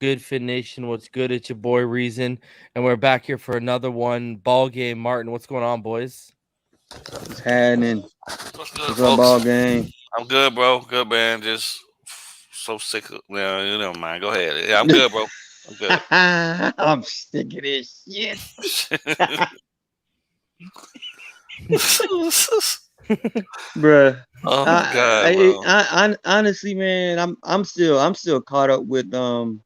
good, Phinish, and what's good? It's your boy Reason, and we're back here for another one. Ball game, Martin. What's going on, boys? What's happening? What's good, What's up, ball game? I'm good, bro. Good, man. Just so sick of. Well, you never mind. Go ahead. Yeah, I'm good, bro. I'm good. I'm sick of this shit. Bruh. Oh my god, bro. I honestly, man, I'm still caught up with the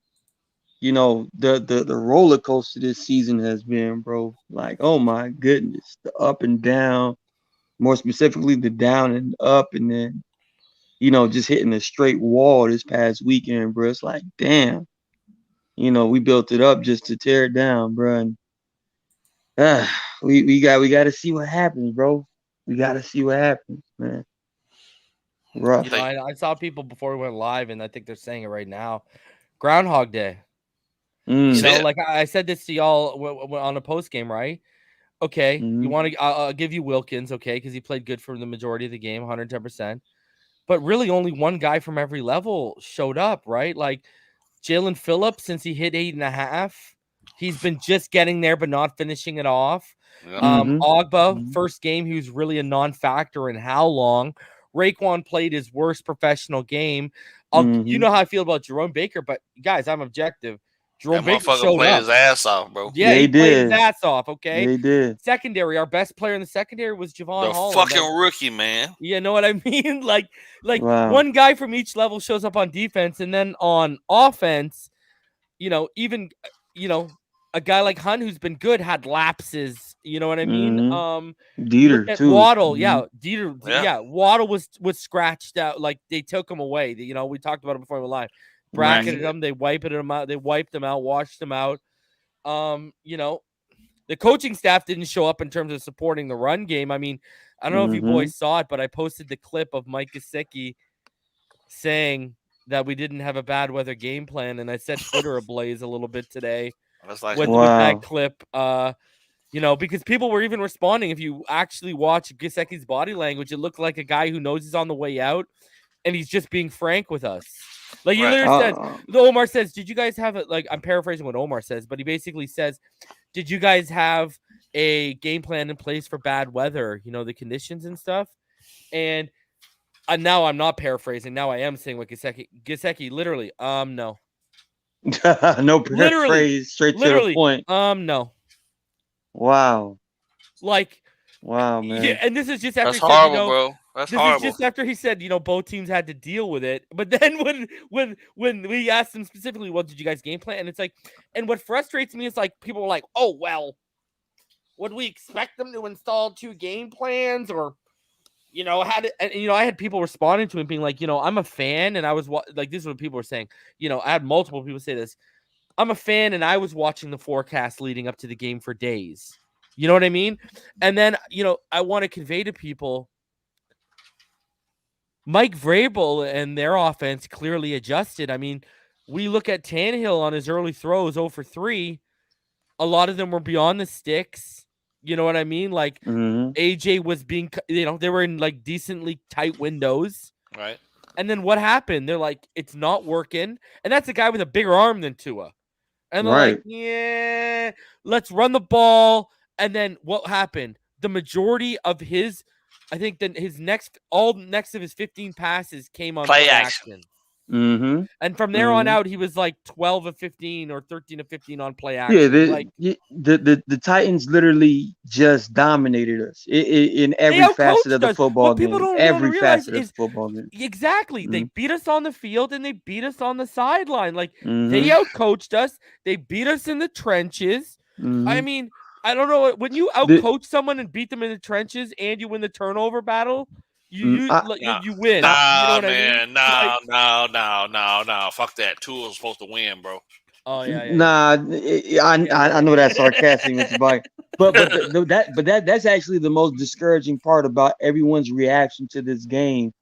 roller coaster this season has been, bro. Like, oh my goodness, the up and down, more specifically the down and up, and then just hitting a straight wall this past weekend, bro. It's like, damn, we built it up just to tear it down, bro. And we got to see what happens, bro. We got to see what happens, man. Rough. I saw people before we went live, and I think they're saying it right now. Groundhog Day. Like I said this to y'all on a post game, right? Okay, you want to? I'll give you Wilkins, okay, because he played good for the majority of the game, 110%. But really, only one guy from every level showed up, right? Like Jalen Phillips, since he hit 8.5, he's been just getting there, but not finishing it off. Ogba, first game, he was really a non-factor in how long. Raekwon played his worst professional game. You know how I feel about Jerome Baker, but guys, I'm objective. Jerome Baker showed played up. His ass off, bro. Yeah, he played his ass off, okay? They did. Secondary, our best player in the secondary was Javon Holland. Fucking rookie, man. You know what I mean? Like wow. One guy from each level shows up on defense, and then on offense, even a guy like Hunt, who's been good, had lapses. You know what I mean? Dieter too. Waddle, Dieter, Waddle was scratched out. Like they took him away. We talked about it before we were live. Bracketed him, they wiped him out. They wiped him out, washed him out. The coaching staff didn't show up in terms of supporting the run game. I mean, I don't know if you boys saw it, but I posted the clip of Mike Gesicki saying that we didn't have a bad weather game plan, and I set Twitter ablaze a little bit today with that clip. Because people were even responding. If you actually watch Gesicki's body language, it looked like a guy who knows he's on the way out, and he's just being frank with us. Like he literally says, Omar says, "Did you guys have it?" Like I'm paraphrasing what Omar says, but he basically says, "Did you guys have a game plan in place for bad weather? The conditions and stuff." And now I'm not paraphrasing. Now I am saying what Gesicki literally, no, no paraphrase, straight to the point. No. Wow. Wow, man. Yeah, and this is just after that's horrible, bro. That's horrible. This is just after he said, both teams had to deal with it. But then when we asked him specifically, well, did you guys game plan? And it's like, and what frustrates me is like people were like, oh well, would we expect them to install 2 game plans or I had people responding to him being like, I'm a fan and I was like, this is what people were saying. I had multiple people say this. I'm a fan and I was watching the forecast leading up to the game for days. You know what I mean? And then, I want to convey to people, Mike Vrabel and their offense clearly adjusted. I mean, we look at Tannehill on his early throws, 0 for 3. A lot of them were beyond the sticks. You know what I mean? Like AJ was being, they were in like decently tight windows. Right. And then what happened? They're like, it's not working. And that's a guy with a bigger arm than Tua. And they're like, yeah, let's run the ball. And then what happened? The majority of his, I think that his next of his 15 passes came on play action. And from there on out, he was like 12 of 15 or 13 of 15 on play action. Yeah, the Titans literally just dominated us in every facet of the football game. Every facet of the football game. Exactly. They beat us on the field and they beat us on the sideline. Like they outcoached us. They beat us in the trenches. I mean, I don't know. When you outcoach someone and beat them in the trenches and you win the turnover battle, you win. Nah, you know man. No. Fuck that. Tua was supposed to win, bro. Oh yeah. Nah, I know that's sarcastic, Mr. Bike. But that's actually the most discouraging part about everyone's reaction to this game.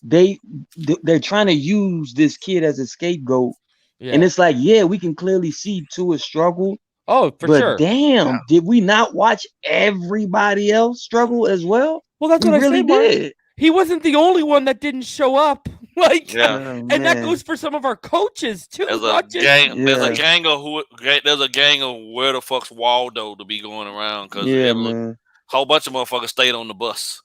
They're trying to use this kid as a scapegoat, and it's like, yeah, we can clearly see Tua struggle. Oh, for sure. But damn, did we not watch everybody else struggle as well? Well, that's what I really said, did. He wasn't the only one that didn't show up. Like, Yeah. and that goes for some of our coaches too. There's a not just, gang. There's a gang of There's a gang of where the fuck's Waldo to be going around because man. a whole bunch of motherfuckers stayed on the bus.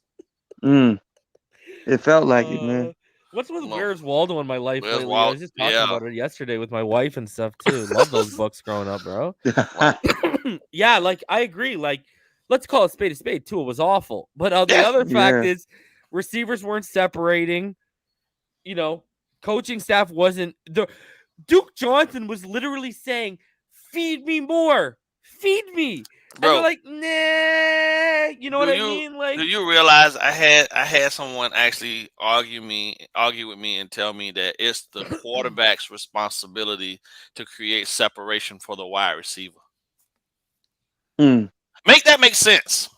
It felt like it, man. What's with Where's Waldo in my life Where's lately? I was just talking about it yesterday with my wife and stuff too. Love those books growing up, bro. Yeah, like I agree. Like, let's call it spade a spade. Tua was awful, but the other fact is receivers weren't separating. You know, coaching staff wasn't. Duke Johnson was literally saying, "Feed me more, feed me." Bro, and they're like, nah, you know what I mean? Like, do you realize I had someone actually argue with me and tell me that it's the quarterback's responsibility to create separation for the wide receiver. Make that make sense.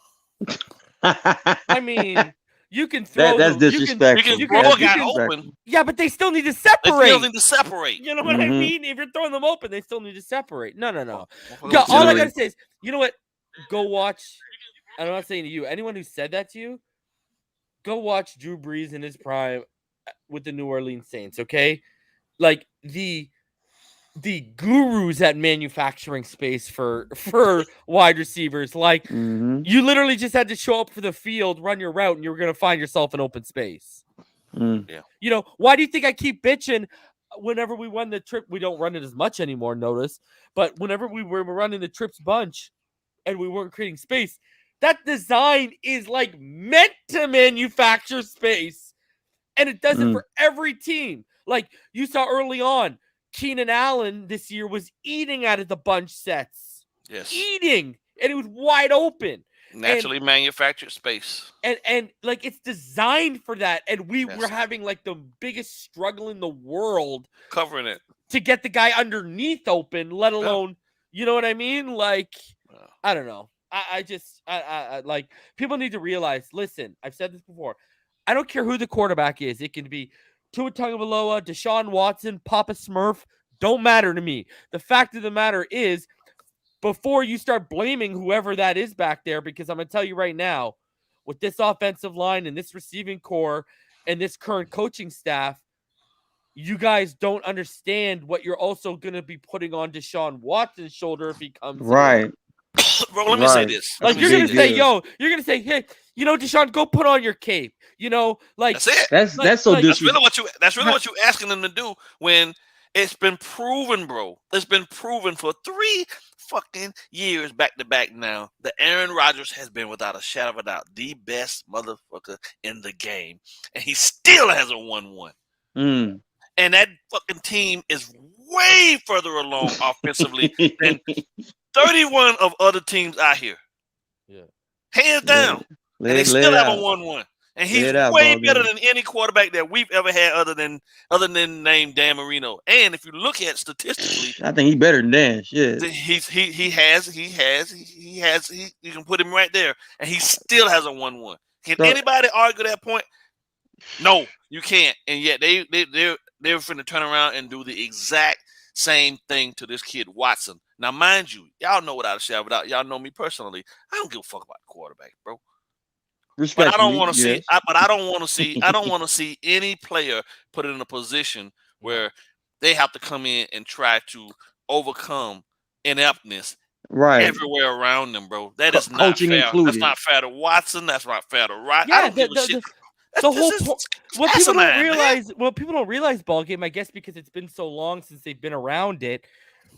I mean, you can throw that's disrespectful. You can throw a guy open. Yeah, but they still need to separate. They still need to separate. You know what I mean? If you're throwing them open, they still need to separate. No. All I gotta say is, you know what? Go watch. I'm not saying to you, anyone who said that to you, go watch Drew Brees in his prime with the New Orleans Saints, okay? Like the gurus at manufacturing space for wide receivers. Like you literally just had to show up for the field, run your route, and you were gonna find yourself an open space. Yeah. You know, why do you think I keep bitching whenever we run the trip? We don't run it as much anymore, notice. But whenever we were running the trips bunch and we weren't creating space, that design is like meant to manufacture space. And it does it for every team. Like you saw early on, Keenan Allen this year was eating out of the bunch sets. Yes. Eating. And it was wide open. Naturally manufactured space. And like it's designed for that. And we were having like the biggest struggle in the world covering it to get the guy underneath open, let alone, you know what I mean? Like, I don't know. I just like people need to realize, listen, I've said this before. I don't care who the quarterback is. It can be Tua Tagovailoa, Deshaun Watson, Papa Smurf. Don't matter to me. The fact of the matter is, before you start blaming whoever that is back there, because I'm going to tell you right now, with this offensive line and this receiving core and this current coaching staff, you guys don't understand what you're also going to be putting on Deshaun Watson's shoulder if he comes in. Bro, let me say this. Like you're gonna say, you're gonna say, hey, you know, Deshaun, go put on your cape. You know, like that's it. That's so disrespectful. That's really what you asking them to do when it's been proven, bro. It's been proven for 3 fucking years back to back now that Aaron Rodgers has been without a shadow of a doubt the best motherfucker in the game, and he still hasn't won one. And that fucking team is way further along offensively than 31 of other tems out here. Yeah. Hands down. And they still haven't won one. And he's way better than any quarterback that we've ever had other than named Dan Marino. And if you look at statistically, I think he's better than Dan. Shit. He you can put him right there. And he still hasn't won one. Can anybody argue that point? No, you can't. And yet they're finna turn around and do the exact same thing to this kid Watson. Now, mind you, y'all know without a shadow of a doubt. Y'all know me personally. I don't give a fuck about the quarterback, bro. But I don't want to see. I don't want to see any player put in a position where they have to come in and try to overcome ineptness everywhere around them, bro. That is not fair. Included. That's not fair to Watson. That's not fair to Wright. I don't give a shit. The whole point. What people don't realize. Well, people don't realize BallGame. I guess because it's been so long since they've been around it.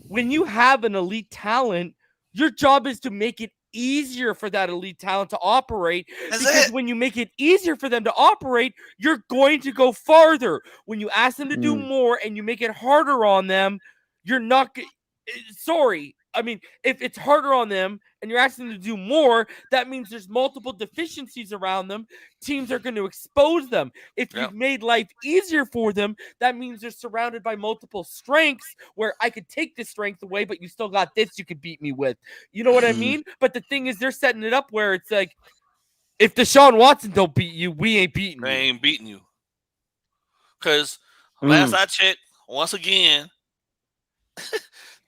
When you have an elite talent, your job is to make it easier for that elite talent to operate. Because when you make it easier for them to operate, you're going to go farther. When you ask them to do more and you make it harder on them, you're not. Sorry. I mean, if it's harder on them and you're asking them to do more, that means there's multiple deficiencies around them. Teams are going to expose them. If you've made life easier for them, that means they're surrounded by multiple strengths where I could take this strength away, but you still got this you could beat me with. You know what I mean? But the thing is, they're setting it up where it's like, if Deshaun Watson don't beat you, we ain't beating you. They ain't beating you. Because last I checked, once again,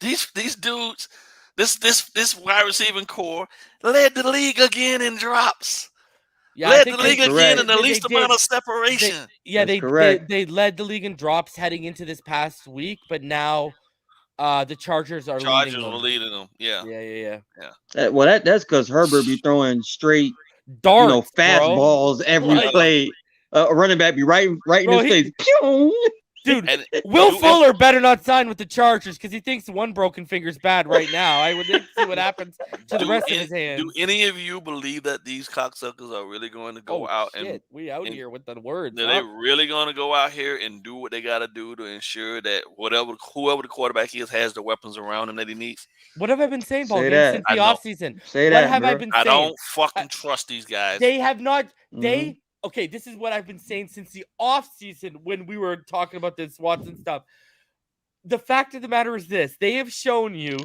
These dudes, this wide receiving core led the league again in drops. Yeah, led the league again in the they least amount of separation. They led the league in drops heading into this past week, but now the Chargers are leading them. Yeah. Well, that's because Herbert be throwing straight, darts, fastballs every play. Running back be right in his face. Pew! Dude, Will Fuller better not sign with the Chargers because he thinks one broken finger's bad right now. I would like to see what happens to the rest of his hands. Do any of you believe that these cocksuckers are really going to go out and here with the words? They're really going to go out here and do what they got to do to ensure that whoever the quarterback is has the weapons around him that he needs. What have I been saying, BallGame, since the offseason? I don't fucking trust these guys. They have not. Okay, this is what I've been saying since the offseason when we were talking about this Watson stuff. The fact of the matter is this. They have shown you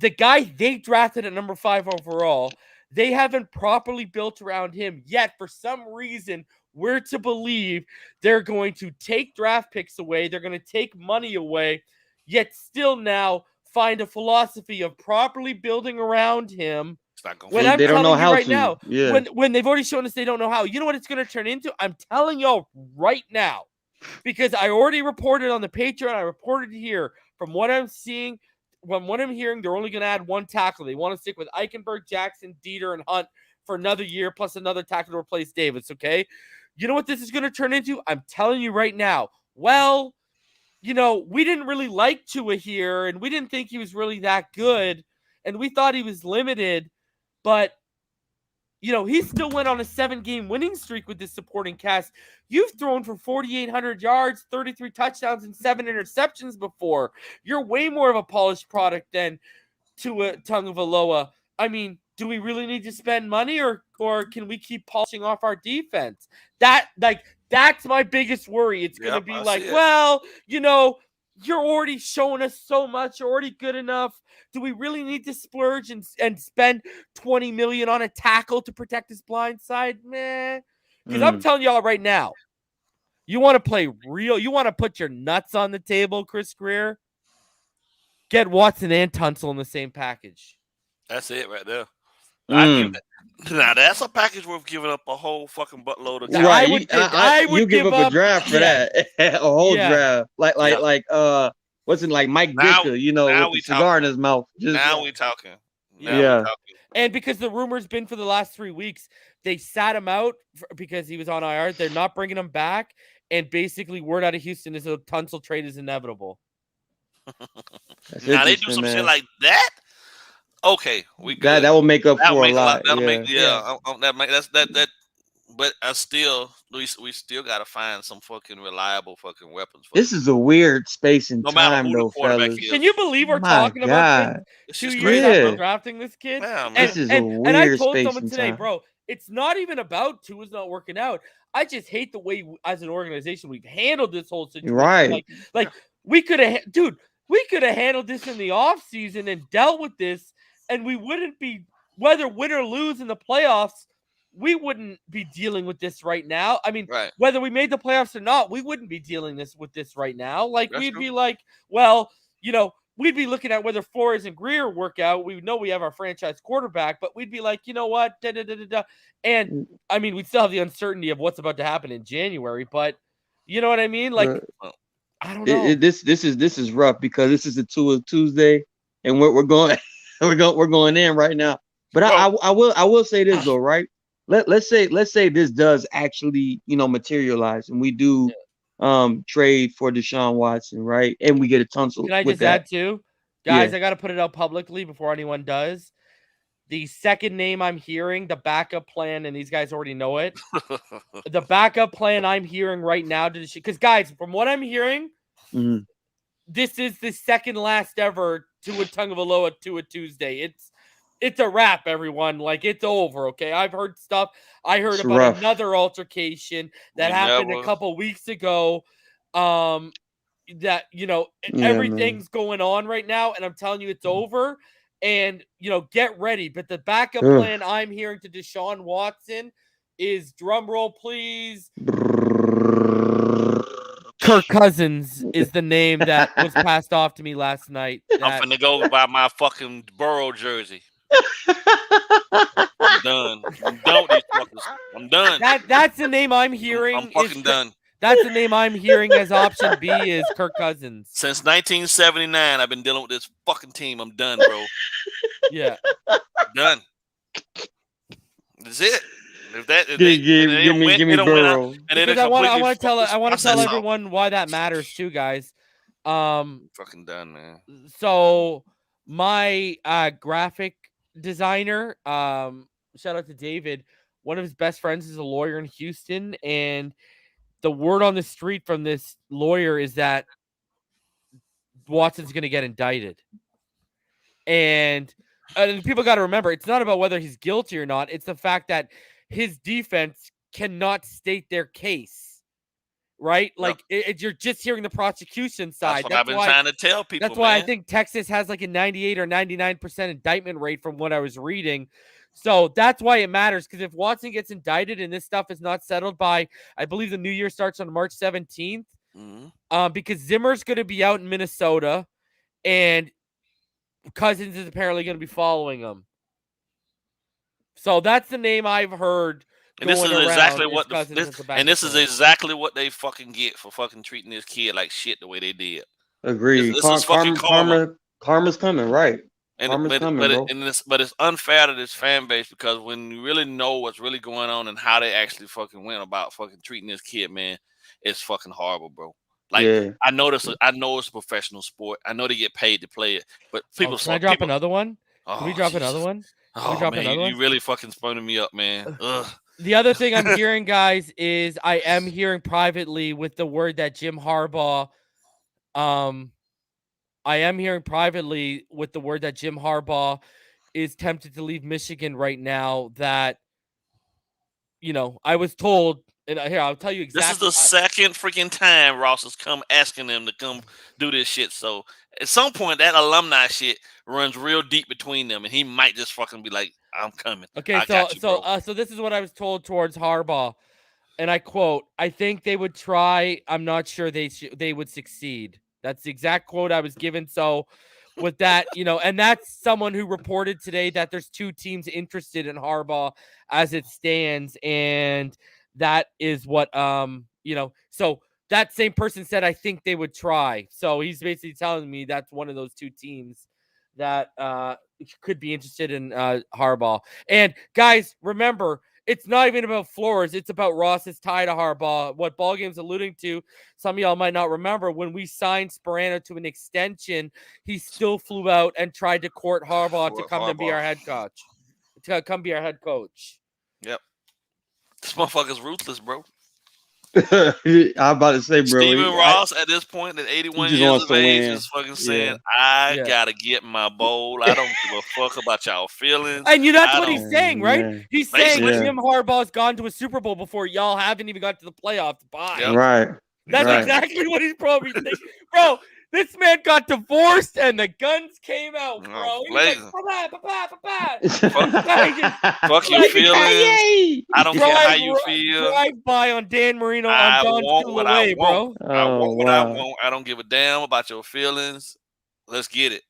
the guy they drafted at number 5 overall, they haven't properly built around him yet. For some reason, we're to believe they're going to take draft picks away. They're going to take money away, yet still now find a philosophy of properly building around him. When I'm telling you right now, when they've already shown us they don't know how, you know what it's going to turn into? I'm telling y'all right now, because I already reported on the Patreon, I reported here, from what I'm seeing, from what I'm hearing, they're only going to add one tackle. They want to stick with Eichenberg, Jackson, Dieter, and Hunt for another year, plus another tackle to replace Davis, okay? You know what this is going to turn into? I'm telling you right now. Well, we didn't really like Tua here, and we didn't think he was really that good, and we thought he was limited. But, he still went on a 7-game winning streak with this supporting cast. You've thrown for 4,800 yards, 33 touchdowns, and 7 interceptions before. You're way more of a polished product than Tua Tagovailoa. I mean, do we really need to spend money, or can we keep polishing off our defense? That's my biggest worry. It's going to be you're already showing us so much. You're already good enough. Do we really need to splurge and spend $20 million on a tackle to protect his blind side? Meh. Because I'm telling y'all right now, you want to play real, you want to put your nuts on the table, Chris Greer, get Watson and Tunsil in the same package. That's it right there. Now that's a package worth giving up a whole fucking buttload of time. Right, I would give up a draft for that. A whole draft. Like wasn't like Mike Dicker, with the cigar in his mouth. Now we talking. And because the rumor's been for the last 3 weeks, they sat him out because he was on IR. They're not bringing him back. And basically, word out of Houston is a Tunsil trade is inevitable. Now they do some shit like that. Okay, we good. That will make up for a lot. But we still gotta find some fucking reliable fucking weapons. This is a weird space and time, though, fellas. Can you believe we're talking about this 2 years after drafting this kid? Yeah, this is a weird and I told space someone and today, time. bro, it's not even about Tua's not working out. I just hate the way, as an organization, we've handled this whole situation. Right. Like we could have handled this in the offseason and dealt with this, and we wouldn't be, whether win or lose in the playoffs, we wouldn't be dealing with this right now. I mean, whether we made the playoffs or not, we wouldn't be dealing with this right now. Like, we'd be like, well, we'd be looking at whether Flores and Greer work out. We know we have our franchise quarterback, but we'd be like, you know what? And, I mean, we still have the uncertainty of what's about to happen in January, but you know what I mean? Like, I don't know. This is rough because this is a Tuesday, and we're going we're going in right now. But I will say this though, right? Let's say this does actually materialize, and we do trade for Deshaun Watson, right? And we get a Tunsil. Can I just add too, guys? I got to put it out publicly before anyone does. The second name I'm hearing, the backup plan, and these guys already know it. The backup plan I'm hearing right now, because guys, from what I'm hearing, this is the second last ever Tua Tagovailoa to a Tuesday. It's a wrap, everyone. Like, it's over, okay? I've heard stuff. I heard about another altercation that happened a couple weeks ago. That, everything's going on right now, and I'm telling you, it's over. And, get ready. But the backup plan I'm hearing to Deshaun Watson is, drum roll, please, Kirk Cousins is the name that was passed off to me last night. I'm finna go buy my fucking Burrow jersey. I'm done. I'm done with these fuckers. I'm done. That's the name I'm hearing. I'm fucking done. That's the name I'm hearing as option B is Kirk Cousins. Since 1979, I've been dealing with this fucking team. I'm done, bro. Yeah. Done. That's it. If Give me Burrow. Because I want to tell everyone why that matters too, guys. Fucking done, man. So my graphic designer, shout out to David. One of his best friends is a lawyer in Houston, and the word on the street from this lawyer is that Watson's going to get indicted. And people got to remember, it's not about whether he's guilty or not. It's the fact that his defense cannot state their case, right? Like you're just hearing the prosecution side. That's what I've been trying to tell people. That's why I think Texas has like a 98 or 99% indictment rate from what I was reading. So that's why it matters, because if Watson gets indicted and this stuff is not settled by, I believe the new year starts on March 17th, because Zimmer's going to be out in Minnesota and Cousins is apparently going to be following him. So that's the name I've heard. And this is exactly what exactly what they fucking get for fucking treating this kid like shit the way they did. Agreed. This is fucking karma. Karma's coming, right? But it's unfair to this fan base, because when you really know what's really going on and how they actually fucking went about fucking treating this kid, man, it's fucking horrible, bro. Like, I know it's a professional sport. I know they get paid to play it, but people. Can I drop another one? Can we drop another one? You really fucking spooning me up, man. Ugh. The other thing I'm hearing, guys, is I am hearing privately with the word that Jim Harbaugh, is tempted to leave Michigan right now. That, I was told, and here, I'll tell you exactly. This is the second freaking time Ross has come asking them to come do this shit. So at some point, that alumni shit runs real deep between them, and he might just fucking be like, "I'm coming." Okay, so this is what I was told towards Harbaugh, and I quote: "I think they would try. I'm not sure they would succeed." That's the exact quote I was given. So with that, and that's someone who reported today that there's two teams interested in Harbaugh as it stands, and that is what So that same person said, "I think they would try." So he's basically telling me that's one of those two teams that could be interested in Harbaugh. And guys, remember, it's not even about Flores. It's about Ross's tie to Harbaugh. What BallGame's alluding to, some of y'all might not remember, when we signed Sperano to an extension, he still flew out and tried to court Harbaugh to come and be our head coach. Yep. This motherfucker's ruthless, bro. I'm about to say, bro. Steven Ross at this point at 81 years of age is fucking saying, I gotta get my bowl. I don't give a fuck about y'all feelings. And that's what he's saying, right? Yeah. He's saying Jim Harbaugh's gone to a Super Bowl before. Y'all haven't even got to the playoffs. Bye. Yep. Right. That's exactly what he's probably thinking. Bro, this man got divorced and the guns came out, bro. He was like, fuck your feelings. I don't care how you feel. Drive by on Dan Marino on Don Shula, bro. I want what I want. I don't give a damn about your feelings. Let's get it.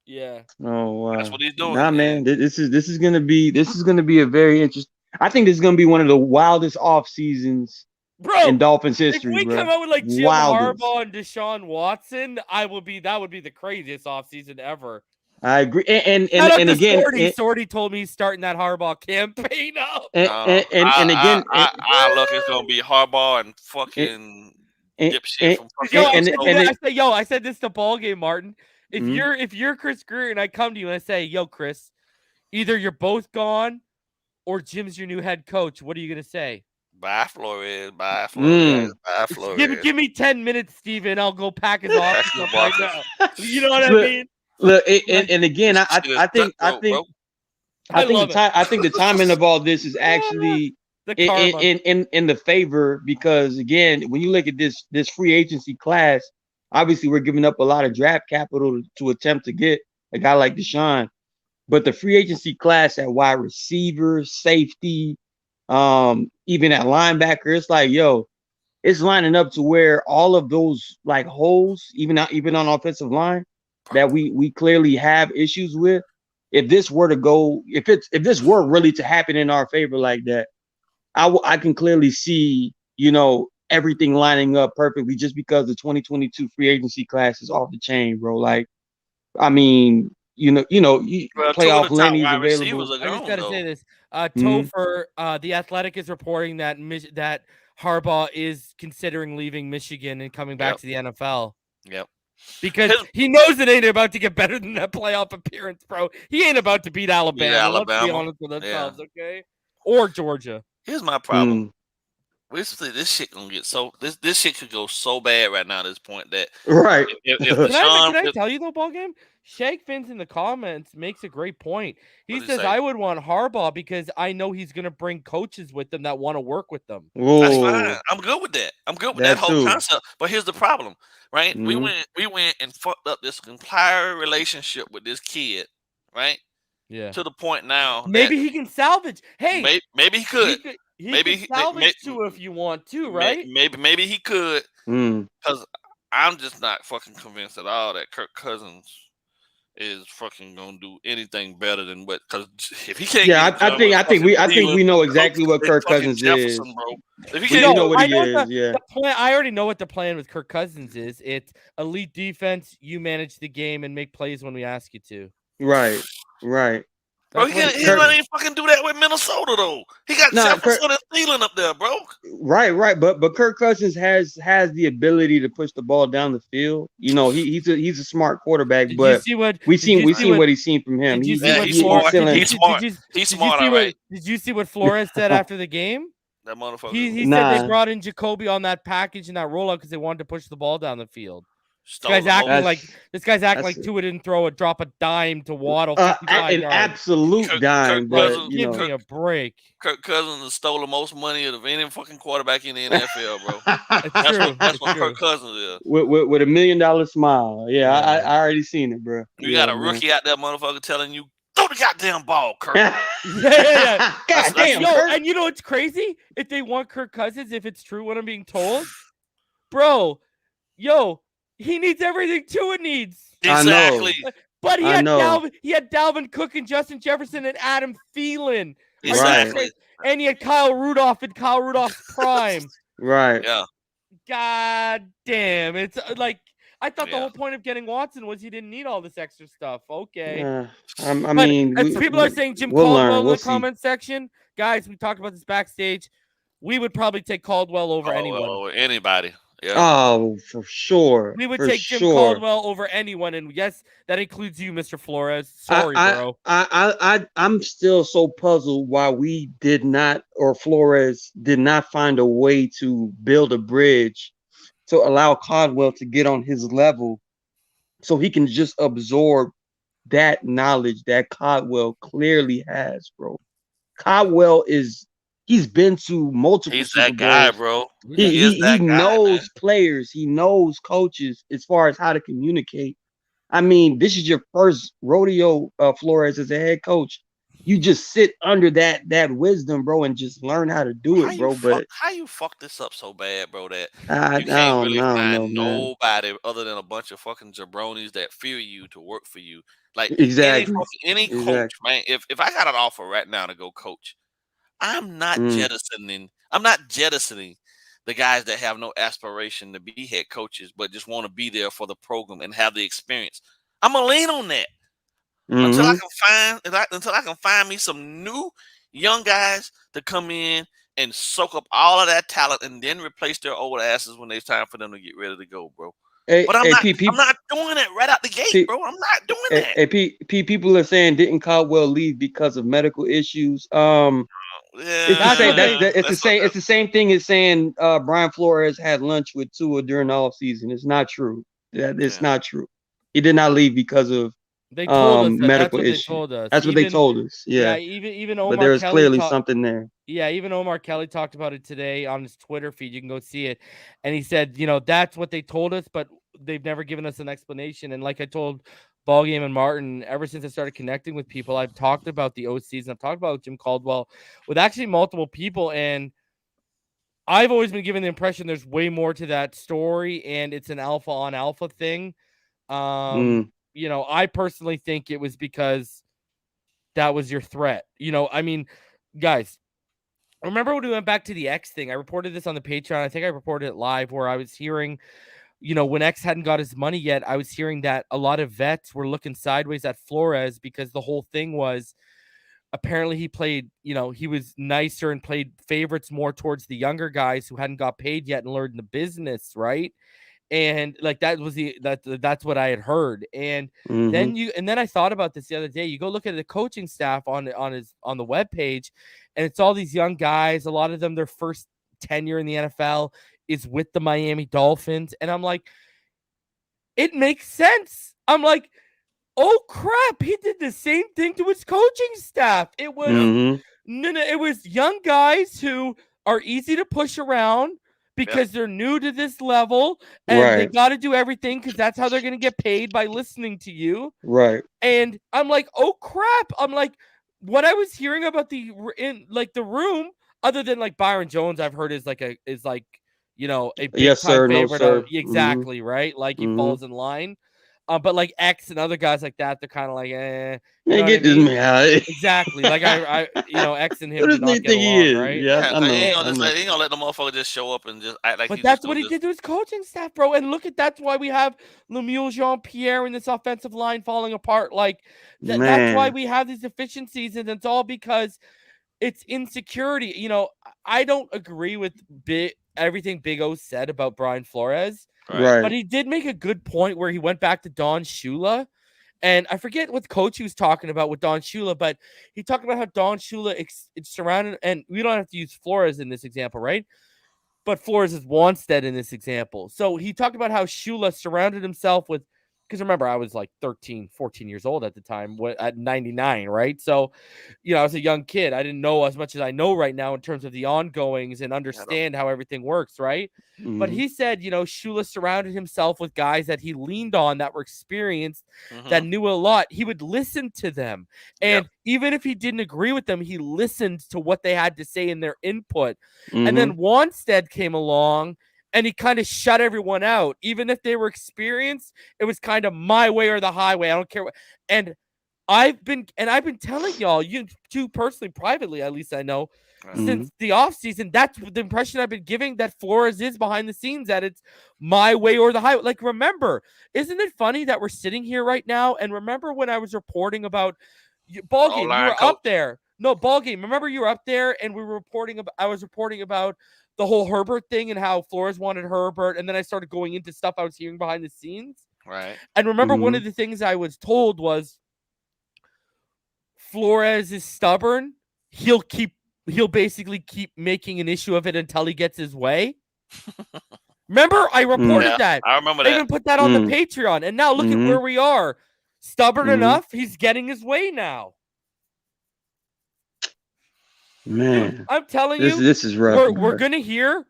Yeah. Oh wow. That's what he's doing. Nah, man. This is gonna be a very interesting. I think this is gonna be one of the wildest off seasons. Bro, in Dolphins history, if we come out with like Jim Harbaugh and Deshaun Watson, that would be the craziest offseason ever. I agree. And again, Sorty told me he's starting that Harbaugh campaign up. And again, I look, it's gonna be Harbaugh and fucking dipshit from fucking. I said this to BallGame, Martin. If you're Chris Greer and I come to you and I say, yo, Chris, either you're both gone or Jim's your new head coach, what are you gonna say? Bye, Flores. Bye, Flores. Bye, Flores. Give me 10 minutes, Steven. I'll go pack his office up right now. You know what I mean? Look, and again, I think the timing of all this is actually in the favor, because again, when you look at this free agency class, obviously we're giving up a lot of draft capital to attempt to get a guy like Deshaun, but the free agency class at wide receiver, safety, even at linebacker, it's like, yo, it's lining up to where all of those like holes, even on offensive line, that we clearly have issues with, if this were to go, if this were really to happen in our favor like that, I can clearly see, everything lining up perfectly just because the 2022 free agency class is off the chain, bro. Like, I mean, Well, two of playoff the top Lenny's wide available. receivers are I just gone, got to though. say this. Topher, The Athletic is reporting that that Harbaugh is considering leaving Michigan and coming back to the NFL. Yep. Because he knows it ain't about to get better than that playoff appearance, bro. He ain't about to beat Alabama. Let's be honest with ourselves, okay? Or Georgia. Here's my problem. This shit gonna get this shit could go so bad right now at this point that right. Can I tell you though, BallGame? Shake Fins in the comments makes a great point. He says I would want Harbaugh because I know he's gonna bring coaches with them that want to work with them. Whoa. That's fine. I'm good with that. I'm good with that whole concept. But here's the problem, right? We went and fucked up this entire relationship with this kid, right? Yeah. To the point now. Maybe he can salvage. Hey, maybe he could. Maybe he can salvage Tua if you want to, right? Maybe he could. Because I'm just not fucking convinced at all that Kirk Cousins is fucking gonna do anything better than what. Because if he can't, I think we know exactly what Kirk Cousins is. Bro. If he can't, know what he is. The plan, I already know what the plan with Kirk Cousins is. It's elite defense. You manage the game and make plays when we ask you to. Right. Bro, he not even fucking do that with Minnesota though. He got Jefferson and Thielen up there, bro. Right. But Kirk Cousins has the ability to push the ball down the field. He's a smart quarterback. But we've seen what he's seen from him. He's smart. He's smart. All right. Did you see what Flores said after the game? That motherfucker. He said they brought in Jacoby on that package and that rollout because they wanted to push the ball down the field. This guy's acting like Tua didn't drop a dime to Waddle. An absolute dime, but give me a break. Kirk Cousins stole the most money of any fucking quarterback in the NFL, bro. That's what Kirk Cousins is. With $1 million smile. Yeah, I already seen it, bro. You got a rookie out there, motherfucker, telling you, throw the goddamn ball, Kirk. Yeah. Goddamn, and you know what's crazy? If they want Kirk Cousins, if it's true what I'm being told, bro, he needs everything Tua needs. Exactly. But he had Dalvin Cook and Justin Jefferson and Adam Thielen. Exactly. And he had Kyle Rudolph in Kyle Rudolph's prime. Right. Yeah. God damn. It's like I thought the whole point of getting Watson was he didn't need all this extra stuff. Okay. People are saying Jim Caldwell in the comment section. Guys, we talked about this backstage. We would probably take Caldwell over anyone. Over anybody. Yeah. Oh, for sure. We would take Jim Caldwell over anyone, and yes, that includes you, Mr. Flores. Sorry, bro. I'm still so puzzled why we did not, or Flores did not find a way to build a bridge to allow Caldwell to get on his level, so he can just absorb that knowledge that Caldwell clearly has, bro. Caldwell he's been to multiple Super Bowls. Guy, bro. He knows players. He knows coaches as far as how to communicate. I mean, this is your first rodeo, Flores, as a head coach. You just sit under that wisdom, bro, and just learn how to do it, bro. How you fuck this up so bad, bro, that you can't really find nobody other than a bunch of fucking jabronis that fear you to work for you. Like any coach, man. If I got an offer right now to go coach, I'm not jettisoning the guys that have no aspiration to be head coaches, but just want to be there for the program and have the experience. I'm gonna lean on that until I can find me some new young guys to come in and soak up all of that talent and then replace their old asses when it's time for them to get ready to go, bro. But I'm not doing it right out the gate, bro. I'm not doing that. People are saying didn't Caldwell leave because of medical issues? It's the same thing as saying Brian Flores had lunch with Tua during the offseason. It's not true. It's not true. He did not leave because of medical issues. That's what they told us. Yeah. Even Omar but there's Kelly clearly something there. Yeah, even Omar Kelly talked about it today on his Twitter feed. You can go see it. And he said, that's what they told us, but they've never given us an explanation. And like I told BallGame and Martin, ever since I started connecting with people, I've talked about the OCs and I've talked about Jim Caldwell with actually multiple people. And I've always been given the impression there's way more to that story and it's an alpha on alpha thing. I personally think it was because that was your threat. I mean, guys, remember when we went back to the X thing? I reported this on the Patreon. I think I reported it live where I was hearing, when X hadn't got his money yet, I was hearing that a lot of vets were looking sideways at Flores because the whole thing was apparently he played, he was nicer and played favorites more towards the younger guys who hadn't got paid yet and learned the business, right? And like that's what I had heard. And then I thought about this the other day. You go look at the coaching staff on the webpage, and it's all these young guys. A lot of them, their first tenure in the NFL is with the Miami Dolphins. And I'm like, it makes sense. I'm like, oh crap, he did the same thing to his coaching staff. It was it was young guys who are easy to push around because they're new to this level and they got to do everything because that's how they're going to get paid, by listening to you. Right. And I'm like, oh crap. I'm like, what I was hearing about the room, other than like Byron Jones, I've heard is a big yes, time sir, favorite. no, sir. Exactly. Right. Like he falls in line. But like X and other guys like that, they're kind of like, man, get this man out. Exactly. Like I X and him Who did does he not get think he along, is? right? Yeah, I know. He ain't gonna let the motherfucker just show up and just act like. But that's what he did to his coaching staff, bro. And that's why we have Lemuel Jean-Pierre and this offensive line falling apart. Like that's why we have these deficiencies, and it's all because it's insecurity. I don't agree with everything Big O said about Brian Flores. Right. But he did make a good point where he went back to Don Shula. And I forget what coach he was talking about with Don Shula, but he talked about how Don Shula is surrounded, and we don't have to use Flores in this example, right? But Flores is Wanstead in this example. So he talked about how Shula surrounded himself with, because remember, I was like 13, 14 years old at the time, at 99, right? So, I was a young kid. I didn't know as much as I know right now in terms of the ongoings and understand how everything works, right? But he said, Shula surrounded himself with guys that he leaned on that were experienced, that knew a lot. He would listen to them. And even if he didn't agree with them, he listened to what they had to say in their input. And then Wanstead came along and he kind of shut everyone out. Even if they were experienced, it was kind of my way or the highway. I don't care what. And I've been telling y'all, you two personally, privately, at least I know, since the offseason, that's the impression I've been giving that Flores is behind the scenes, that it's my way or the highway. Like, remember, isn't it funny that we're sitting here right now? And remember when I was reporting about BallGame, you were up there. No, BallGame. Remember you were up there and I was reporting about the whole Herbert thing and how Flores wanted Herbert. And then I started going into stuff I was hearing behind the scenes. Right. And remember one of the things I was told was Flores is stubborn. He'll basically keep making an issue of it until he gets his way. Remember, I reported that. I remember that. I even put that on the Patreon. And now look at where we are. Stubborn enough, he's getting his way now. Man, I'm telling you, this is rough. We're gonna hear.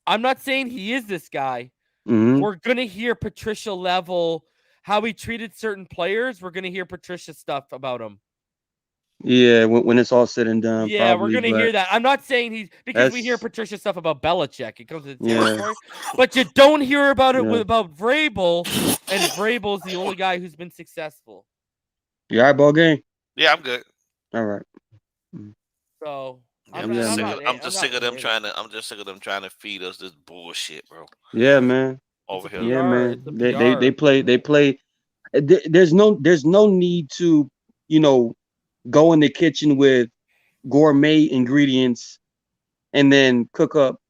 I'm not saying he is this guy. We're gonna hear Patricia level, how he treated certain players. We're gonna hear Patricia stuff about him. Yeah, when it's all said and done. Yeah, probably, we're gonna hear that. I'm not saying because we hear Patricia stuff about Belichick. It comes to the territory, but you don't hear about it about Vrabel, and Vrabel's the only guy who's been successful. You all right, BallGame? Yeah, I'm good. All right. So I'm just sick of them trying to feed us this bullshit, bro. Yeah, man. Over here. Yeah, man. They play. There's no need to, go in the kitchen with gourmet ingredients and then cook up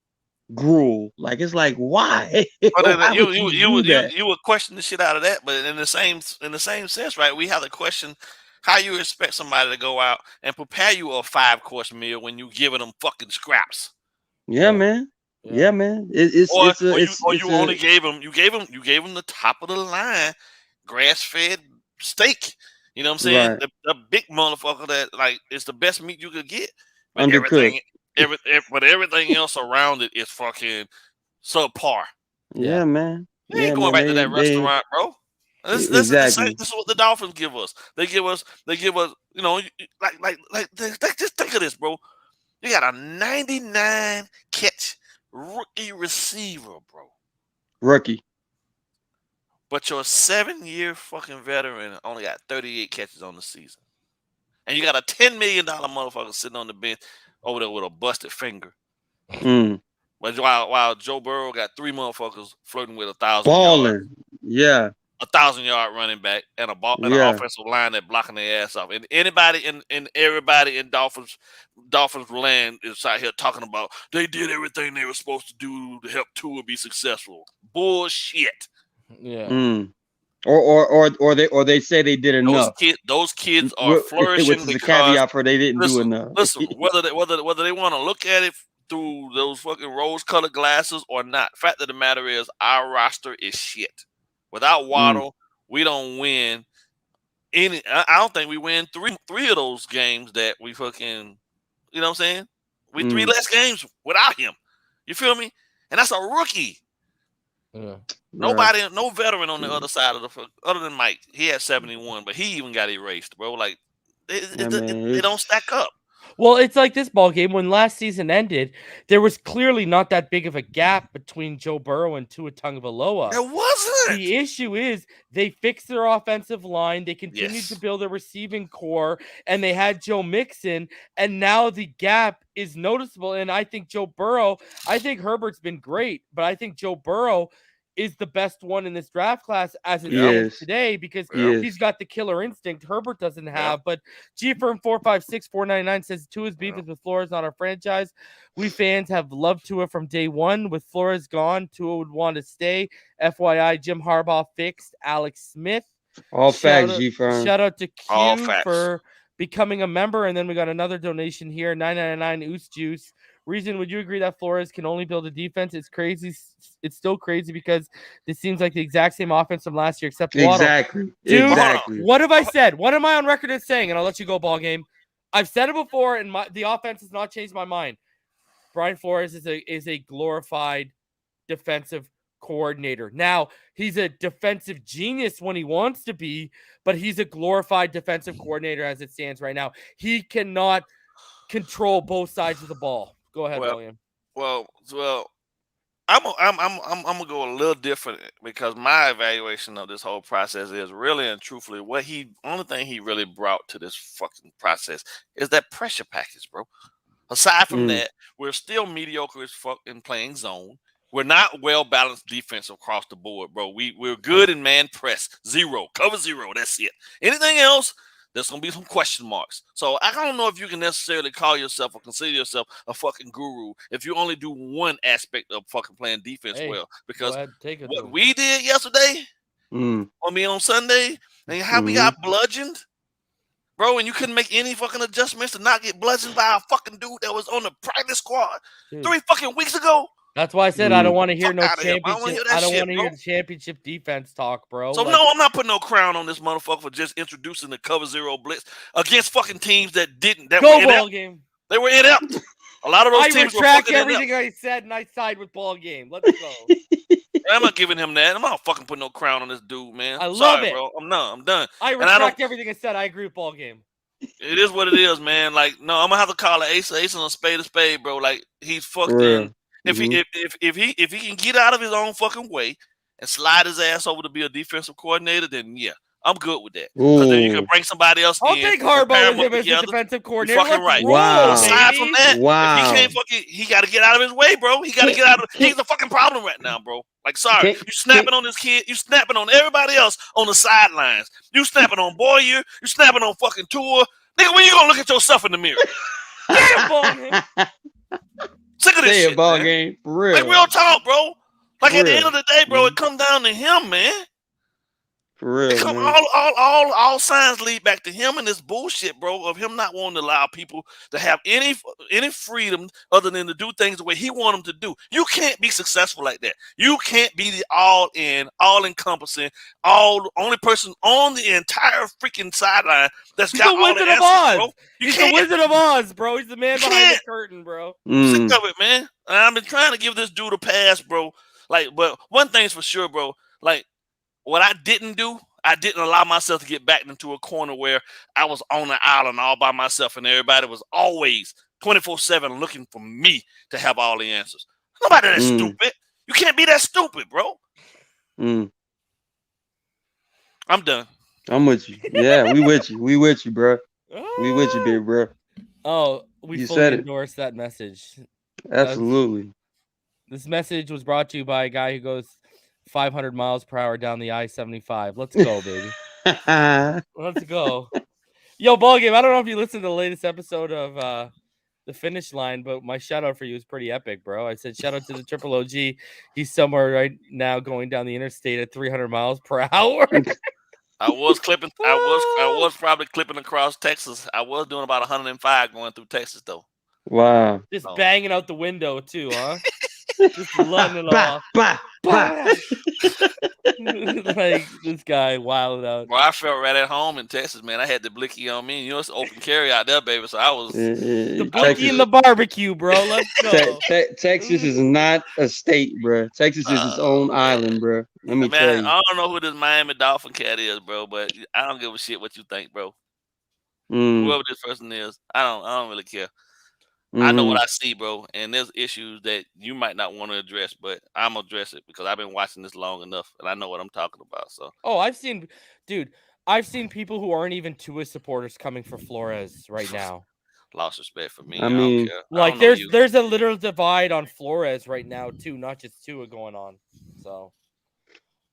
gruel. Like, it's like, why? Why you would question the shit out of that, but in the same sense, right? We have to question how you expect somebody to go out and prepare you a 5-course meal when you giving them fucking scraps. Yeah, man. Yeah, man. You only gave them the top of the line grass-fed steak. You know what I'm saying? Right. The big motherfucker that like is the best meat you could get. But undercooked. Everything else around it is fucking subpar. Yeah, man. You ain't going back to that restaurant, bro. This is what the Dolphins give us. They give us, just think of this, bro. You got a 99 catch rookie receiver, bro. Rookie. But your 7-year fucking veteran only got 38 catches on the season. and you got a $10 million motherfucker sitting on the bench over there with a busted finger. But while Joe Burrow got 3 motherfuckers flirting with 1,000 balling, yeah, 1,000-yard running back and an offensive line that blocking their ass off. And anybody and everybody in Dolphins land is out here talking about they did everything they were supposed to do to help Tua be successful. Bullshit. Yeah. Or they say they did enough. Those kids are flourishing, which is a caveat for they didn't do enough. Listen, whether they want to look at it through those fucking rose-colored glasses or not, fact of the matter is our roster is shit. Without Waddle, we don't win any. I don't think we win three of those games that we fucking. You know what I'm saying? We 3 less games without him. You feel me? And that's a rookie. Yeah. Nobody, no veteran on the other side of other than Mike. He had 71, but he even got erased, bro. Like they don't stack up. Well, it's like this ball game. When last season ended, there was clearly not that big of a gap between Joe Burrow and Tua Tagovailoa. There wasn't. The issue is they fixed their offensive line. They continued to build a receiving core, and they had Joe Mixon, and now the gap is noticeable. And I think Herbert's been great, but I think Joe Burrow is the best one in this draft class as it is today because he's got the killer instinct Herbert doesn't have. But G-Firm456499 says Tua's beef is with Flores, not our franchise. We fans have loved Tua from day one. With Flores gone, Tua would want to stay. FYI, Jim Harbaugh fixed Alex Smith. All facts, G-Firm. Shout out to Q for becoming a member. And then we got another donation here, $9.99 Oos Juice. Reason, would you agree that Flores can only build a defense? It's crazy. It's still crazy because this seems like the exact same offense from last year, except Waddle. Exactly. Dude, exactly. What have I said? What am I on record as saying? And I'll let you go, ball game. I've said it before, and the offense has not changed my mind. Brian Flores is a glorified defensive coordinator. Now, he's a defensive genius when he wants to be, but he's a glorified defensive coordinator as it stands right now. He cannot control both sides of the ball. Go ahead, William. Well, I'm gonna go a little different because my evaluation of this whole process is really and truthfully only thing he really brought to this fucking process is that pressure package, bro. Aside from that, we're still mediocre as fuck in playing zone. We're not well balanced defense across the board, bro. We're good in man press, cover 0. That's it. Anything else? There's going to be some question marks. So I don't know if you can necessarily call yourself or consider yourself a fucking guru if you only do one aspect of fucking playing defense well. Because what we did yesterday, on Sunday, and how we got bludgeoned, bro, and you couldn't make any fucking adjustments to not get bludgeoned by a fucking dude that was on the practice squad 3 fucking weeks ago. That's why I said I don't want to hear no championship. I don't want to hear the championship defense talk, bro. So no, I'm not putting no crown on this motherfucker for just introducing the cover 0 blitz against fucking teams that didn't. That go ball game. They were inept. A lot of those teams were fucking everything I said, and I side with ball game. Let's go. I'm not giving him that. I'm not fucking putting no crown on this dude, man. I love it, bro. I'm done. I retract everything I said. I agree with ball game. It is what it is, man. Like, no, I'm gonna have to call an ace and a spade, bro. Like, he's fucking. If he can get out of his own fucking way and slide his ass over to be a defensive coordinator, then yeah, I'm good with that. Because then you can bring somebody else I'll take Harbaugh with him as the defensive coordinator. You're fucking right. Wow. Aside from that, if he can't he got to get out of his way, bro. He got to get out of. He's the fucking problem right now, bro. Like, sorry, you snapping on this kid. You snapping on everybody else on the sidelines. You snapping on Boyer. You snapping on fucking Tua. Nigga, when you gonna look at yourself in the mirror? Damn, ball. Sick of this shit, ball man. game, for real. Like, real talk, bro. Like, at the end of the day, bro, it comes down to him, man. For real, all signs lead back to him and this bullshit, bro, of him not wanting to allow people to have any freedom other than to do things the way he want them to do. You can't be successful like that. You can't be the all-in, all-encompassing, only person on the entire freaking sideline that's got all the answers, bro. He's the Wizard of Oz, bro. He's the man behind the curtain, bro. Sick of it, man. And I've been trying to give this dude a pass, bro. Like, but one thing's for sure, bro. Like, what I didn't do, I didn't allow myself to get back into a corner where I was on the island all by myself and everybody was always 24/7 looking for me to have all the answers. Nobody that stupid. You can't be that stupid, bro. I'm done. I'm with you. Yeah, we with you. We with you, bro. We with you, big bro. Oh, we You fully said it. endorse that message. Absolutely. This message was brought to you by a guy who goes 500 miles per hour down the I-75. Let's go, baby. Let's go. Yo, BallGame, I don't know if you listened to the latest episode of the Finish line, but my shout out for you is pretty epic, bro. I said shout out to the Triple OG. He's somewhere right now going down the interstate at 300 miles per hour. I was clipping. I was probably clipping across Texas. I was doing about 105 going through Texas though. Wow. Just banging out the window too, huh? Just letting it off. Like this guy wilded out. Well, I felt right at home in Texas, man. I had the blicky on me. You know, it's open carry out there, baby. So I was the blicky and the barbecue, bro. Let's go. Texas is not a state, bro. Texas is its own island, bro. Let me tell you. I don't know who this Miami Dolphin cat is, bro, but I don't give a shit what you think, bro. Whoever this person is, I don't really care. I know what I see, bro, and there's issues that you might not want to address, but I'm gonna address it because I've been watching this long enough, and I know what I'm talking about. So, I've seen people who aren't even Tua supporters coming for Flores right now. Lost respect for me. I mean, don't care. Like there's a literal divide on Flores right now too, not just Tua going on. So,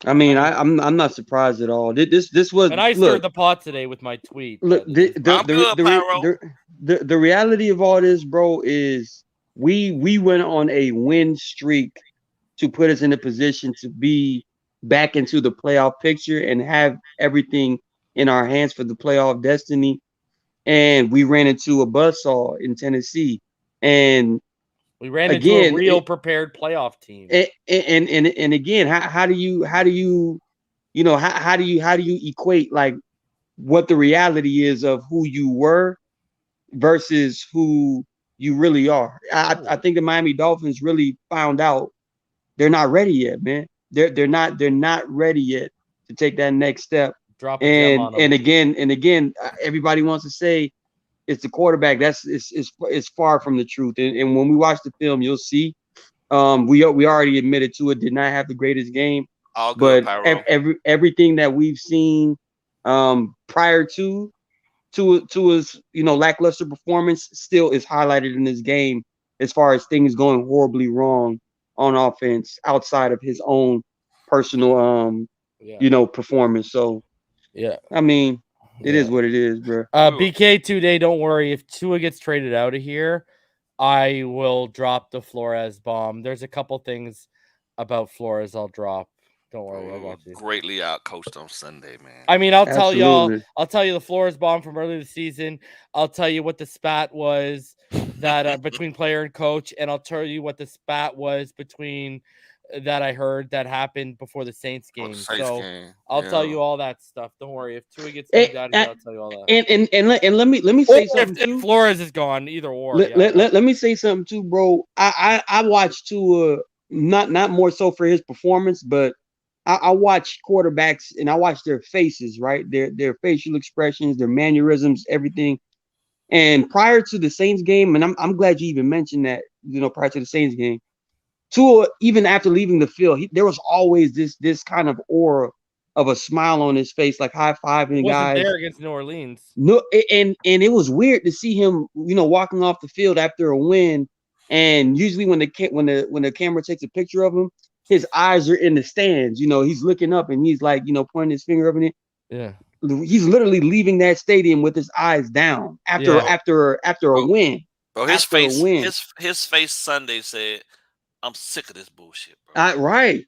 I mean, I'm not surprised at all. This was, and I stirred the pot today with my tweet. Look, the reality of all this, bro, is we went on a win streak to put us in a position to be back into the playoff picture and have everything in our hands for the playoff destiny. And we ran into a buzzsaw in Tennessee, and we ran into a real prepared playoff team. And again, how do you equate like what the reality is of who you were versus who you really are? I think the Miami Dolphins really found out they're not ready yet, man. They're not ready yet to take that next step. And again, everybody wants to say it's the quarterback. It's far from the truth. And when we watch the film, you'll see. We already admitted to it. Did not have the greatest game, but everything that we've seen prior to his lackluster performance still is highlighted in this game as far as things going horribly wrong on offense outside of his own personal performance. So yeah, I mean, it is what it is, bro. BK today, don't worry. If Tua gets traded out of here, I will drop the Flores bomb. There's a couple things about Flores I'll drop. Don't worry, I got you. Greatly outcoached on Sunday, man. I mean, I'll tell y'all. I'll tell you the Flores bomb from earlier this season. I'll tell you what the spat was that between player and coach, and I'll tell you what the spat was between that I heard that happened before the Saints game. I'll tell you all that stuff. Don't worry. If Tua gets moved out of here, I'll tell you all that. And let me say something too. If Flores is gone, either or. Let me say something too, bro. I watched Tua not more so for his performance, but I watch quarterbacks and I watch their faces, right? Their facial expressions, their mannerisms, everything. And prior to the Saints game, and I'm glad you even mentioned that, prior to the Saints game, Tua, even after leaving the field, there was always this kind of aura of a smile on his face, like high-fiving guys. Wasn't there against New Orleans. No, and it was weird to see him, walking off the field after a win. And usually when the camera takes a picture of him, his eyes are in the stands. He's looking up and he's like, pointing his finger up in it. Yeah. He's literally leaving that stadium with his eyes down after a win. Bro, his face Sunday said, "I'm sick of this bullshit, bro." Right.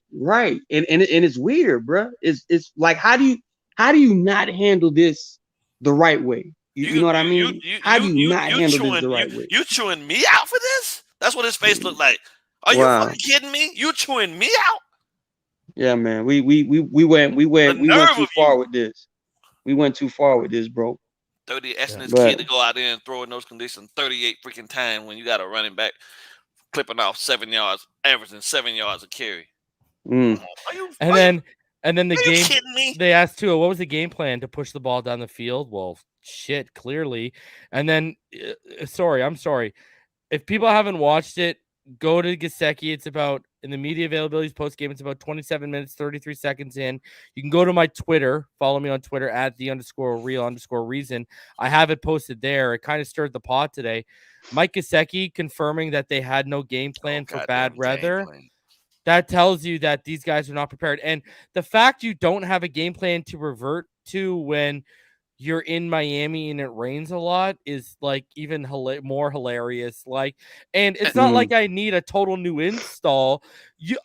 And it's weird, bro. It's like, how do you not handle this the right way? You know what I mean? How do you not handle this the right way? You chewing me out for this? That's what his face looked like. Are you fucking kidding me? You chewing me out? Yeah, man. We went too far with this. We went too far with this, bro. 30 asking this kid to go out there and throw in those conditions 38 freaking times when you got a running back clipping off 7 yards, averaging 7 yards a carry. And then the game, they asked Tua, what was the game plan to push the ball down the field? Well, shit, clearly. And then, I'm sorry. If people haven't watched it, go to Gesicki. It's about in the media availabilities post game. It's about 27 minutes, 33 seconds in. You can go to my Twitter, follow me on Twitter at @the_real_reason. I have it posted there. It kind of stirred the pot today. Mike Gesicki confirming that they had no game plan for bad weather. That tells you that these guys are not prepared. And the fact you don't have a game plan to revert to when you're in Miami and it rains a lot is like even more hilarious. Like, and it's not like I need a total new install.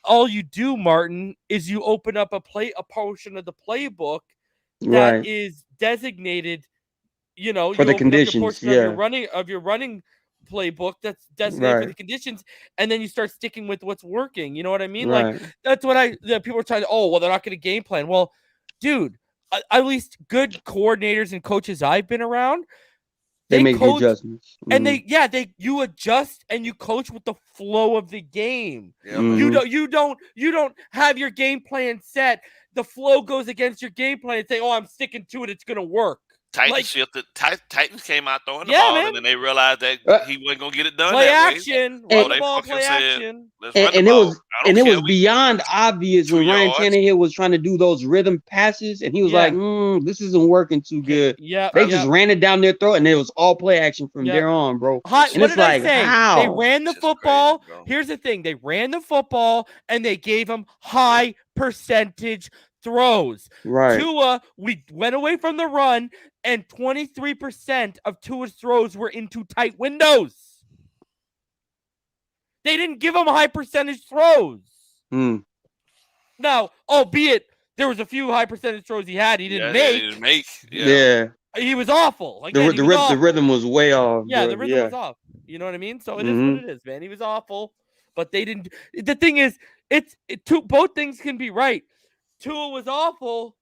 All you do, Martin, is you open up a portion of the playbook that is designated, for the conditions, of your running playbook that's designated for the conditions, and then you start sticking with what's working. You know what I mean? Like, that's what people are trying to, oh, well, they're not going to game plan. Well, dude, at least good coordinators and coaches I've been around, they make the adjustments, and you adjust and you coach with the flow of the game. You don't have your game plan set. The flow goes against your game plan and say, oh, I'm sticking to it. It's going to work. Titans came out throwing the ball, and then they realized that he wasn't gonna get it done. Play action, run the ball, play action. It was beyond obvious when Ryan Tannehill was trying to do those rhythm passes, and he was like, "This isn't working too good." They just ran it down their throat, and it was all play action from there on, bro. What did I say? How? They ran the football. Crazy, here's the thing: they ran the football, and they gave him high percentage throws. Tua, we went away from the run, and 23% of Tua's throws were into tight windows. They didn't give him high percentage throws. Now, albeit there was a few high percentage throws he didn't make. He was awful. Like the rhythm was way off. Yeah, the rhythm was off. You know what I mean? So it is what it is, man. He was awful, but they didn't. The thing is, both things can be right. Tua was awful.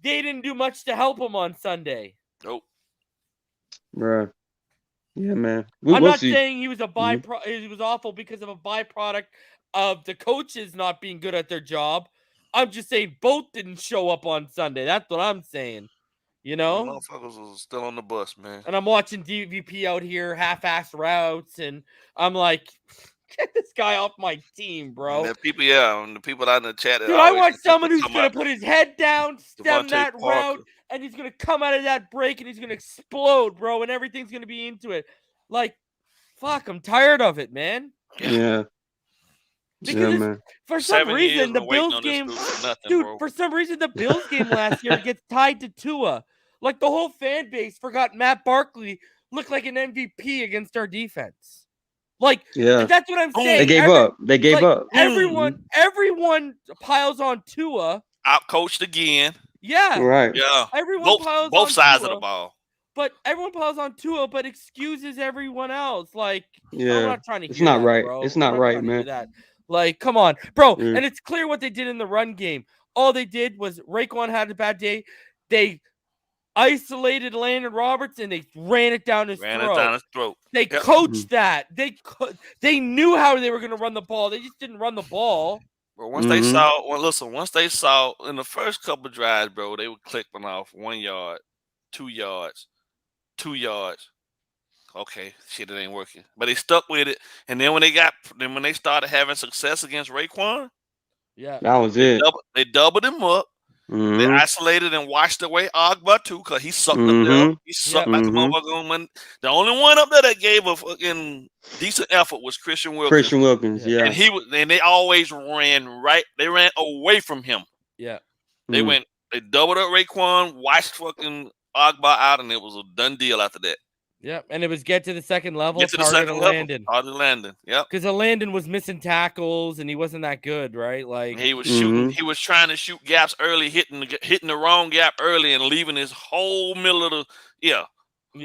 They didn't do much to help him on Sunday. Nope. Bruh. Yeah, man. I'm not saying he was he was awful because of a byproduct of the coaches not being good at their job. I'm just saying both didn't show up on Sunday. That's what I'm saying. You know? The motherfuckers was still on the bus, man. And I'm watching DVP out here, half-assed routes, and I'm like, get this guy off my team, bro. And the people out in the chat. Dude, I want someone who's going to put his head down, stem that route, and he's going to come out of that break, and he's going to explode, bro, and everything's going to be into it. Like, fuck, I'm tired of it, man. Yeah. Because for some reason, the Bills game, for some reason, the Bills game last year gets tied to Tua. Like, the whole fan base forgot Matt Barkley looked like an MVP against our defense. Like, that's what I'm saying. They gave up. Everyone piles on Tua. Outcoached again. Yeah. Right. Yeah. Everyone piles on both sides Tua, of the ball. But everyone piles on Tua, but excuses everyone else. Like, I'm not trying to hear it's not that, right. bro. It's not right, man. Like, come on, bro. And it's clear what they did in the run game. All they did was Raekwon had a bad day. They isolated Landon Roberts and they ran it down his throat. They coached that. They knew how they were going to run the ball. They just didn't run the ball. But once they saw in the first couple of drives, bro, they were clicking off 1 yard, 2 yards, 2 yards. Okay, shit, it ain't working. But they stuck with it. And then when they started having success against Raekwon, that was it. They doubled him up. They isolated and washed away Ukpai too, because he sucked up there. He sucked like a motherfucker. The only one up there that gave a fucking decent effort was Christian Wilkins. And they always ran right. They ran away from him. Yeah. They doubled up Raekwon, washed fucking Ukpai out, and it was a done deal after that. Yep, and it was get to the second level. Landon. Yep. Because Landon was missing tackles and he wasn't that good, right? Like he was shooting. He was trying to shoot gaps early, hitting the wrong gap early, and leaving his whole middle of the yeah.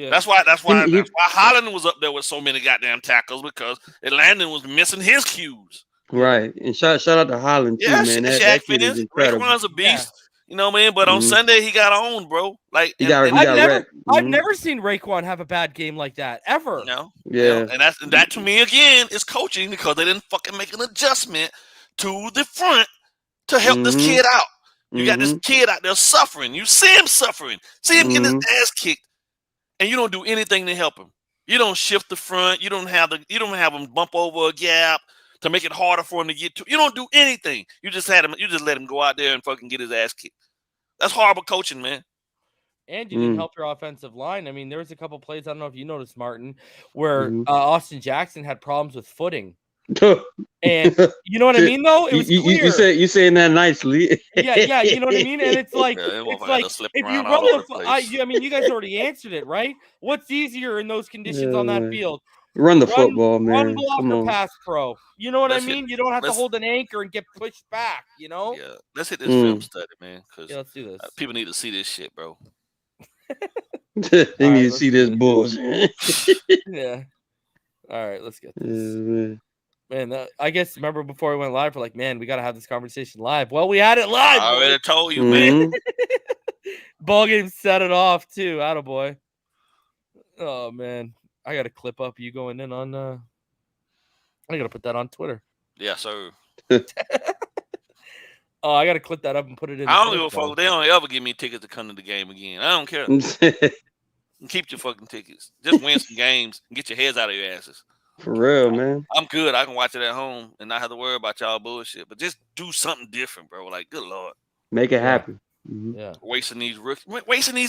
That's why Holland was up there with so many goddamn tackles, because Landon was missing his cues. Right, and shout out to Holland too, man. That kid is incredible. Raekwon's a beast. Yeah. You know what I mean? But on Sunday, he got owned, bro. Like I've never seen Raekwon have a bad game like that ever. No. Yeah. And that to me again is coaching, because they didn't fucking make an adjustment to the front to help this kid out. You got this kid out there suffering. You see him suffering. See him getting his ass kicked, and you don't do anything to help him. You don't shift the front. You don't have him bump over a gap to make it harder for him to get to. You don't do anything. You just let him go out there and fucking get his ass kicked. That's horrible coaching, man. And you didn't help your offensive line. I mean, there was a couple plays, I don't know if you noticed, Martin, where Austin Jackson had problems with footing. And you know what I mean, though? It was clear. You saying that nicely. Yeah, you know what I mean? And it's like if you run the I mean, you guys already answered it, right? What's easier in those conditions on that field? Run the football, man. Run block or pass pro. You know what I mean? You don't have to hold an anchor and get pushed back, you know? Yeah. Let's hit this film study, man. Yeah, let's do this. People need to see this shit, bro. They need to see this bullshit. Yeah. All right, let's get this. Man, I guess remember before we went live, we're like, man, we got to have this conversation live. Well, we had it live. I already told you, man. BallGame set it off too. Attaboy. Oh man, I got to clip up you going in on. I got to put that on Twitter. Yeah, sir. Oh, I got to clip that up and put it in. I don't give a fuck. They don't ever give me tickets to come to the game again. I don't care. Keep your fucking tickets. Just win some games and get your heads out of your asses. For real, man. I'm good. I can watch it at home and not have to worry about y'all bullshit. But just do something different, bro. Like, good Lord. Make it happen. Yeah. Wasting these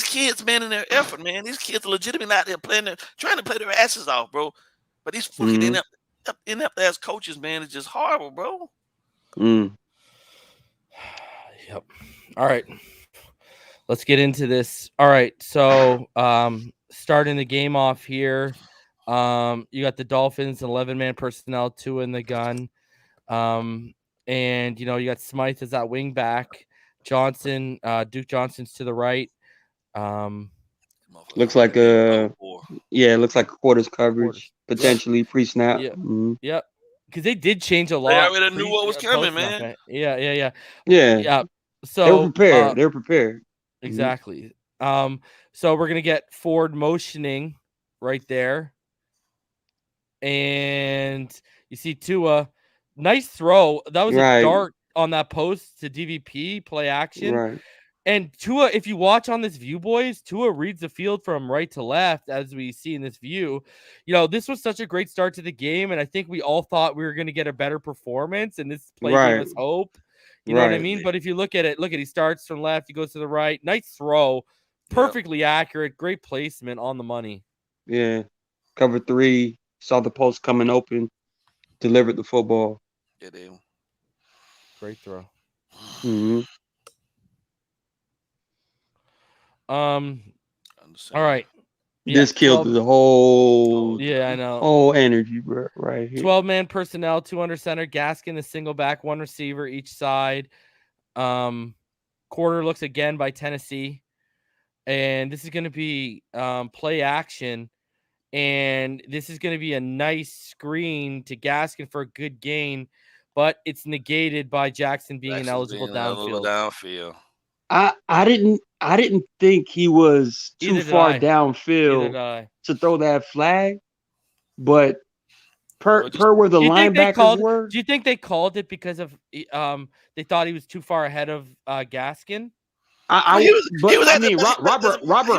kids, man, in their effort, man. These kids are legitimately out there trying to play their asses off, bro. But these fucking inept ass coaches, man, is just horrible, bro. Yep. All right. Let's get into this. All right. So starting the game off here. You got the Dolphins, 11-man personnel, 2 in the gun. And, you know, you got Smythe as that wing back. Johnson, Duke Johnson's to the right. Looks like it looks like a quarters coverage, potentially pre-snap. Yeah. Yep. Because they did change a lot. They already knew what was coming, man. Yeah. they So were prepared. Exactly. So we're gonna get forward motioning right there. And you see Tua, nice throw. That was a dart on that post to DVP, play action. Right. And Tua, if you watch on this view, boys, Tua reads the field from right to left, as we see in this view. You know, this was such a great start to the game, and I think we all thought we were going to get a better performance, and this play gave us hope. You know what I mean? But if you look at it, he starts from left, he goes to the right. Nice throw. Perfectly accurate. Great placement on the money. Yeah. Cover 3. Saw the post coming open. Delivered the football. Yeah, they. Great throw. All right. This killed the whole. Yeah, I know. Whole energy, bro, right here. 12-man personnel, 2 under center. Gaskin, the single back, 1 receiver each side. Quarter looks again by Tennessee, and this is going to be play action, and this is going to be a nice screen to Gaskin for a good gain, but it's negated by Jackson being ineligible downfield. I didn't think he was too far downfield to throw that flag, but per where the linebackers were. Do you think they called it because of they thought he was too far ahead of Gaskin? Robert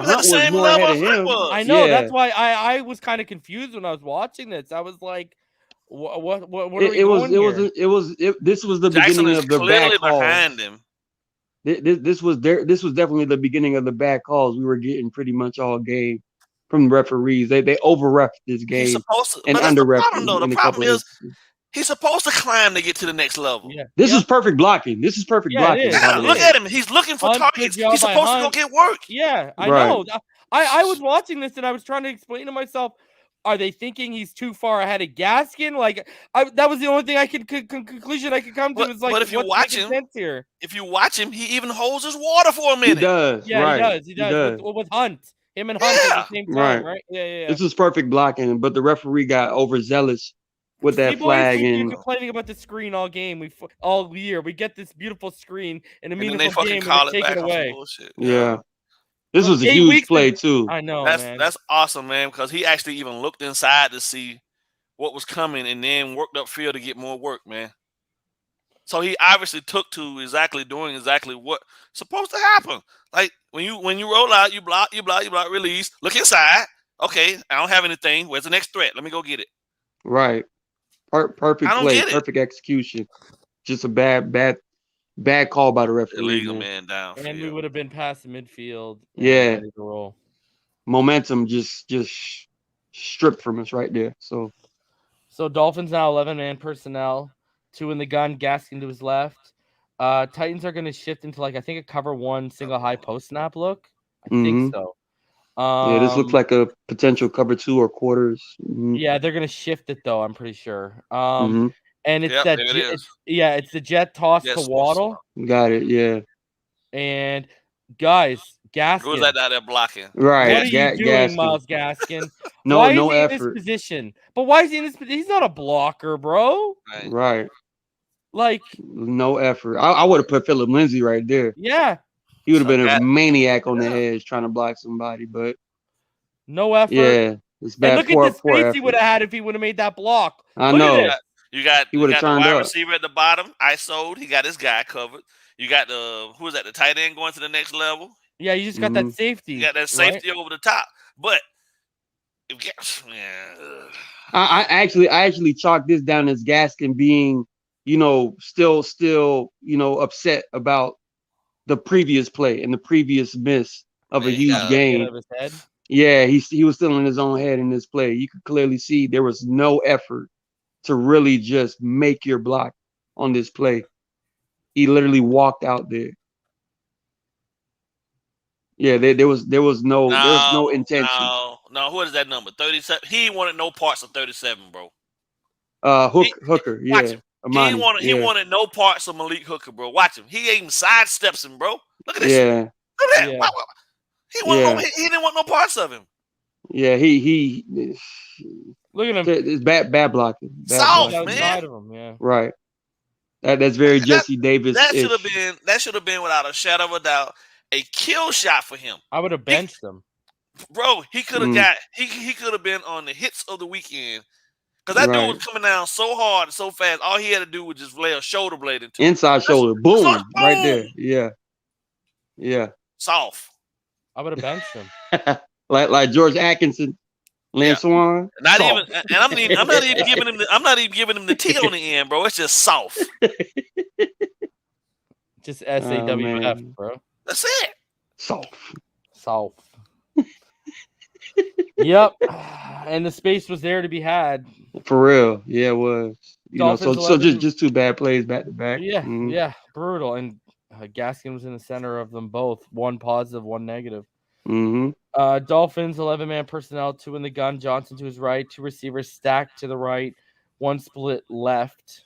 Hunt was more ahead of him. I know. That's why I was kind of confused when I was watching this. I was like, what are we doing here? This was the Jackson beginning of the bad calls. Behind him. This was definitely the beginning of the bad calls we were getting pretty much all game from the referees. They over-reffed this game and under-reffed. The problem is he's supposed to climb to get to the next level. Yeah. This is perfect blocking. This is perfect blocking. Look at him. He's looking for targets. He's supposed to go get work. Yeah, I know. I was watching this and I was trying to explain to myself, are they thinking he's too far ahead of Gaskin? Like, that was the only thing I could conclusion I could come to. Is like, but if you watch him, he even holds his water for a minute. He does. Yeah, he does. With Hunt, him and Hunt at the same time, right? Yeah. This was perfect blocking, but the referee got overzealous with that flag. You're complaining about the screen all game. All year we get this beautiful screen and a meaningful game, and they take it away. Yeah. This was a huge play too. I know, man. That's awesome, man, because he actually even looked inside to see what was coming and then worked upfield to get more work, man. So he obviously took to doing exactly what's supposed to happen. Like when you roll out, you block, release, look inside. Okay, I don't have anything. Where's the next threat? Let me go get it. Right. Perfect I don't play, get it. perfect execution. Just a bad call by the referee. Illegal Man. man down. And we would have been past the midfield. Yeah. Ready to roll. Momentum just stripped from us right there. So Dolphins now 11-man personnel, 2 in the gun, Gaskin to his left. Titans are going to shift into I think a cover 1 single high post snap look. I think so. Yeah, this looks like a potential cover 2 or quarters. Yeah, they're going to shift it though. I'm pretty sure. Mm-hmm. And it's Yep, that there it is. it's the jet toss Jet to toss. Waddle. Got it. Yeah. And guys, Gaskin. Who's that out there blocking? Right. What are you doing, Gaskin. Miles Gaskin? No why is he effort. in this position? But why is he in this position? He's not a blocker, bro. Right. Like, no effort. I would have put Philip Lindsay right there. Yeah. He would have been a maniac on the edge trying to block somebody, but no effort. Yeah, it's bad. And look at the space he would have had if he would have made that block. I Look know. At this. He would have turned the wide up. receiver at the bottom. ISO'd. He got his guy covered. You got who is that? The tight end going to the next level. Yeah, you just got that safety. You got that safety over the top. But I actually chalked this down as Gaskin being, still, upset about the previous play and the previous miss of a huge game. Yeah, he was still in his own head in this play. You could clearly see there was no effort to really just make your block on this play. He literally walked out there. Yeah, there was no intention. No, what is that number? 37. He wanted no parts of 37, bro. Hooker, yeah. Amani, he wanted no parts of Malik Hooker, bro. Watch him. He even sidesteps him, bro. Look at this. Yeah. Look at that. Yeah. He didn't want no parts of him. Yeah, he look at him. It's bad blocking. Soft, man. Of him, yeah. Right. That's very Jesse Davis. That should have been without a shadow of a doubt a kill shot for him. I would have benched him. Bro, he could have he could have been on the hits of the weekend. Because that dude was coming down so hard and so fast. All he had to do was just lay a shoulder blade into inside shoulder. Boom. Right there. Yeah. Yeah. Soft. I would have benched him. like George Atkinson, Lance Swan. Not even, and I'm not even giving him the T on the end, bro. It's just soft. Just SAWF, bro. That's it. Soft. Yep. And the space was there to be had. For real. Yeah, it was. So just 2 bad plays back to back. Yeah, yeah, brutal. And Gaskin was in the center of them both. 1 positive, 1 negative. Dolphins 11-man personnel, 2 in the gun. Johnson to his right, 2 receivers stacked to the right, 1 split left.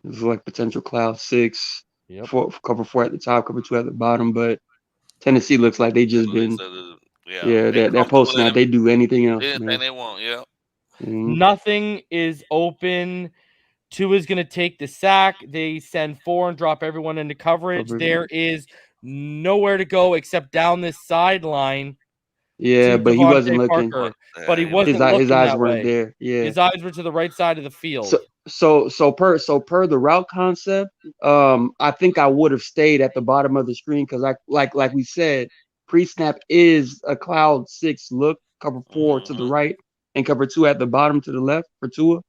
It was like potential cloud 6. Yep. Cover 4 at the top, cover 2 at the bottom. But Tennessee looks like they just been. That post snap, they do anything else. Anything they want, yeah. Nothing is open. Tua's going to take the sack. They send 4 and drop everyone into coverage. There is nowhere to go except down this sideline. Yeah, but he wasn't looking. But he wasn't looking. His eyes weren't there. Yeah, his eyes were to the right side of the field. So per the route concept, I think I would have stayed at the bottom of the screen because like we said, pre-snap is a cloud 6 look, cover 4 to the right and cover 2 at the bottom to the left for Tua.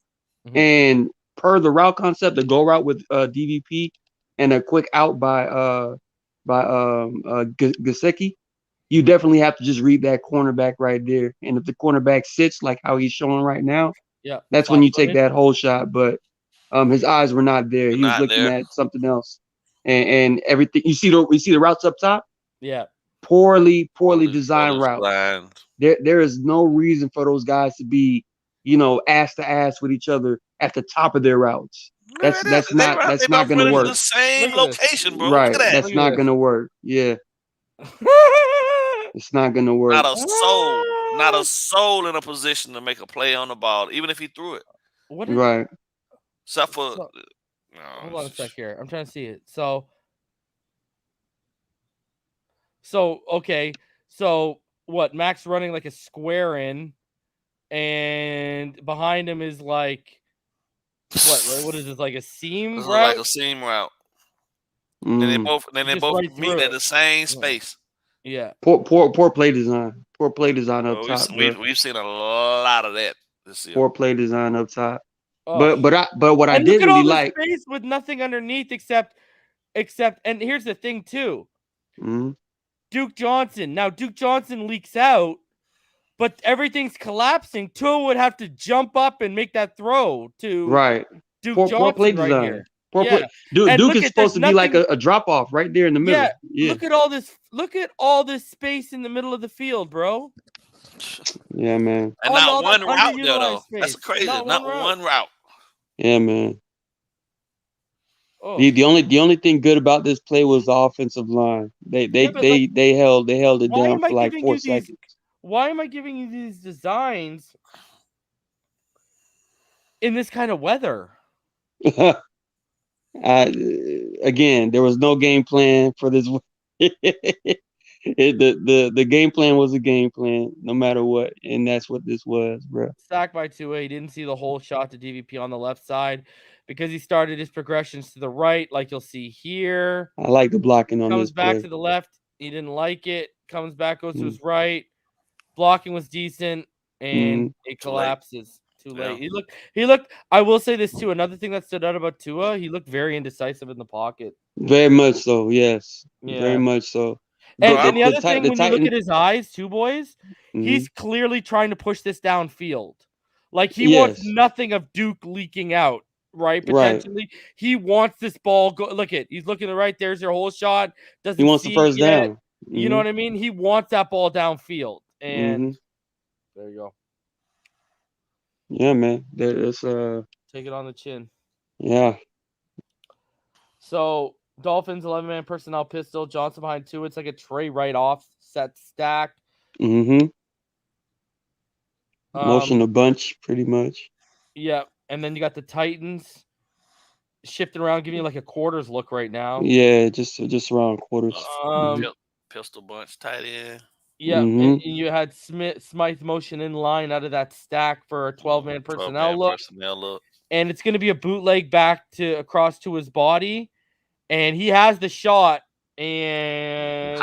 And per the route concept, the go route with DVP and a quick out by Gesicki, you definitely have to just read that cornerback right there. And if the cornerback sits like how he's showing right now, that's when you take that whole shot. But his eyes were not there. He was looking at something else. And everything you see the routes up top? Yeah. Poorly designed routes. There is no reason for those guys to be, ass to ass with each other at the top of their routes. That's not going to work. The same location, bro. Right. That's not going to work. Yeah. It's not going to work. Not a soul in a position to make a play on the ball, even if he threw it. Right. Except for hold on a sec here. I'm trying to see it. So okay. So what? Max running like a square in, and behind him is like what is this, like a seam route? Like a seam route. Then they both meet at the same space. Yeah. Poor play design. Poor play design up top. We've seen a lot of that this year. Poor play design up top. Oh. But what I And look did at really all the like. space with nothing underneath except. And here's the thing too. Duke Johnson. Now Duke Johnson leaks out, but everything's collapsing. Tua would have to jump up and make that throw to Right. Duke Poor play Johnson right design. here. Poor Yeah. play. And Duke look is at there's supposed to be like nothing. a drop off right there in the middle. Yeah. Look at all this. Look at all this space in the middle of the field, bro. Yeah, man. And On not all that one route there, though. underutilized That's space. crazy. Not Not one one route. route. Yeah, man. Oh. The only thing good about this play was the offensive line. They held it down for like 4 seconds. Why am I giving you these designs in this kind of weather? Again, there was no game plan for this. The game plan was a game plan, no matter what, and that's what this was, bro. Sacked by Tua. He didn't see the whole shot to DVP on the left side because he started his progressions to the right, like you'll see here. I like the blocking on this play. Comes back to the left. He didn't like it. Comes back, goes to his right. Blocking was decent, and it collapses. Too late. Yeah. He looked. I will say this too. Another thing that stood out about Tua, he looked very indecisive in the pocket. Very much so. Yes. Yeah. Very much so. And the other thing, when you look at his eyes, too, boys, Mm-hmm. he's clearly trying to push this downfield. Like he wants nothing of Duke leaking out, right? Potentially, he wants this ball. Look at, he's looking to the right. There's your whole shot. Doesn't he wants see the first it yet. down. Mm-hmm. You know what I mean? He wants that ball downfield, and there you go. Yeah, man. That's Take it on the chin. Yeah. So Dolphins 11-man personnel pistol. Johnson behind two. It's like a Trey right off set stack. Mm-hmm. Motion a bunch, pretty much. Yeah, and then you got the Titans shifting around, giving you like a quarters look right now. Yeah, just around quarters. Pistol bunch, tight end. Yeah, and you had Smythe motion in line out of that stack for a 12-man personnel look. And it's going to be a bootleg back to across to his body, and he has the shot and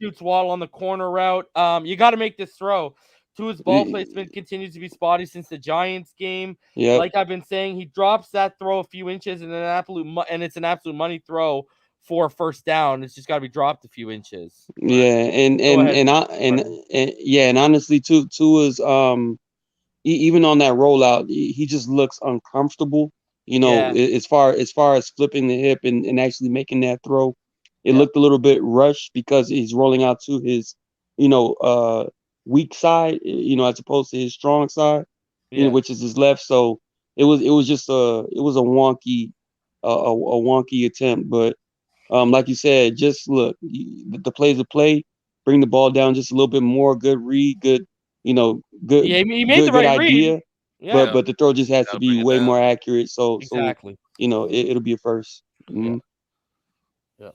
shoots Waddle on the corner route. You got to make this throw. Tua's ball placement continues to be spotty since the Giants game. Yep. Like I've been saying, he drops that throw a few inches and it's an absolute money throw for a first down. It's just got to be dropped a few inches. Yeah, and honestly, Tua's even on that rollout, he just looks uncomfortable. You know, as far as flipping the hip and actually making that throw, it looked a little bit rushed because he's rolling out to his, weak side, as opposed to his strong side, which is his left. So it was just a wonky attempt. But like you said, just look, the play's a play. Bring the ball down just a little bit more. Good read. Good. Good. Yeah, he made the right idea. read. Yeah. But the throw just has to be way more accurate. So exactly. So it'll be a first. Mm-hmm. Yeah.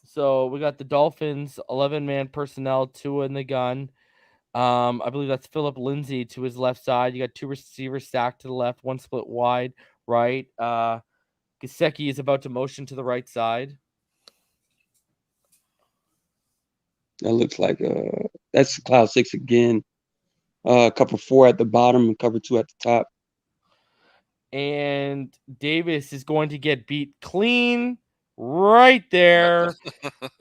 So we got the Dolphins 11-man personnel, Tua in the gun. I believe that's Philip Lindsay to his left side. You got two receivers stacked to the left, one split wide right. Gesicki is about to motion to the right side. That looks like that's cloud 6 again. Cover 4 at the bottom and cover 2 at the top. And Davis is going to get beat clean right there.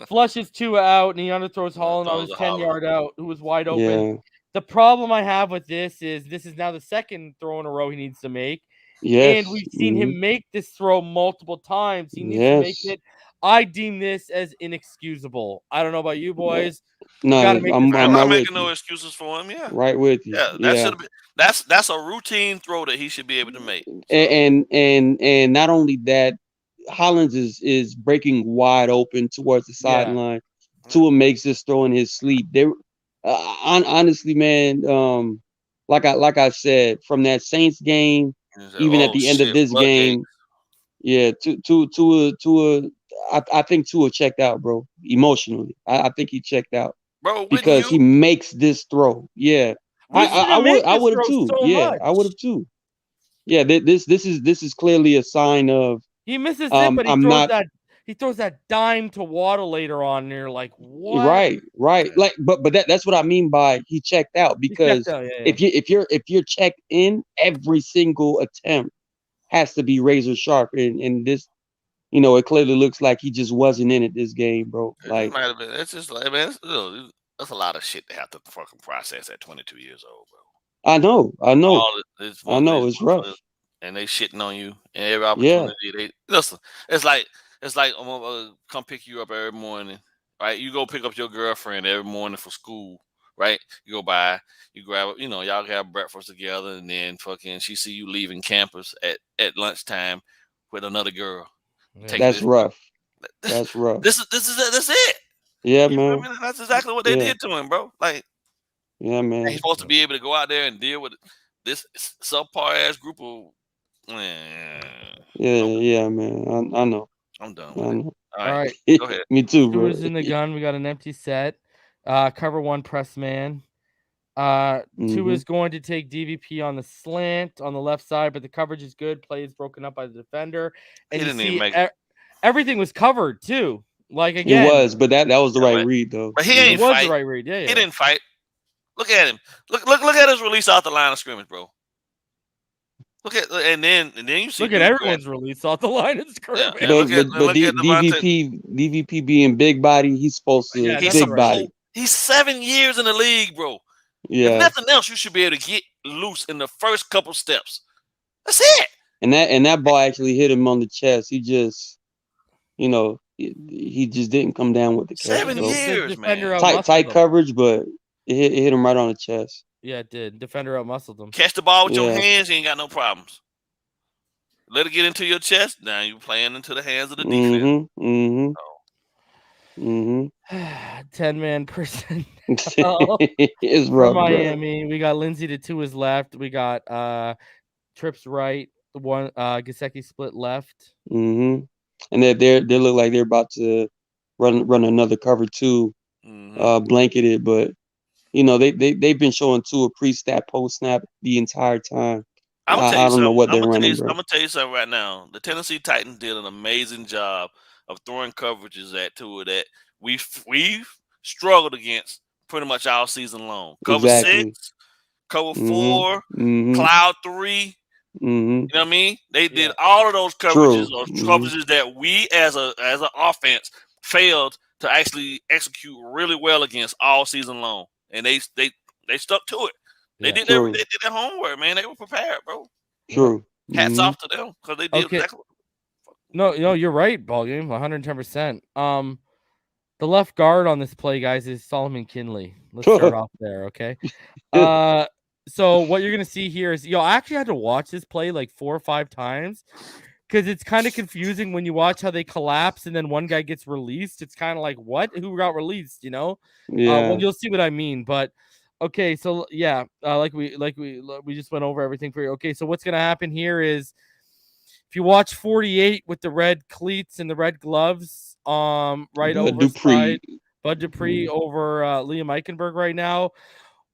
Flushes Tua out, and he underthrows Holland on his 10-yard out, who was wide open. Yeah. The problem I have with this is now the second throw in a row he needs to make. Yes. And we've seen him make this throw multiple times. He needs to make it. I deem this as inexcusable. I don't know about you boys. No, I'm not making no excuses for him. Yeah, right with you. Yeah, that's a routine throw that he should be able to make. So. And not only that, Hollins is breaking wide open towards the sideline. Tua makes this throw in his sleep. Honestly, man, like I said, from that Saints game, even at the end of this game, Tua. I think Tua checked out, bro. Emotionally, I think he checked out, bro, because he makes this throw. Yeah, I would have too. I would have too. Yeah, this is clearly a sign of he misses it, but he throws that dime to Waddle later on, and you're like, what? Right. Like, but that's what I mean by he checked out, He because checked out, yeah. if you're checked in, every single attempt has to be razor sharp, and this, it clearly looks like he just wasn't in it this game, bro. It Like, might have been. It's just like, man, that's a lot of shit to have to fucking process at 22 years old, bro. I know, All this I know, it's rough. And they shitting on you, and every opportunity they listen. It's like I'm gonna come pick you up every morning, right? You go pick up your girlfriend every morning for school, right? You go by, you grab, y'all have breakfast together, and then fucking she see you leaving campus at lunchtime with another girl. Yeah. That's rough. That's rough. This is it. Yeah, You man. know what I mean? That's exactly what they did to him, bro. Like, yeah, man. he's supposed to be able to go out there and deal with this subpar ass group of. Yeah, man. I know. I'm done. I know. All right. Go ahead. Me too, bro. Tua's in the gun. We got an empty set. Cover one press man. Tua's going to take DVP on the slant on the left side, but the coverage is good. Play is broken up by the defender, and He didn't even make it. Everything was covered too. Like, again, it was, but that was the right read though. But he ain't it was fight. the right read. Yeah, He didn't fight. Look at him. Look at his release off the line of scrimmage, bro. And then you see. Look at everyone's release off the line of scrimmage. Yeah, but DVP being big body, he's supposed to big body. He's 7 years in the league, bro. Yeah. If nothing else, you should be able to get loose in the first couple steps. That's it. And that ball actually hit him on the chest. He just, he just didn't come down with the catch. 7 years, man. Tight coverage, but it hit him right on the chest. Yeah, it did. Defender outmuscled him. Catch the ball with your hands, you ain't got no problems. Let it get into your chest. Now you're playing into the hands of the defense. 10-man person. It's rough, Miami. bro. We got Lindsey to his left. We got Trips right. The one Gesicki split left. And they look like they're about to run another cover two, blanketed, but they've been showing Tua pre-snap, post-snap the entire time. I don't know what they're running, bro. I'm gonna tell you something right now. The Tennessee Titans did an amazing job of throwing coverages at Tua that we've struggled against pretty much all season long. Cover 6, cover 4, cloud 3. You know what I mean? They did all of those coverages or coverages that we as an offense failed to actually execute really well against all season long, and they stuck to it. They did their homework, man. They were prepared, bro. True. Hats off to them because they did exactly. No, you're right, BallGame, 110%. The left guard on this play, guys, is Solomon Kinley. Let's start off there, okay? So what you're gonna see here is, I actually had to watch this play like 4 or 5 times because it's kind of confusing when you watch how they collapse and then one guy gets released. It's kind of like, what? Who got released? Yeah. Well, you'll see what I mean, but. Okay, so like we just went over everything for you. Okay, so what's gonna happen here is if you watch 48 with the red cleats and the red gloves, right over side, Bud Dupree over Liam Eichenberg right now.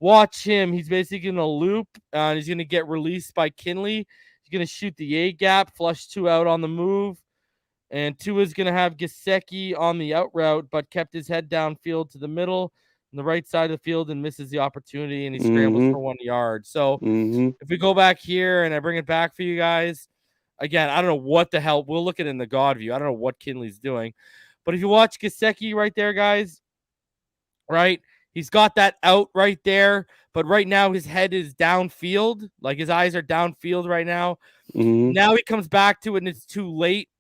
Watch him. He's basically gonna loop and he's gonna get released by Kinley. He's gonna shoot the A gap, flush 2 out on the move, and 2 is gonna have Gesicki on the out route, but kept his head downfield to the middle. The right side of the field and misses the opportunity, and he scrambles for 1 yard. So if we go back here and I bring it back for you guys, again, I don't know what the hell. We'll look at it in the God view. I don't know what Kinley's doing. But if you watch Gesicki right there, guys, right, he's got that out right there. But right now his head is downfield. Like his eyes are downfield right now. Now he comes back to it, and it's too late,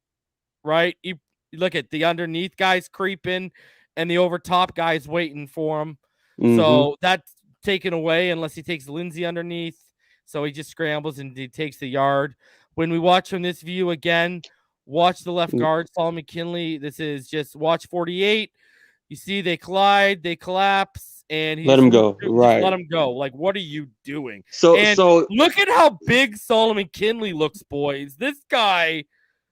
right? You look at the underneath guys creeping. And the over top guy's waiting for him. So that's taken away unless he takes Lindsey underneath. So he just scrambles and he takes the yard. When we watch from this view again, watch the left guard, Solomon Kinley. This is just watch 48. You see they collide, they collapse, and he let him go. Right. Let him go. Like, what are you doing? So look at how big Solomon Kinley looks, boys. This guy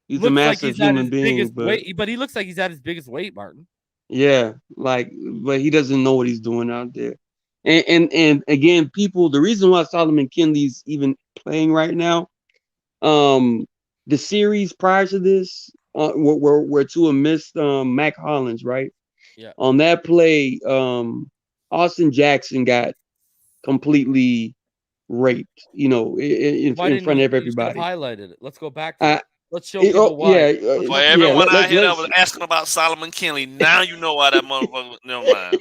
he's a massive human being, but he looks like he's at his biggest weight, Martin. Yeah, but he doesn't know what he's doing out there. And again, people, the reason why Solomon Kinley's even playing right now, the series prior to this, where Tua missed Mac Hollins, right? Yeah. On that play, Austin Jackson got completely raped, in front of You should have everybody. highlighted it. Let's go back to it. Let's show people Yeah, why. For everyone out here that was asking about Solomon Kinley, now you know why that motherfucker. Never mind.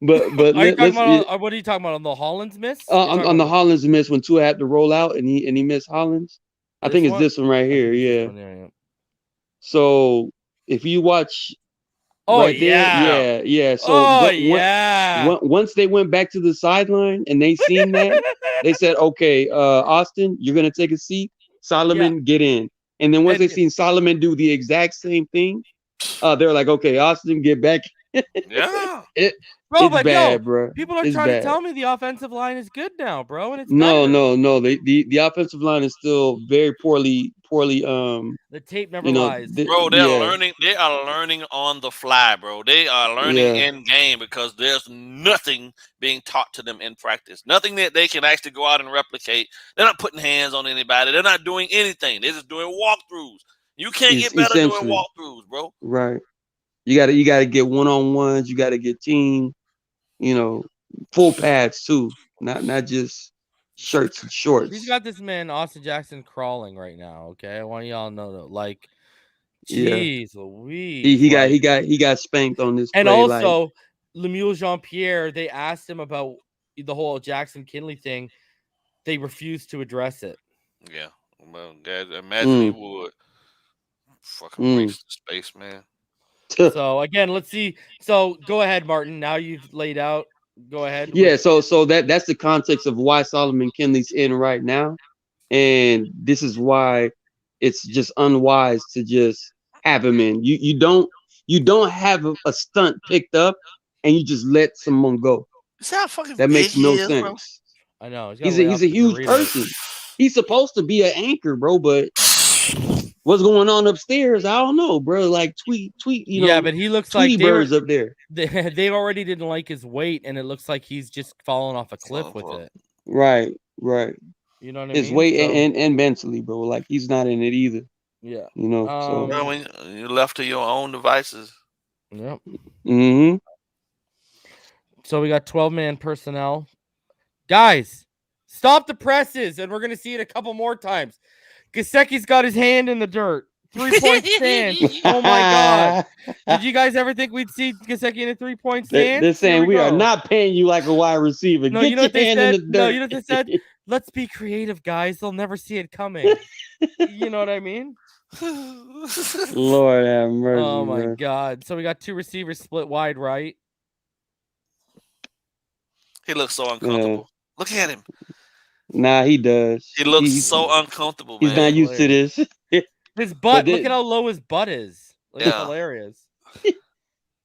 But are you talking about? What are you talking about on the Hollins miss? On the Hollins miss when Tua had to roll out and he missed Hollins. I think it's this one right here. Yeah. So if you watch. There, yeah. So once they went back to the sideline and they seen that, they said, "Okay, Austin, you're gonna take a seat. Solomon, get in." And then once they seen Solomon do the exact same thing, they're like, "Okay, Austin, get back." Yeah. It's bad, bro. People are trying to tell me the offensive line is good now, bro, and it's no. The better. offensive line is still very poorly. The tape never lies, bro. Learning. They are learning on the fly, bro. They are learning in game because there's nothing being taught to them in practice. Nothing that they can actually go out and replicate. They're not putting hands on anybody. They're not doing anything. They're just doing walkthroughs. You can't get better doing walkthroughs, bro. Right. You gotta get one-on-ones. You gotta get team. Full pads too, not just shirts and shorts. He's got this man Austin Jackson crawling right now. Okay, I want y'all to know that. Like, jeez, Louise. He got spanked on this. And play, also, Lemuel Jean-Pierre. They asked him about the whole Jackson Kinley thing. They refused to address it. Yeah, well, guys, imagine he would. Fucking waste of space, man. So again, let's see. So go ahead, Martin. Now you've laid out. Go ahead. Yeah. So that's the context of why Solomon Kinley's in right now, and this is why it's just unwise to just have him in. You don't have a stunt picked up and you just let someone go. That makes no sense. Bro. I know. He's a huge person. He's supposed to be an anchor, bro, but. What's going on upstairs? I don't know, bro. Like tweet. Yeah, but he looks like birds up there. They already didn't like his weight, and it looks like he's just falling off a cliff with it. Right. You know what I mean? His weight and mentally, bro. Like he's not in it either. Yeah. So when you're left to your own devices. Yep. Mm-hmm. So we got 12-man personnel. Guys, stop the presses, and we're gonna see it a couple more times. Gesicki's got his hand in the dirt. 3-point stand. Oh my God. Did you guys ever think we'd see Gesicki in a 3-point stand? They're saying we are not paying you like a wide receiver. No, you know what they said? No, you know what they said? Let's be creative, guys. They'll never see it coming. You know what I mean? Lord have mercy. Oh my God. So we got 2 receivers split wide right. He looks so uncomfortable. Look at him. Nah, he does. He looks so uncomfortable, man. He's not used to this. His butt. Look at how low his butt is. Like, it's hilarious.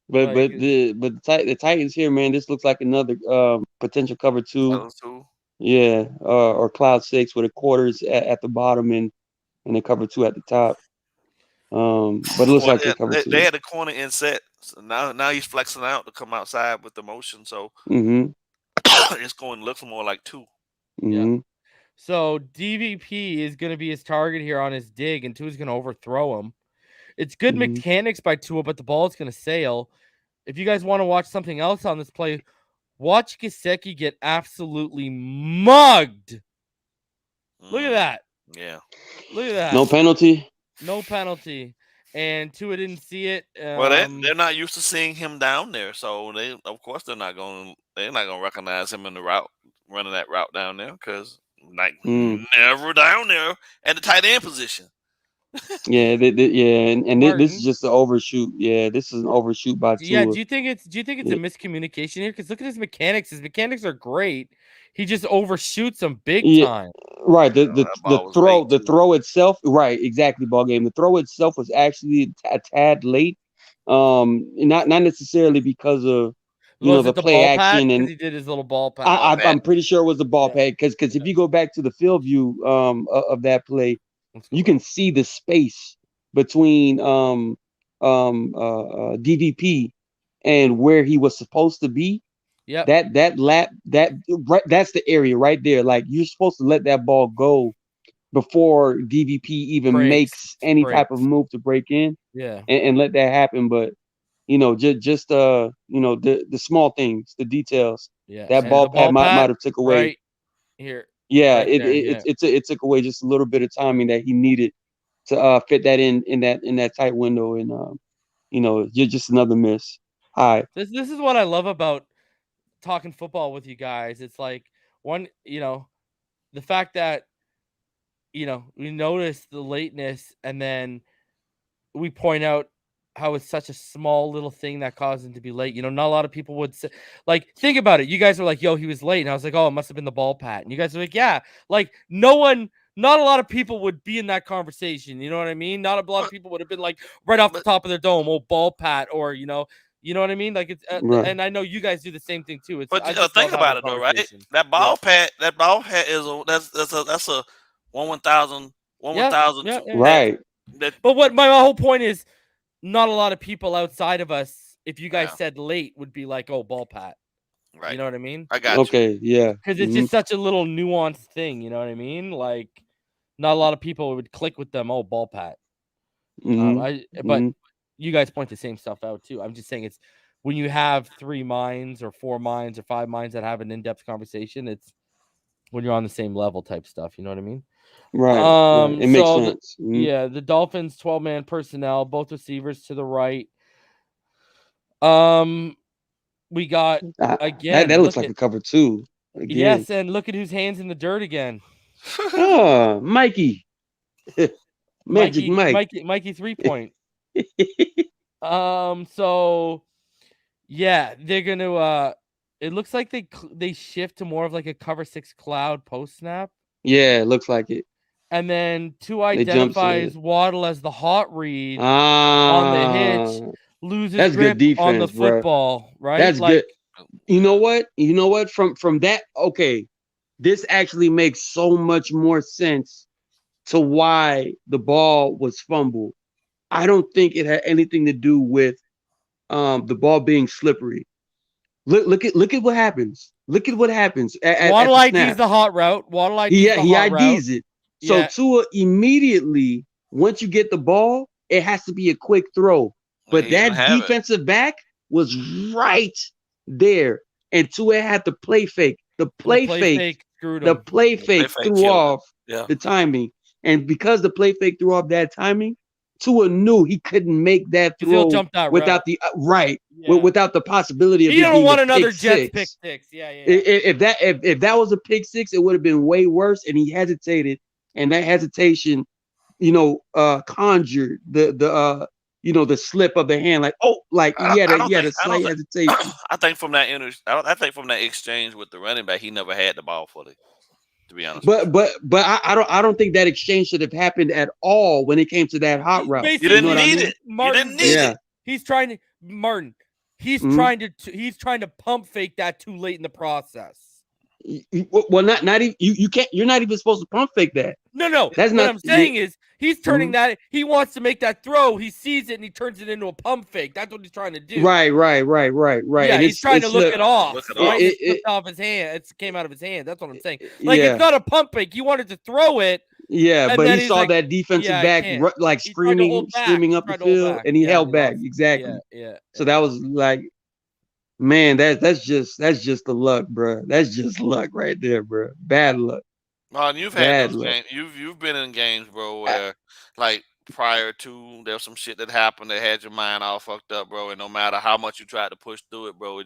But the Titans here, man. This looks like another potential cover 2. Yeah, or cloud 6 with a quarters at the bottom and a cover 2 at the top. But it looks like they cover 2. They had a corner in set. So now he's flexing out to come outside with the motion. So it's going to look more like 2. Mm-hmm. Yeah. So DVP is going to be his target here on his dig, and Tua's going to overthrow him. It's good mechanics by Tua, but the ball is going to sail. If you guys want to watch something else on this play, watch Gesicki get absolutely mugged. Look at that. Yeah. Look at that. No penalty. No penalty. And Tua didn't see it. Well, they're not used to seeing him down there, so of course they're not going to recognize him in the route, running that route down there, because never down there at the tight end position. Yeah, this is just an overshoot. Yeah, this is an overshoot by Tua. Yeah, do you think it's a miscommunication here? Because look at his mechanics. His mechanics are great. He just overshoots them big time. Right. The throw itself. Right. Exactly. Ball game. The throw itself was actually a tad late. Not necessarily because of the play action and he did his little ball pass. I'm pretty sure it was the ball pad because if you go back to the field view of that play, you can see the space between DVP and where he was supposed to be. Yeah, that's the area right there. Like you're supposed to let that ball go before DVP even makes any type of move to break in. Yeah. And let that happen. But just the small things, the details. Yeah. That And ball pad might have took away. Right here. Yeah, right there, it took away just a little bit of timing that he needed to fit that in that tight window, and just another miss. All right. This is what I love about talking football with you guys. It's like the fact that we notice the lateness and then we point out how it's such a small little thing that caused him to be late. Not a lot of people would say, like, think about it. You guys are like, yo, he was late. And I was like, oh, it must have been the ball pat. And you guys are like, yeah, like not a lot of people would be in that conversation. You know what I mean? Not a lot of people would have been like right off the top of their dome, oh, ball pat, or, you know what I mean? Like it's, Right. and I know you guys do the same thing too. But think about it though, right? That ball pat is that's a 1,000. Right. But what my whole point is, not a lot of people outside of us, if you guys said late, would be like, oh, ball pat. Right. You know what I mean? I got you. Okay, yeah. Because it's just such a little nuanced thing. You know what I mean? Like, not a lot of people would click with them. Oh, ball pat. But you guys point the same stuff out too. I'm just saying it's when you have 3 minds or 4 minds or 5 minds that have an in-depth conversation, it's when you're on the same level type stuff. You know what I mean? Right. It makes sense. The Dolphins 12-man personnel, both receivers to the right. We got again. That looks like a cover 2. Again. Yes, and look at whose hands in the dirt again. Oh, Mikey. Magic Mike. Mikey 3-point. So yeah, they're gonna it looks like they shift to more of like a cover 6 cloud post snap. Yeah, it looks like it. And then Tua identifies Waddle as the hot read on the hitch, loses grip defense, on the football, right? That's good. You know what? From that, okay, this actually makes so much more sense to why the ball was fumbled. I don't think it had anything to do with the ball being slippery. Look at what happens. Look at what happens. Waddle IDs the hot route. Waddle IDs the hot route. He IDs it. So Tua immediately, once you get the ball, it has to be a quick throw. But that defensive back was right there, and Tua had to play fake. The play fake threw off the timing, and because the play fake threw off that timing, Tua knew he couldn't make that throw without the without the possibility of. He don't want another Jets pick six. Yeah. If that was a pick 6, it would have been way worse, and he hesitated. And that hesitation, conjured the slip of the hand, he had a slight hesitation. I think from that exchange with the running back, he never had the ball fully. To be honest, but I don't think that exchange should have happened at all when it came to that hot route. You didn't need it. Martin, you didn't need it. He's trying to Martin. He's trying to pump fake that too late in the process. Well, not even you can't. You're not even supposed to pump fake that. No. That's what I'm saying is he's turning that. He wants to make that throw. He sees it and he turns it into a pump fake. That's what he's trying to do. Right. Yeah, and he's trying to look it off. Right? It slipped off his hand. It came out of his hand. That's what I'm saying. It's not a pump fake. He wanted to throw it. Yeah, but he saw that defensive back screaming up the field, and he held back. Exactly. Yeah. So that was like. Man, that's just the luck, bro. That's just luck right there, bro. Bad luck. You've had those games. You've been in games, bro, where like prior to there was some shit that happened that had your mind all fucked up, bro. And no matter how much you tried to push through it, bro,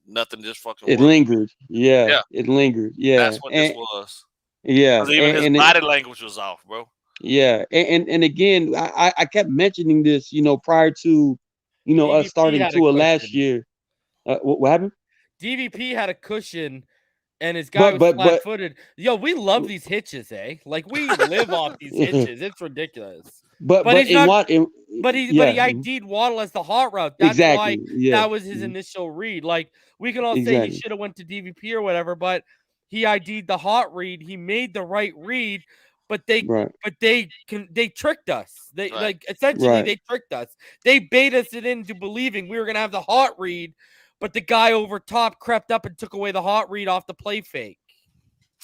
nothing just fucking. It lingered. Yeah. It lingered. Yeah. That's what this was. Yeah. Even his body language was off, bro. Yeah. And again, I kept mentioning this, prior to, us starting Tua last year. What happened? DVP had a cushion, and his guy was flat-footed. Yo, we love these hitches, eh? Like we live off these hitches. It's ridiculous. But he ID'd Waddle as the hot route. That's why that was his initial read. Like we can all say he should have went to DVP or whatever, but he ID'd the hot read. He made the right read. But they tricked us. They they tricked us. They bait us into believing we were gonna have the hot read. But the guy over top crept up and took away the hot read off the play fake.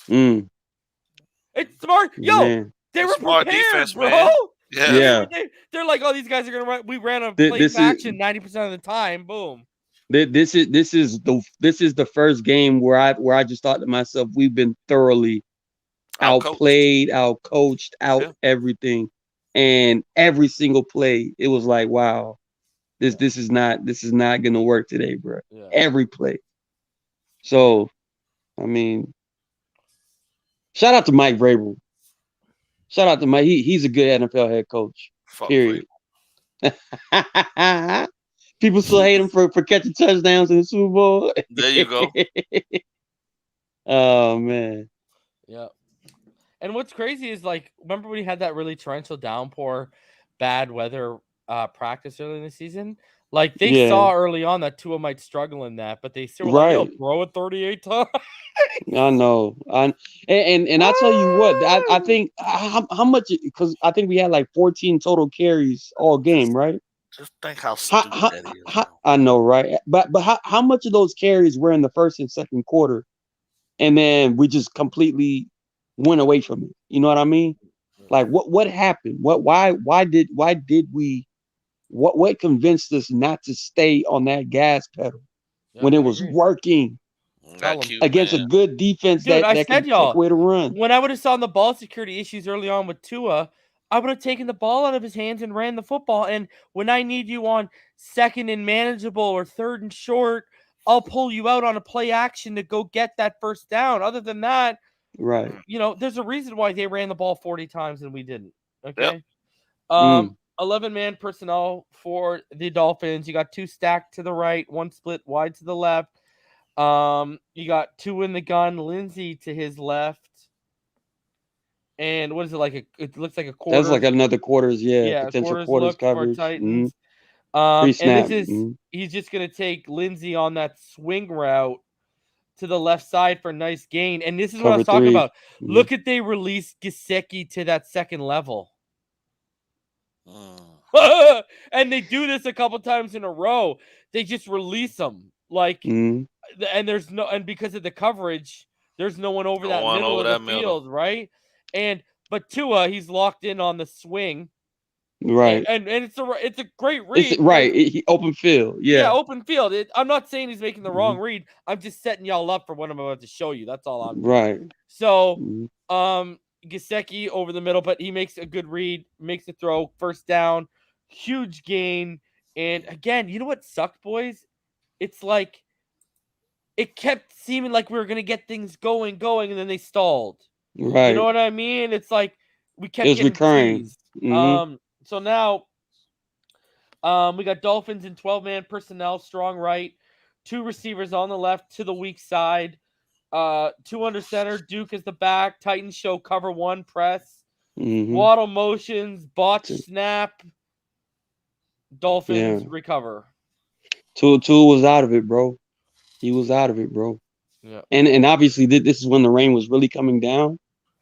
It's smart. Yo, They were Smart prepared, defense, bro. man. Yeah. They're like, oh, these guys are gonna run. We ran a play This is action 90% of the time. Boom. this is the first game where I just thought to myself, we've been thoroughly outplayed, outcoached, out everything, and every single play, it was like, wow, this is not gonna work today, bro. Yeah. Every play. So, I mean, shout out to Mike Vrabel. Shout out to Mike. He's a good NFL head coach. Fuck Period. People still hate him for catching touchdowns in the Super Bowl. There you go. Oh man. Yeah. And what's crazy is, like, remember we had that really torrential downpour, bad weather practice early in the season? Like, they saw early on that Tua might struggle in that, but they still were like, yo, throw it 38 times. I know. And I'll tell you what, I think how much, because I think we had like 14 total carries all game, right? Just think how stupid that is. I know, right? But how much of those carries were in the first and second quarter, and then we just completely went away from it? You know what I mean? Like what happened? Why did we what convinced us not to stay on that gas pedal when it was working against a good defense? Dude, that said, can take y'all, away the run? when I would have saw the ball security issues early on with Tua, I would have taken the ball out of his hands and ran the football. And when I need you on second and manageable or third and short, I'll pull you out on a play action to go get that first down. Other than that, right? You know, there's a reason why they ran the ball 40 times and we didn't. Okay. Yep. 11-man personnel for the Dolphins. You got 2 stacked to the right, 1 split wide to the left. You got 2 in the gun, Lindsey to his left. And what is it like? It looks like a quarter. That's like another quarters, potential quarters coverage. For Titans. And Pre-snap. this is he's just gonna take Lindsey on that swing route to the left side for a nice gain. And this is what I was talking about. Look at, they released Gesicki to that second level. And they do this a couple times in a row. They just release them. Like, and there's no, and because of the coverage, there's no one over that middle of the field, right? But Tua, he's locked in on the swing. Right. And it's a great read. It's right. Open field. Yeah, open field. I'm not saying he's making the wrong read. I'm just setting y'all up for what I'm about to show you. That's all I'm doing. Right. So, Gesicki over the middle, but he makes a good read, makes the throw, first down, huge gain. And again, you know what sucked, boys? It's like it kept seeming like we were gonna get things going, and then they stalled. Right. You know what I mean? It's like we kept getting recurring. So now we got Dolphins in 12-man personnel, strong right, 2 receivers on the left to the weak side, 2 under center, Duke is the back, Titans show cover 1 press, Waddle motions, botch snap, Dolphins recover. Tua was out of it, bro. He was out of it, bro. Yeah. And obviously this is when the rain was really coming down.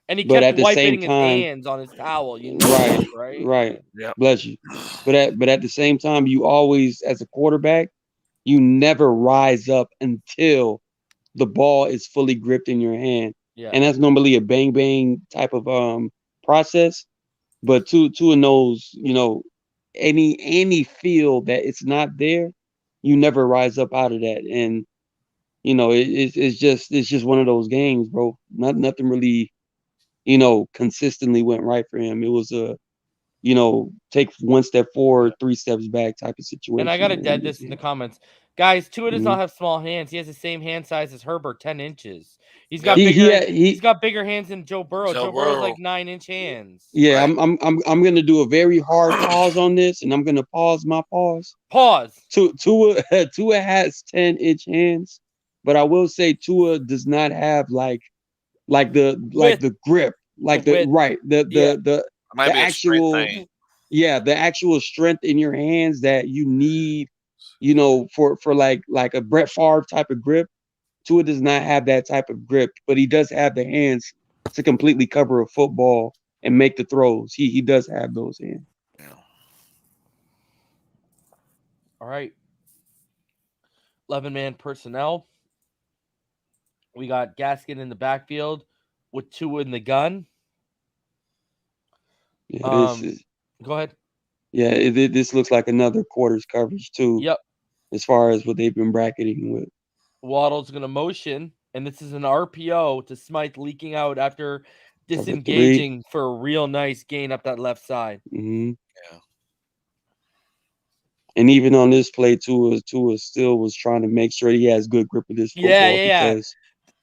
And he kept wiping his hands on his towel, you know, right? Yeah. Bless you. But at the same time, you always, as a quarterback, you never rise up until the ball is fully gripped in your hand. Yeah. And that's normally a bang type of process. But Tua knows, you know, any feel that it's not there, you never rise up out of that. And you know, it's just one of those games, bro. Nothing really, you know, consistently went right for him. It was a, you know, take 1 step forward, 3 steps back type of situation. And I got to dead this in the comments. Guys, Tua does not have small hands. He has the same hand size as Herbert, 10 inches. He's got he's got bigger hands than Joe Burrow. Joe Burrow's like 9-inch hands. Yeah, right. I'm gonna do a very hard pause on this, and I'm gonna pause my pause. Pause. Tua has 10-inch hands, but I will say Tua does not have like the grip, like the actual the actual strength in your hands that you need, you know, for like a Brett Favre type of grip. Tua does not have that type of grip, but he does have the hands to completely cover a football and make the throws. He does have those hands. Yeah. All right. 11-man personnel. We got Gaskin in the backfield with Tua in the gun. Yeah, this is. Go ahead. Yeah, this looks like another quarters coverage too. Yep. As far as what they've been bracketing with. Waddle's going to motion, and this is an RPO to Smythe leaking out after Cover disengaging for a real nice gain up that left side. Mm-hmm. Yeah. And even on this play, Tua still was trying to make sure he has good grip of this football because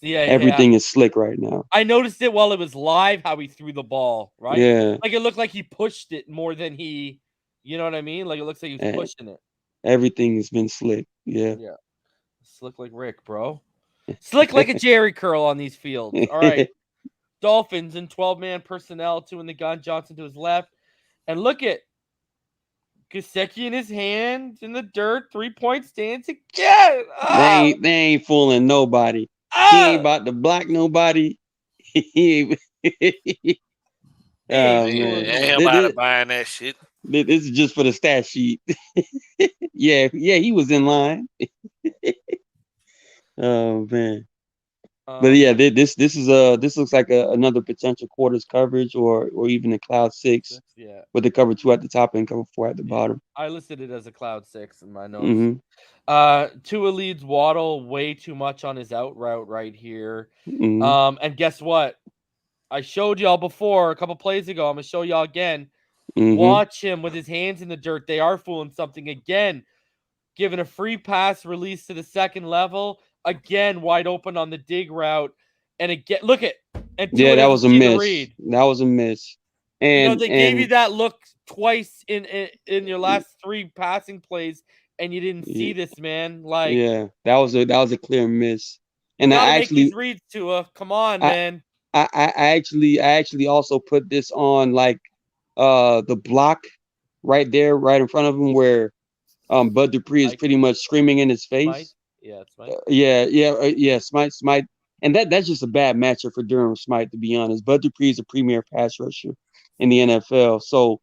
everything is slick right now. I noticed it while it was live how he threw the ball, right? Yeah. Like it looked like he pushed it more than he, you know what I mean? Like it looks like he was pushing it. Everything has been slick. Yeah. Yeah. Slick like Rick, bro. Slick like a Jerry curl on these fields. All right. Dolphins in 12-man personnel, 2 in the gun, Johnson to his left. And look at Gesicki in his hand in the dirt, 3-point stance again. They ain't fooling nobody. He ain't about to block nobody. Ain't nobody buying that shit. This is just for the stat sheet. yeah, he was in line. Oh man. But yeah, this looks like another potential quarters coverage or even a cloud 6. Yeah. With the cover 2 at the top and cover 4 at the bottom. I listed it as a cloud 6 in my notes. Mm-hmm. Tua leads Waddle way too much on his out route right here. Mm-hmm. And guess what? I showed y'all before a couple plays ago. I'm gonna show y'all again. Mm-hmm. Watch him with his hands in the dirt. They are fooling something again. Giving a free pass release to the second level. Again, wide open on the dig route. And again, look at. And that was a miss. That was a miss. And they gave you that look twice in your last 3 passing plays, and you didn't see this, man. Like, that was a clear miss. And I actually make these reads, Tua. Come on, man. I actually also put this on like the block right there, right in front of him, where Bud Dupree is pretty much screaming in his face. Smite? Yeah, Smite. Smite. And that's just a bad matchup for Durham Smite, to be honest. Bud Dupree is a premier pass rusher in the NFL. So,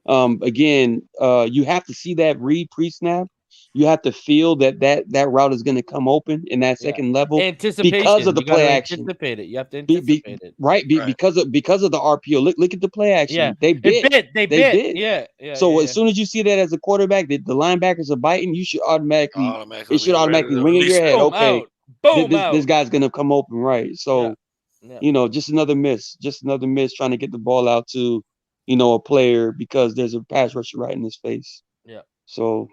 again, you have to see that read pre-snap. You have to feel that route is going to come open in that second level because of the play action. Anticipate it. You have to anticipate it. Right, because of the RPO. Look at the play action. Yeah. They bit. They bit. Yeah. So as soon as you see that as a quarterback, the linebackers are biting, you should automatically ring in your head. Okay. This guy's gonna come open, right? So, just another miss trying to get the ball out to, a player because there's a pass rusher right in his face. Yeah. So,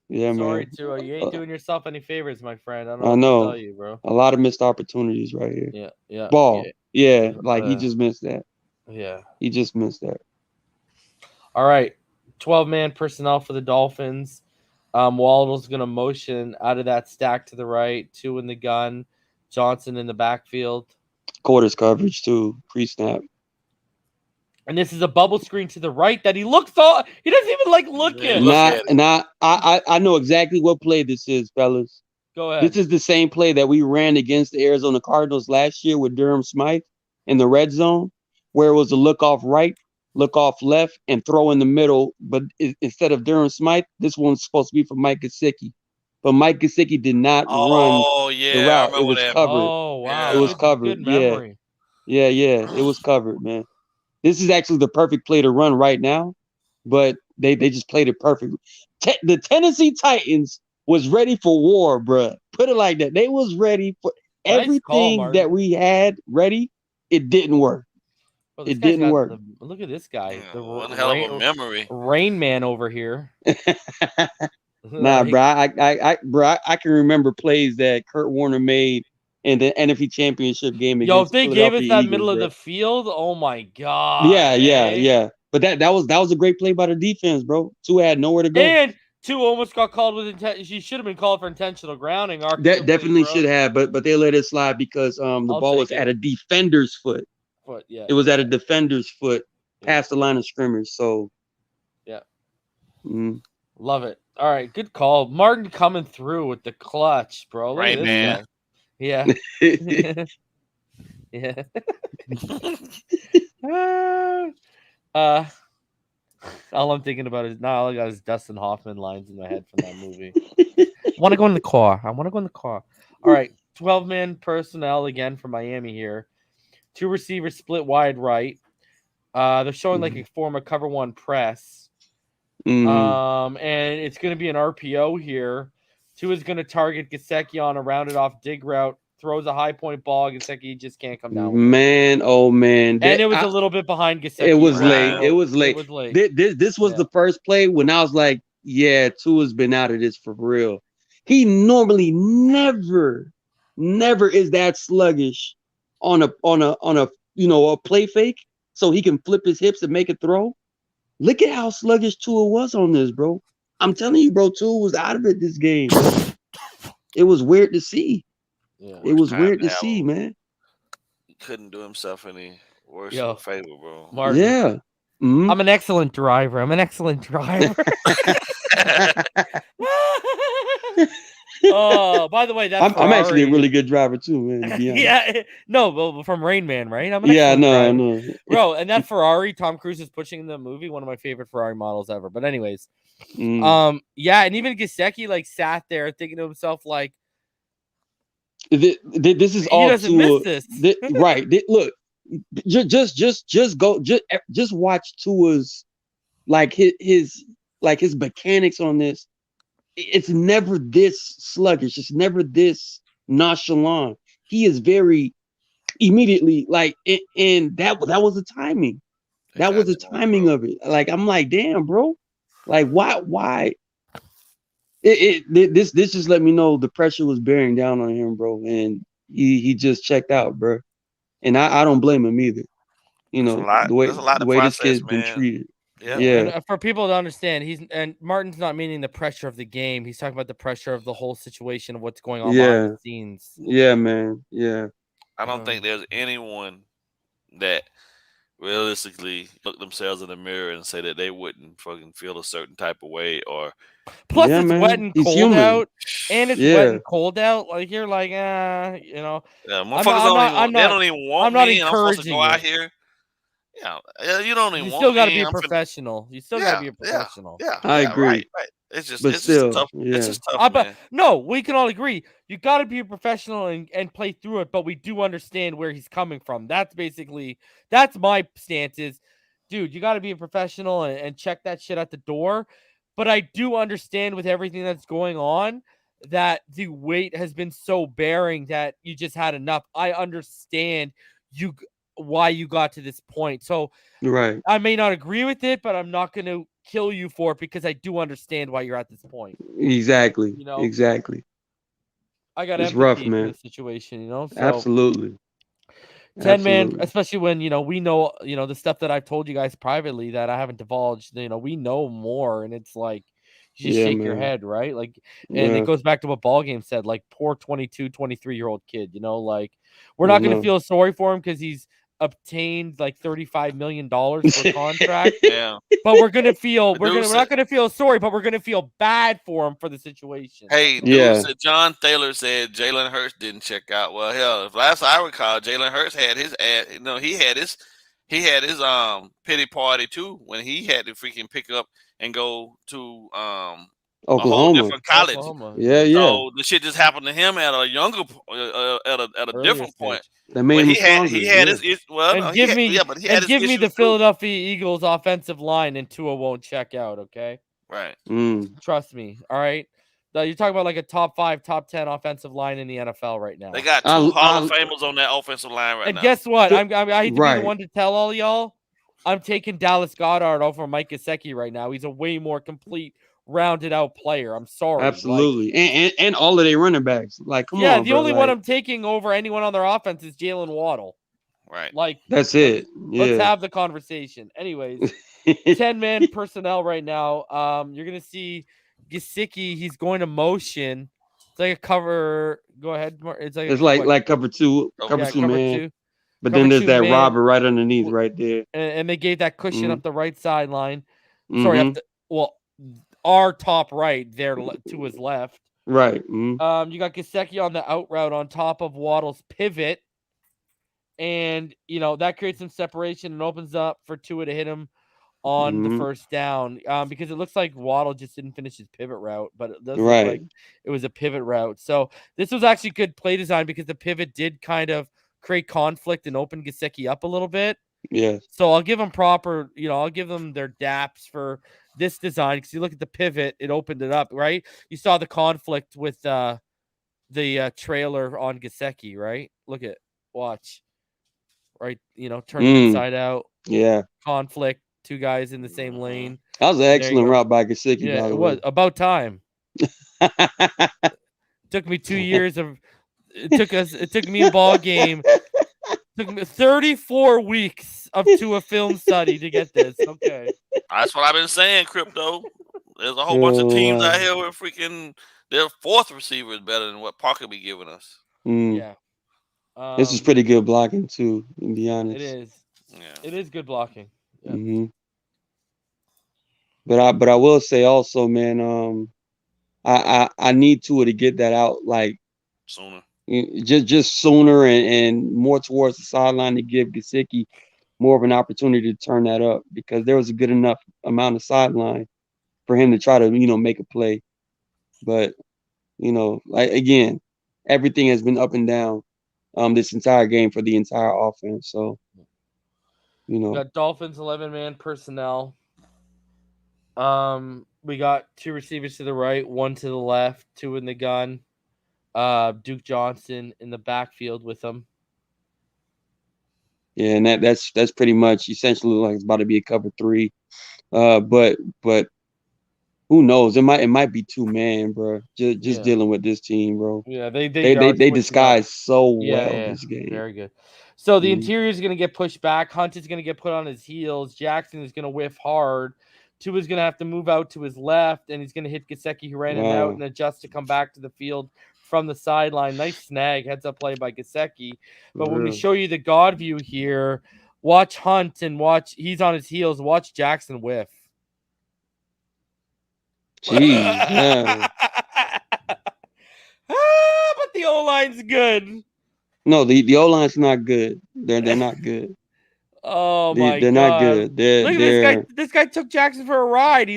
yeah, sorry, man. Tua, you ain't doing yourself any favors, my friend. I don't know what to tell you, bro. A lot of missed opportunities right here. Yeah. Ball. Yeah, like he just missed that. Yeah. He just missed that. All right. 12-man personnel for the Dolphins. Waddle's going to motion out of that stack to the right. 2 in the gun. Johnson in the backfield. Quarters coverage, too. Pre-snap. And this is a bubble screen to the right that he looks all. He doesn't even look in. I know exactly what play this is, fellas. Go ahead. This is the same play that we ran against the Arizona Cardinals last year with Durham Smythe in the red zone, where it was a look off right, look off left, and throw in the middle. But instead of Durham Smythe, this one's supposed to be for Mike Gesicki. But Mike Gesicki did not run the route. It was covered. Oh, wow. It was covered. Good memory. Yeah. It was covered, man. This is actually the perfect play to run right now, but they just played it perfectly. The Tennessee Titans was ready for war, bruh. Put it like that. They was ready for everything that we had ready. It didn't work. Well, it didn't work. Look at this guy. One hell of a memory. Rain Man over here. Nah, bro. I can remember plays that Kurt Warner made in the NFC Championship game. If they gave us that middle of the field, oh my god. Yeah. But that was a great play by the defense, bro. Tua had nowhere to go. And Tua almost got called with intent. She should have been called for intentional grounding. Definitely should have, but they let it slide because the ball was at a defender's foot. It was at a defender's foot past the line of scrimmage. So, yeah. Mm. Love it. All right, good call. Martin coming through with the clutch, bro. Right, man. Yeah. Yeah. All I'm thinking about is all I got is Dustin Hoffman lines in my head from that movie. I want to go in the car. All right, 12-man personnel again for Miami here. Two receivers split wide right. They're showing like a form of cover one press. And it's going to be an RPO here. Tua's going to target Gesicki on a rounded off dig route. Throws a high point ball. Gesicki just can't come down with it. Man, oh man. And it was a little bit behind Gesicki. It was late. Wow. It was late. This was the first play when I was like, yeah, Tua's been out of this for real. He normally never is that sluggish on a a play fake so he can flip his hips and make a throw. Look at how sluggish Tua was on this, bro. I'm telling you, bro, Tua was out of it this game. It was weird to see. Yeah. It was weird to see, man. He couldn't do himself any worse favor, bro. Martin, yeah. I'm an excellent driver. Oh, by the way, that's I'm actually a really good driver too, man. Yeah, no, well, from Rain Man, right? I know, bro. And that Ferrari Tom Cruise is pushing in the movie, one of my favorite Ferrari models ever. But anyways, yeah, and even Gesicki like sat there thinking to himself like, this is he all doesn't miss this. Right? Look, just go, just watch Tua's like his mechanics on this. It's never this sluggish. It's never this nonchalant. He is very immediately like, and that was the timing. That was the timing of it. Like, I'm like, damn, bro. Like, why? This just let me know the pressure was bearing down on him, bro. And he just checked out, bro. And I don't blame him either. You know, the way this kid's been treated. Yeah. And for people to understand, and Martin's not meaning the pressure of the game. He's talking about the pressure of the whole situation of what's going on behind the scenes. Yeah, man. Yeah. I don't think there's anyone that realistically look themselves in the mirror and say that they wouldn't fucking feel a certain type of way or. Plus, it's wet and cold out, and it's wet and cold out. Like you're like, you know. Yeah, motherfuckers don't even want I'm not me. encouraging I'm supposed to go out here. Yeah, you don't even. You want still got to me. be a professional. You still got to be a professional. Yeah, I agree. Right. It's just tough. Yeah. It's just tough, man. No, we can all agree. You got to be a professional and play through it. But we do understand where he's coming from. That's my stance. Is, dude, you got to be a professional and check that shit at the door. But I do understand with everything that's going on that the weight has been so bearing that you just had enough. I understand why you got to this point. So right. I may not agree with it, but I'm not going to kill you for it because I do understand why you're at this point. Exactly. You know? Exactly. I got it's empathy rough, for man. the situation, you know? So, Absolutely. 10 man, especially when, we know, the stuff that I've told you guys privately that I haven't divulged, we know more, and it's like, you just shake your head, right? Like, and it goes back to what BallGame said, like, poor 22, 23-year-old kid, like, we're not going to feel sorry for him because he's obtained like $35 million for a contract. Yeah. But we're going to feel, we're not going to feel sorry, but we're going to feel bad for him for the situation. Hey, John Thaler said Jalen Hurts didn't check out. Well, hell, if last I recall, Jalen Hurts had his he had his pity party too when he had to freaking pick up and go to Oklahoma. A whole different college. Oklahoma. Yeah. So the shit just happened to him at a younger at a different point. That made him he had his give me the Philadelphia Eagles offensive line and Tua won't check out, okay? Right. Trust me. All right. You're talking about like a top 5, top 10 offensive line in the NFL right now. They got two Hall of Famers on that offensive line right now. And guess what? I hate to be the one to tell all y'all. I'm taking Dallas Goedert over Mike Gesicki right now. He's a way more complete, rounded out player. I'm sorry. Absolutely. And all of their running backs. Like, come on. Yeah, the only one I'm taking over anyone on their offense is Jalen Waddle. Right. Like, that's it. Let's have the conversation. Anyways, 10-man personnel right now. You're gonna see Gesicki. He's going to motion. It's like a cover. Go ahead. It's like cover two. Cover two, man. Two. But then there's that robber right underneath, right there. And they gave that cushion up the right sideline. Sorry, our top right there to his left. Right. You got Gesicki on the out route on top of Waddle's pivot. And, that creates some separation and opens up for Tua to hit him on the first down. Because it looks like Waddle just didn't finish his pivot route, but it does look like it was a pivot route. So this was actually good play design because the pivot did kind of create conflict and open Gesicki up a little bit. Yeah. So I'll give them proper, I'll give them their daps for this design, because you look at the pivot, it opened it up, right? You saw the conflict with the trailer on Gesicki, right? Watch. Right, turn it inside out. Yeah. Conflict, two guys in the same lane. That was an excellent route by Gesicki, Yeah, by the it way. was about time. Took me 2 years of it took me a BallGame. Took me 34 weeks of Tua film study to get this. Okay. That's what I've been saying, Crypto. There's a whole bunch of teams out here with freaking their fourth receiver is better than what Parker be giving us. Yeah. This is pretty good blocking too, to be honest. It is. Yeah. It is good blocking. Yeah. Mm-hmm. But I will say also, man, I need Tua to get that out like sooner. Just sooner and more towards the sideline to give Gesicki more of an opportunity to turn that up, because there was a good enough amount of sideline for him to try to, make a play. But, like again, everything has been up and down this entire game for the entire offense. So, We got Dolphins 11-man personnel. We got 2 receivers to the right, 1 to the left, 2 in the gun. Duke Johnson in the backfield with them. Yeah, and that's pretty much essentially like it's about to be a cover 3. But who knows? It might be 2-man, bro. Just dealing with this team, bro. Yeah, they disguise so well this game. Very good. So the interior is going to get pushed back. Hunt is going to get put on his heels. Jackson is going to whiff hard. Tua's going to have to move out to his left, and he's going to hit Gesicki, who ran it out, and adjust to come back to the field from the sideline. Nice snag, heads up play by Gesicki. But when we show you the God view here, watch Hunt and he's on his heels. Watch Jackson whiff. Jeez, yeah. But the O-line's good. No, the O-line's not good. They're not good. Oh my God. They're not good. Look at this guy. This guy took Jackson for a ride. He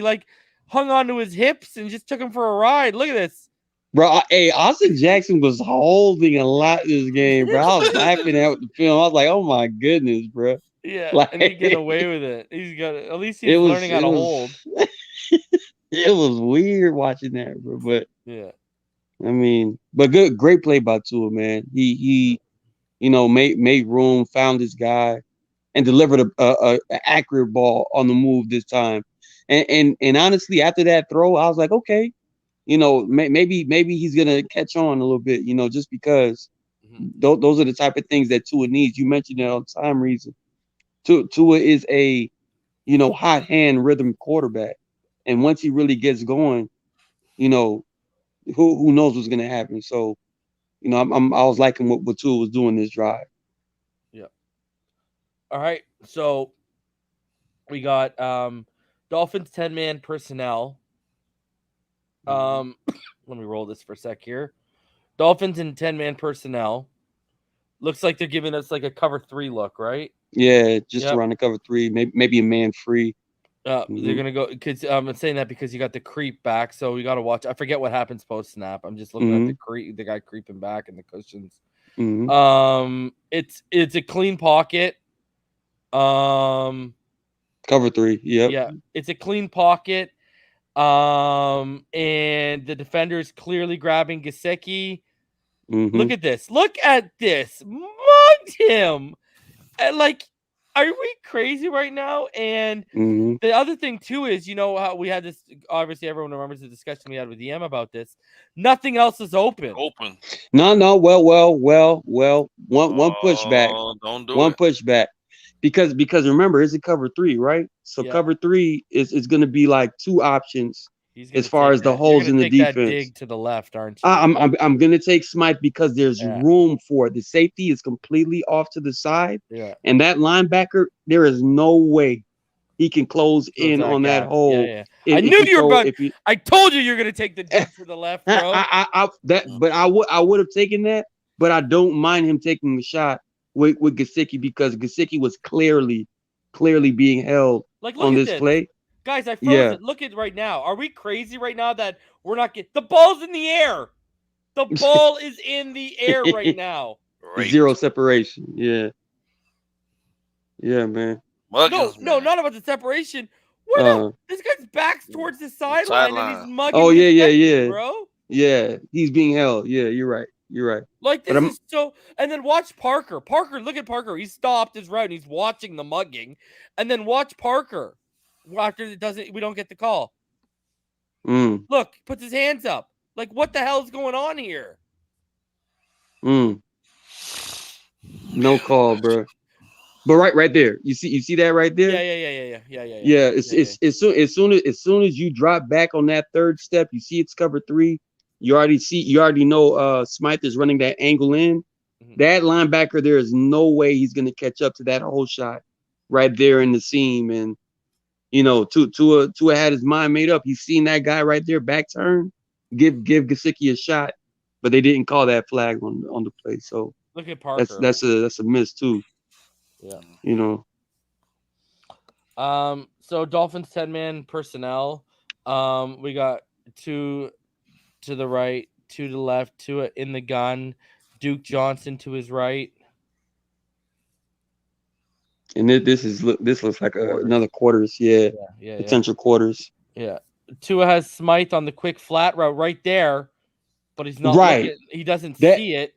hung onto his hips and just took him for a ride. Look at this. Bro, Austin Jackson was holding a lot this game, bro. I was laughing at the film. I was like, oh my goodness, bro. Yeah, and he get away with it. At least he's learning how to hold. It was weird watching that, bro. But yeah, I mean, but great play by Tua, man. He made room, found this guy, and delivered a accurate ball on the move this time. And honestly, after that throw, I was like, okay, maybe he's gonna catch on a little bit, just because those are the type of things that Tua needs. You mentioned it all the time, Reason. Tua is a hot hand rhythm quarterback. And once he really gets going, who knows what's gonna happen. So, I was liking what Tua was doing this drive. Yeah. All right. So we got Dolphins 10-man personnel. Let me roll this for a sec here. Dolphins in 10-man personnel. Looks like they're giving us like a cover 3 look, right? Yeah, just around the cover 3, maybe a man free. They're gonna go because I'm saying that because you got the creep back, so we got to watch. I forget what happens post snap. I'm just looking at the guy creeping back in the cushions. It's a clean pocket. Cover 3. Yep. Yeah, it's a clean pocket. And the defender is clearly grabbing Gesicki. Look at this. Mugged him. And are we crazy right now? And the other thing too is, how we had this. Obviously, everyone remembers the discussion we had with EM about this. Nothing else is open. No. Well. One pushback. Don't do one it. Pushback. Because remember, it's a cover 3, right? So cover 3 is going to be like 2 options as far as the holes in the defense. That dig to the left, aren't you? I'm going to take Smythe because there's room for it. The safety is completely off to the side. Yeah. And that linebacker, there is no way he can close in on that hole. Yeah. I knew you were about. I told you were going to take the dig to the left, bro. But I would have taken that, but I don't mind him taking the shot with Gesicki because Gesicki was clearly being held on this play. Guys, I froze it. Look at right now. Are we crazy right now that we're not getting the ball's in the air? The ball is in the air right now. Zero separation. Yeah. Yeah, man. Muggins, no, man. not about the separation. This guy's back's towards the sideline and he's mugging. Oh yeah. Bro. Yeah, he's being held. Yeah, you're right. Like this is so. And then watch Parker. Look at Parker. He stopped his route and he's watching the mugging. And then watch Parker. After we don't get the call. Look, puts his hands up. Like, what the hell's going on here? No call, bro. But right there, you see that right there. Yeah. As soon as you drop back on that third step, you see it's cover 3. You already know Smythe is running that angle in. That linebacker, there is no way he's gonna catch up to that whole shot right there in the seam. And Tua had his mind made up. He's seen that guy right there, back turn, give Gesicki a shot, but they didn't call that flag on the play. So look at Parker. That's a miss too. Yeah. So Dolphins 10-man personnel. We got 2 to the right, 2 to the left, 2 in the gun. Duke Johnson to his right. And this looks like another quarters. Yeah. Potential quarters. Yeah. Tua has Smythe on the quick flat route right there, but he's not right. He doesn't see it.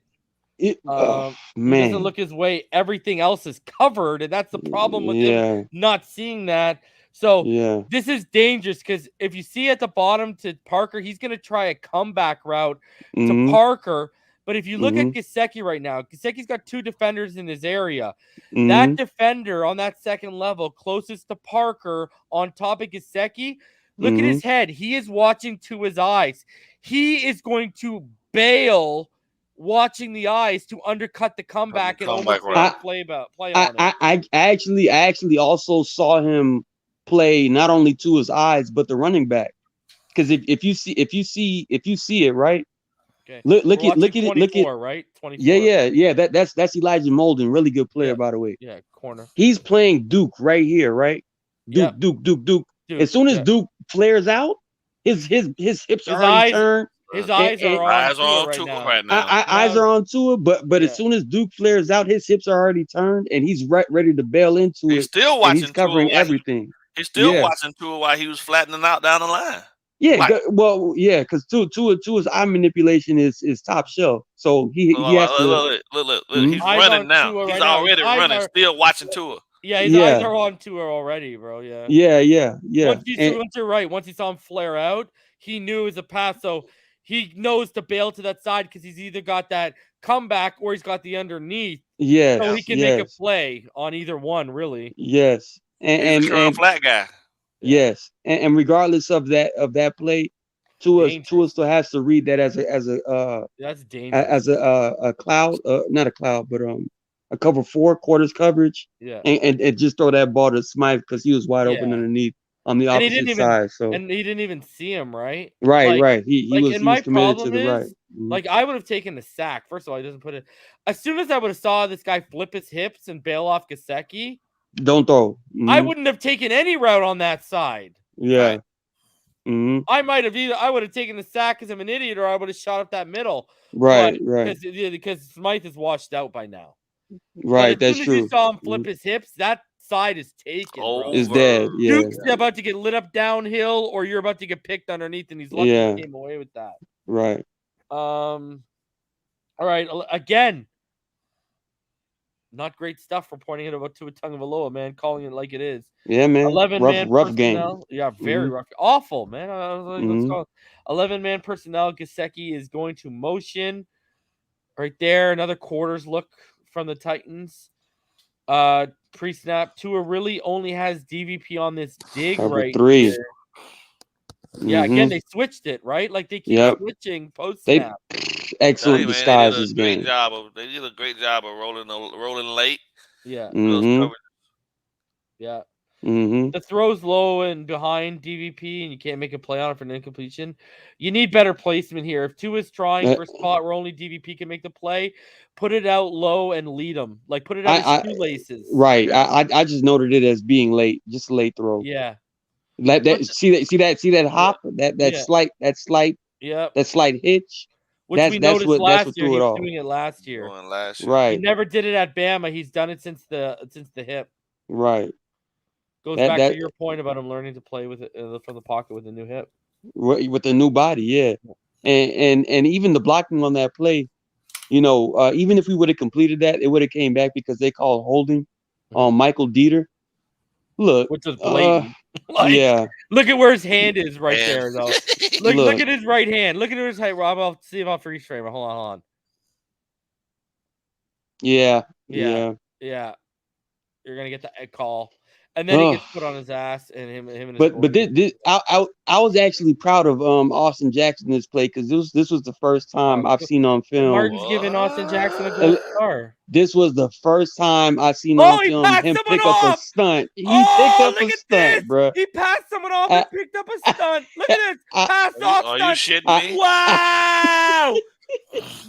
He doesn't look his way. Everything else is covered, and that's the problem with him not seeing that. So this is dangerous because if you see at the bottom to Parker, he's going to try a comeback route to Parker. But if you look at Gesicki right now, Gesicki's got 2 defenders in his area. That defender on that second level, closest to Parker, on top of Gesicki, look at his head. He is watching to his eyes. He is going to bail, watching the eyes to undercut the comeback and almost play on it. I actually also saw him play not only to his eyes but the running back, because if you see it right. Okay. Look at right. 24. Yeah. That's Elijah Molden, really good player by the way. Yeah, corner. He's playing Duke right here, right? Duke. As soon as Duke flares out, his hips are already turned. His eyes are on Tua right now. Eyes are on Tua, but as soon as Duke flares out, his hips are already turned, and he's ready to bail into it. Still watching. He's covering everything. He's still watching Tua while he was flattening out down the line. Yeah, because Tua's eye manipulation is top shelf. So he has to look. He's running now. He's already running. Still watching Tua. Yeah, his eyes are on Tua already, bro. Yeah. Yeah. Once you're right. Once he saw him flare out, he knew it was a pass. So he knows to bail to that side because he's either got that comeback or he's got the underneath. Yeah. So he can make a play on either one, really. Yes. And flat guy. Yes, and regardless of that play, Tua still has to read that as that's dangerous. As a cloud, not a cloud, but a cover 4 quarters coverage. Yeah, and just throw that ball to Smythe because he was wide open underneath on the opposite side. So and he didn't even see him, right? Right. He was committed to the right. Like I would have taken the sack. First of all, he doesn't put it. As soon as I would have saw this guy flip his hips and bail off Gesicki. Don't throw. I wouldn't have taken any route on that side. Yeah. Right? I would have taken the sack because I'm an idiot, or I would have shot up that middle. Right. Because Smythe is washed out by now. Right, that's true. As soon as you saw him flip his hips, that side is taken. Is dead. Yeah. Duke's about to get lit up downhill, or you're about to get picked underneath, and he's lucky he came away with that. Right. All right. Again. Not great stuff for pointing it about Tua Tagovailoa, man. Calling it like it is. Yeah, man. 11-man rough personnel. game. Yeah, very rough. Awful, man. I was like, let's call it 11-man personnel. Gesicki is going to motion right there. Another quarters look from the Titans. Pre-snap. Tua really only has DVP on this dig Cover 3. Here. Yeah, again, they switched it, right? Like they keep switching post-snap. Excellent disguise this game. They did a great job of rolling late. Yeah. Yeah. The throw's low and behind DVP, and you can't make a play on it for an incompletion. You need better placement here. If Tua's trying for a spot where only DVP can make the play, put it out low and lead him. Like put it out his shoelaces. Right. I just noted it as being late, just a late throw. Yeah. See that hop, that slight hitch. which we noticed that's last what year. threw He it was off. doing it last year. He Right. He never did it at Bama. He's done it since the hip. Right. Goes back to your point about him learning to play with it from the pocket with a new hip. With the new body, yeah. And even the blocking on that play, even if we would have completed that, it would have came back because they called holding on Michael Dieter. Look, which is blatant. Yeah. Look at where his hand is right there, though. Look Look. at his right hand. Look at his height. Rob, I'll see if I'll freeze frame it. Hold on. Yeah. You're gonna get the call. And then he gets put on his ass, and him and his this I was actually proud of Austin Jackson this play because this was the first time I've seen on film. Martin's giving Austin Jackson a gold star. This was the first time I seen on film him pick up a stunt. He picked up a stunt, bro. He passed someone off and picked up a stunt. Look at this. Pass off stunt. Are you shitting me? Wow.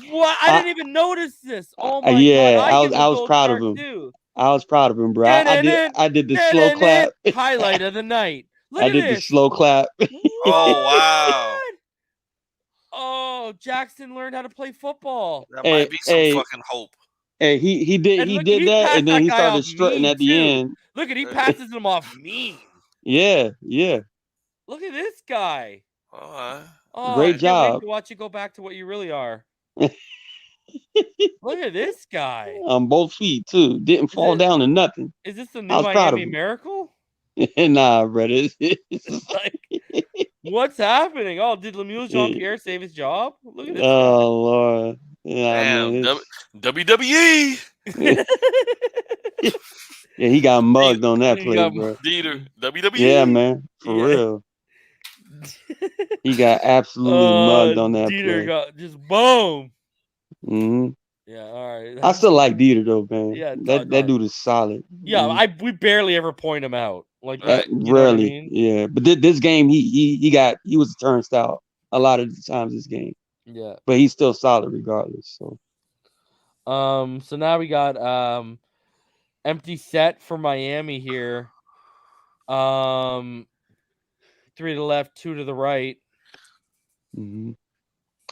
What? I didn't even notice this. Oh my God. I was proud of him. Too. I was proud of him, bro. I did the slow clap. Highlight of the night. Look I at did this. the slow clap. Oh wow. Oh, Jackson learned how to play football. That might be some fucking hope. Hey, he did that, and then he started strutting at the end. Look at he passes him off mean. Yeah. Look at this guy. Great job. Watch you go back to what you really are. Look at this guy. On both feet too. Didn't fall down to nothing. Is this the new Miami Miracle? Nah, brother. It's like, what's happening? Oh, did Lemuel Jean-Pierre save his job? Look at this. Oh Lord. Yeah, damn, WWE. Yeah, he got mugged on that play, bro. Dieter, WWE. Yeah, man. For real. He got absolutely mugged on that Dieter play. got just boom. Mm-hmm. Yeah, all right. I still like Dieter though, man. Yeah, that dude is solid. Yeah, we barely ever point him out. Like rarely. I mean? Yeah, but this game he was a turnstile a lot of the times this game. Yeah, but he's still solid regardless. So, so now we got empty set for Miami here. 3 to the left, 2 to the right. Mm-hmm.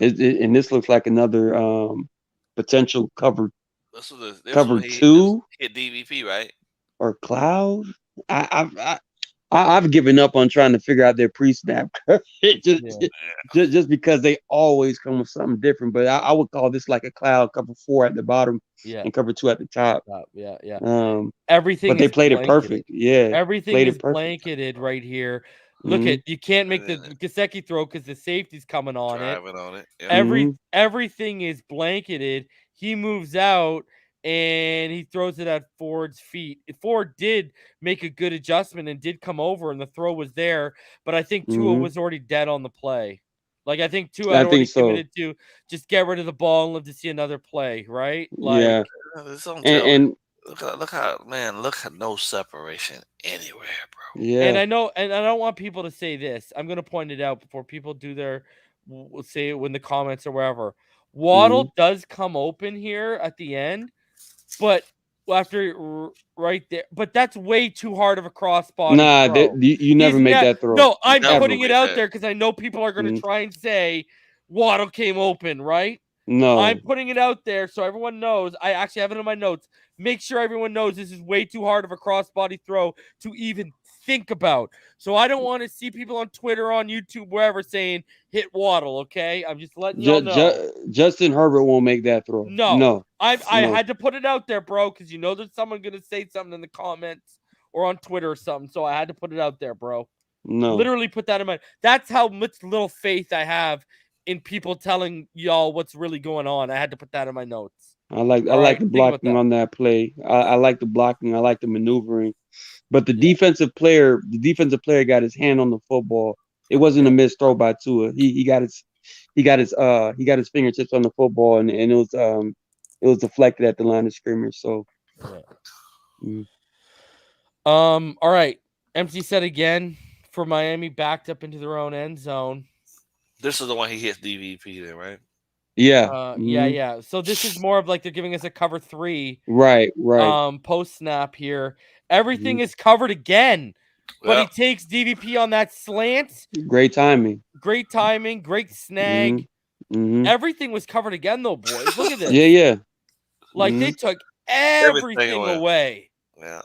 And this looks like another potential cover. Cover 2 hit DVP, right? Or cloud. I've given up on trying to figure out their pre-snap just because they always come with something different. But I would call this like a cloud, cover 4 at the bottom, and cover 2 at the top. Yeah. Everything. But they played it perfect. Yeah. Everything is blanketed right here. Look at you can't make the Gesicki throw because the safety's coming on it. Yeah. Everything is blanketed. He moves out and he throws it at Ford's feet. Ford did make a good adjustment and did come over, and the throw was there. But I think Tua was already dead on the play. Like I think Tua had already committed to just get rid of the ball and live to see another play, right? Like, and look at no separation anywhere, bro. Yeah. And I know, and I don't want people to say this. I'm gonna point it out before people do say it in the comments or wherever. Waddle does come open here at the end, but after right there, but that's way too hard of a crossbody. Nah, you never make that throw. No, I'm putting it out there because I know people are going to try and say Waddle came open, right? No, I'm putting it out there so everyone knows. I actually have it in my notes. Make sure everyone knows this is way too hard of a crossbody throw to even think about. So I don't want to see people on Twitter, on YouTube, wherever saying hit Waddle. Okay, I'm just letting y'all know. Justin Herbert won't make that throw. No. I had to put it out there, bro, because you know there's someone gonna say something in the comments or on Twitter or something. So I had to put it out there, bro. No, literally put that in my. That's how much little faith I have in people telling y'all what's really going on. I had to put that in my notes. I like the blocking on that play. I like the blocking. I like the maneuvering. But the defensive player got his hand on the football. It wasn't a missed throw by Tua. He got his fingertips on the football, and it was deflected at the line of scrimmage. So, all right, empty set again for Miami, backed up into their own end zone. This is the one he hits DVP then, right? Yeah. Yeah. So this is more of like they're giving us a cover 3. Right. Post snap here. Everything is covered again. But he takes DVP on that slant. Great timing. Great snag. Everything was covered again, though, boys. Look at this. Yeah. Like they took everything away. Yeah.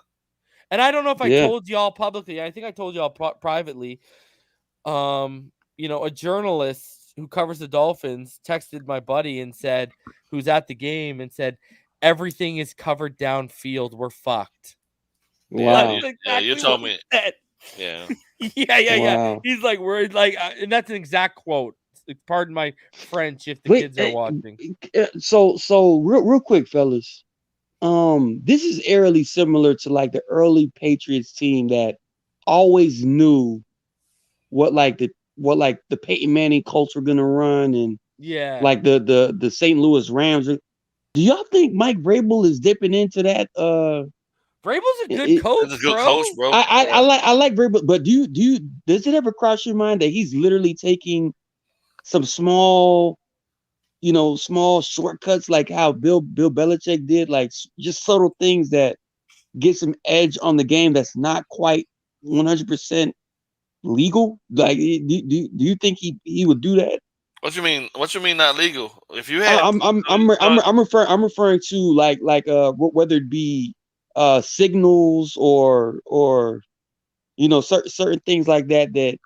And I don't know if I told y'all publicly. I think I told y'all privately. A journalist who covers the Dolphins texted my buddy and said, who's at the game, and said, everything is covered downfield. We're fucked. Wow. Exactly you told me. Yeah. Yeah. Wow. He's like, we're like, and that's an exact quote. Pardon my French if the kids are watching. So real quick, fellas. This is eerily similar to like the early Patriots team that always knew what the Peyton Manning Colts were gonna run, and like the St. Louis Rams. Do y'all think Mike Vrabel is dipping into that? Vrabel's a good coach. He's a good coach, bro. I like Vrabel, but does it ever cross your mind that he's literally taking some small shortcuts like how Bill Belichick did, like just subtle things that get some edge on the game that's not quite 100% legal? Like, do you think he would do that? What you mean? What you mean not legal? If you had, I'm referring to like whether it be signals or certain things like that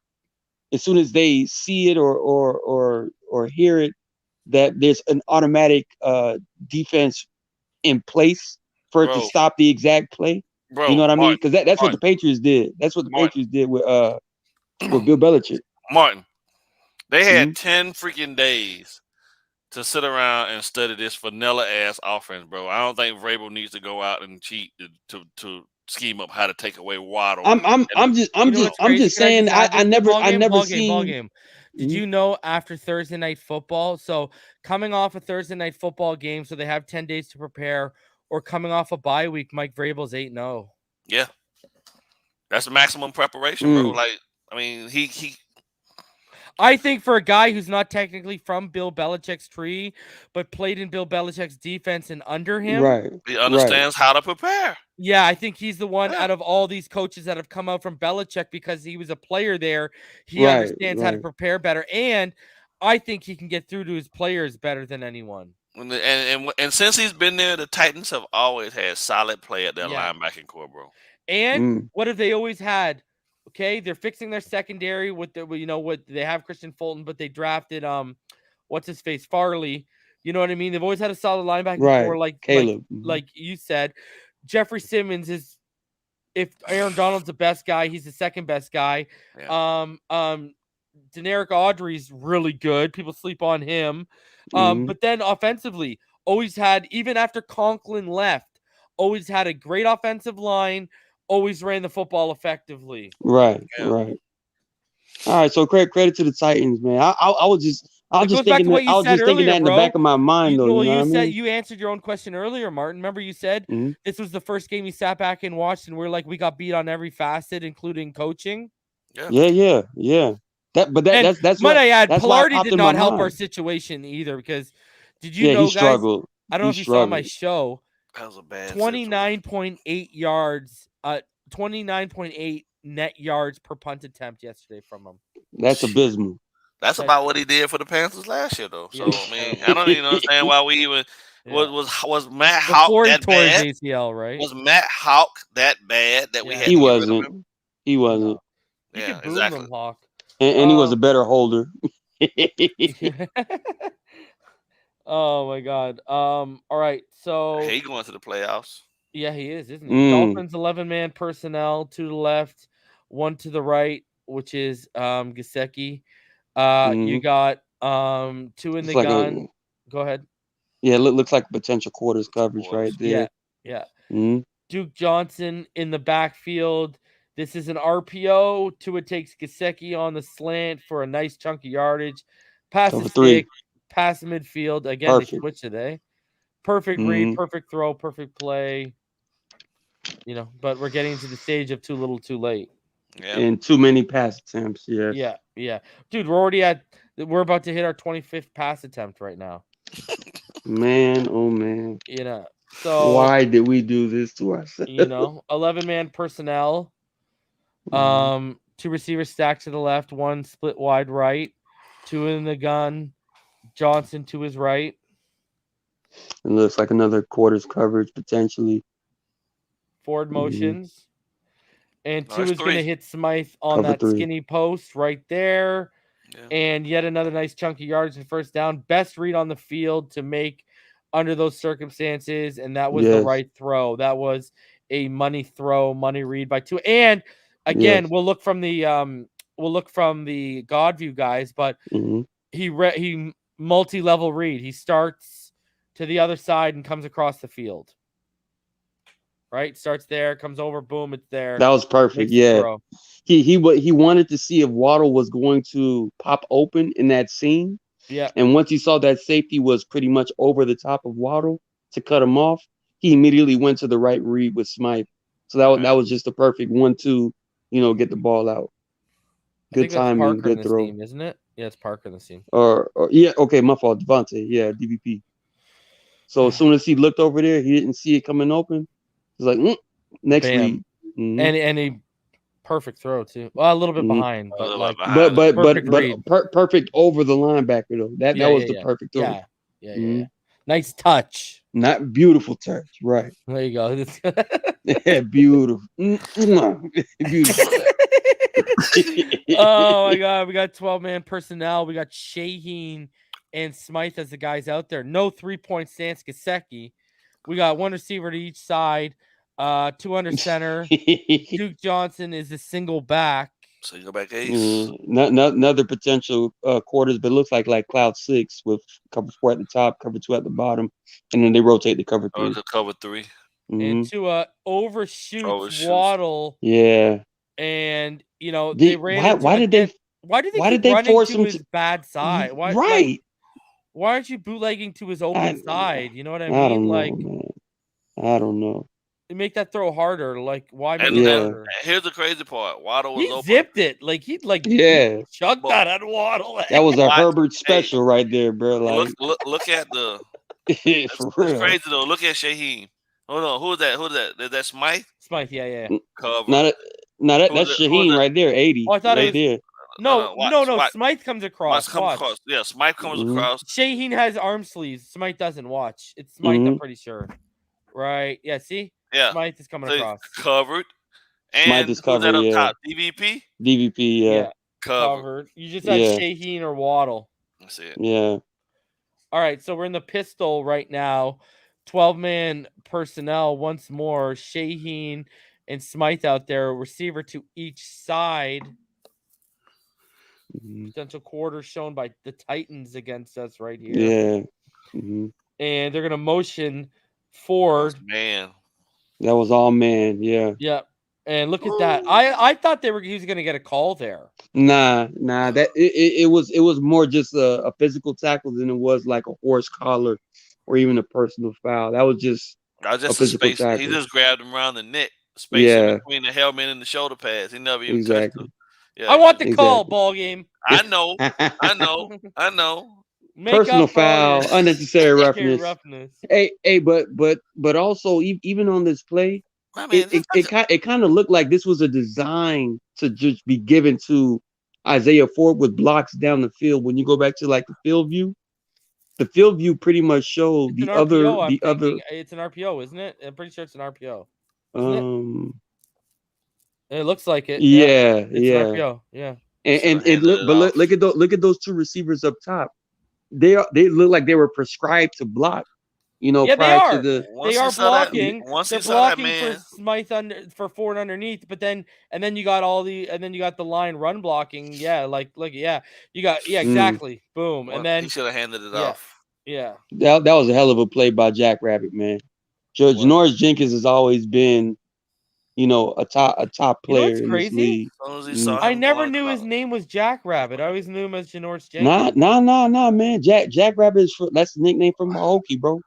as soon as they see it or hear it, that there's an automatic defense in place for it to stop the exact play. Bro, you know what I mean? Because that's what the Patriots did. That's what the Patriots did with Bill Belichick. Martin, they had 10 freaking days to sit around and study this vanilla ass offense, bro. I don't think Vrabel needs to go out and cheat to scheme up how to take away Waddle. I'm just saying I never seen. Did you know after Thursday Night Football? So coming off a Thursday Night Football game, so they have 10 days to prepare, or coming off a bye week, Mike Vrabel's 8-0. Yeah, that's the maximum preparation, bro. Like, I mean, he. I think for a guy who's not technically from Bill Belichick's tree, but played in Bill Belichick's defense and under him, he understands how to prepare. Yeah, I think he's the one out of all these coaches that have come out from Belichick because he was a player there. He understands how to prepare better, and I think he can get through to his players better than anyone. And since he's been there, the Titans have always had solid play at their linebacking core, bro. And what have they always had? Okay, they're fixing their secondary with what they have Christian Fulton, but they drafted what's his face, Farley. You know what I mean? They've always had a solid linebacking core, like Caleb, like you said. Jeffrey Simmons is, if Aaron Donald's the best guy, he's the second best guy. Yeah. Deneric Audrey's really good. People sleep on him. But then offensively, always had, even after Conklin left, always had a great offensive line, always ran the football effectively. Right. All right, so credit to the Titans, man. I was just thinking that in the back of my mind, though. You answered your own question earlier, Martin. Remember, you said this was the first game you sat back and watched, and we're like, we got beat on every facet, including coaching. Yeah. That's might I add, that's Pilardi did not help our situation either, because did you know, guys? Struggled. I don't know if you saw my show. That was a bad 29.8 yards, 29.8 net yards per punt attempt yesterday from him. That's abysmal. That's about what he did for the Panthers last year, though. So I mean, I don't even understand why we even was Matt Houck that bad? ACL, right? Was Matt Houck that bad that we had? He wasn't. He wasn't. Yeah, exactly. Hawk. And he was a better holder. Oh my God. All right. So he going to the playoffs. Yeah, he is, isn't he? Dolphins 11-man personnel, 2 to the left, 1 to the right, which is Gesicki. You got 2 in the gun. Go ahead. Yeah, it looks like potential quarters coverage right there. Yeah. Duke Johnson in the backfield. This is an RPO. Tua takes Gesicki on the slant for a nice chunk of yardage. Pass the stick, pass the midfield. Again, They switch today. Perfect read, perfect throw, perfect play. But we're getting to the stage of too little, too late. Yeah. And too many pass attempts. Yes. Yeah. Dude, we're about to hit our 25th pass attempt right now. Man, oh man. So why did we do this to ourselves? 11-man personnel. 2 receivers stacked to the left, 1 split wide right, 2 in the gun. Johnson to his right. It looks like another quarters coverage potentially. Forward motions. And No, Tua that's is going to three. hit Smythe on Cover that 3. skinny post right there. Yeah. And yet another nice chunky yardage and first down. Best read on the field to make under those circumstances. And that was the Yes. right throw. That was a money throw, money read by Tua. And again, Yes. we'll look from the Godview guys, but Mhm. he multi-level read. He starts to the other side and comes across the field. Right? Starts there, comes over, boom, it's there. That was perfect. Makes the Yeah. throw. He wanted to see if Waddle was going to pop open in that seam. Yeah. And once he saw that safety was pretty much over the top of Waddle to cut him off, he immediately went to the right read with Smythe. So that was just the perfect 1-2, get the ball out. I Good think that's timing, Parker in good this throw. team, isn't it? Yeah, it's Parker in this team. Or yeah, okay, my fault. Devontae, yeah, DVP. So as soon as he looked over there, he didn't see it coming open. He's like, next Bam. read. Mhm. And a perfect throw too. Well, a little bit behind, but like perfect over the linebacker though. That was the perfect throw. Yeah. Nice touch. Not beautiful touch, right? There you go. Yeah, beautiful. Beautiful. Oh my God, we got 12-man personnel. We got Shaheen and Smythe as the guys out there. No 3-point stance, Gesicki. We got one receiver to each side. 2 under center. Duke Johnson is a single back. Single back ace. Another potential quarters, but it looks like cloud 6 with cover 4 at the top, cover 2 at the bottom, and then they rotate the cover 3. The cover 3. And Tua overshoots Waddle. Yeah. And they ran. Why did they force him his bad side? Why? Right. Why aren't you bootlegging to his open side? You know what I mean? I don't know, man. I don't know. You make that throw harder. Like, why make it harder? Here's the crazy part. Waddle was open. Zipped it. Like he chucked that at Waddle. That was a Herbert special right there, bro. Like, look at the. For real. It's crazy though. Look at Shaheen. Hold on. Who's that? Is that Smythe? Smythe, yeah. Cover. That's Shaheen right there, 80. Oh, I thought right it was. No. Smythe comes across. Yeah, Smythe comes across. Shaheen has arm sleeves. Smythe doesn't. Watch. It's Smythe, I'm pretty sure. Right. Yeah, see? Yeah. Smythe is coming across. Covered. And Smythe is covered, up top? DVP? DVP, yeah. Covered. You just had Shaheen or Waddle. That's it. Yeah. All right, so we're in the pistol right now. 12-man personnel once more. Shaheen and Smythe out there. Receiver to each side. Potential quarter shown by the Titans against us right here. Yeah. And they're going to motion forward. Man. That was all man, yeah. Yeah. And look at that. I thought he was going to get a call there. Nah. That it was more just a physical tackle than it was like a horse collar or even a personal foul. That was just a physical space. tackle. He just grabbed him around the neck, space between the helmet and the shoulder pads. He never even touched him. Yeah, I want the call, ball game. I know. Personal foul, unnecessary roughness. Hey, but also even on this play, it kind of looked like this was a design to just be given to Isaiah Ford with blocks down the field. When you go back to like the field view pretty much showed the other. It's an RPO, isn't it? I'm pretty sure it's an RPO. It looks like it. Yeah. It's an RPO. Yeah. And look at those two receivers up top. They look like they were prescribed to block. Prior to the they are blocking. They're blocking for Smythe for Ford underneath, but then you got the line run blocking. Yeah, you got exactly. Boom. And then he should have handed it off. Yeah. That was a hell of a play by Jack Rabbit, man. Janoris Jenkins has always been, a top player in this league. I never knew his name was Jack Rabbit. I always knew him as Janoris Jenkins. Nah, man. Jack Rabbit that's the nickname from Pahokee, bro.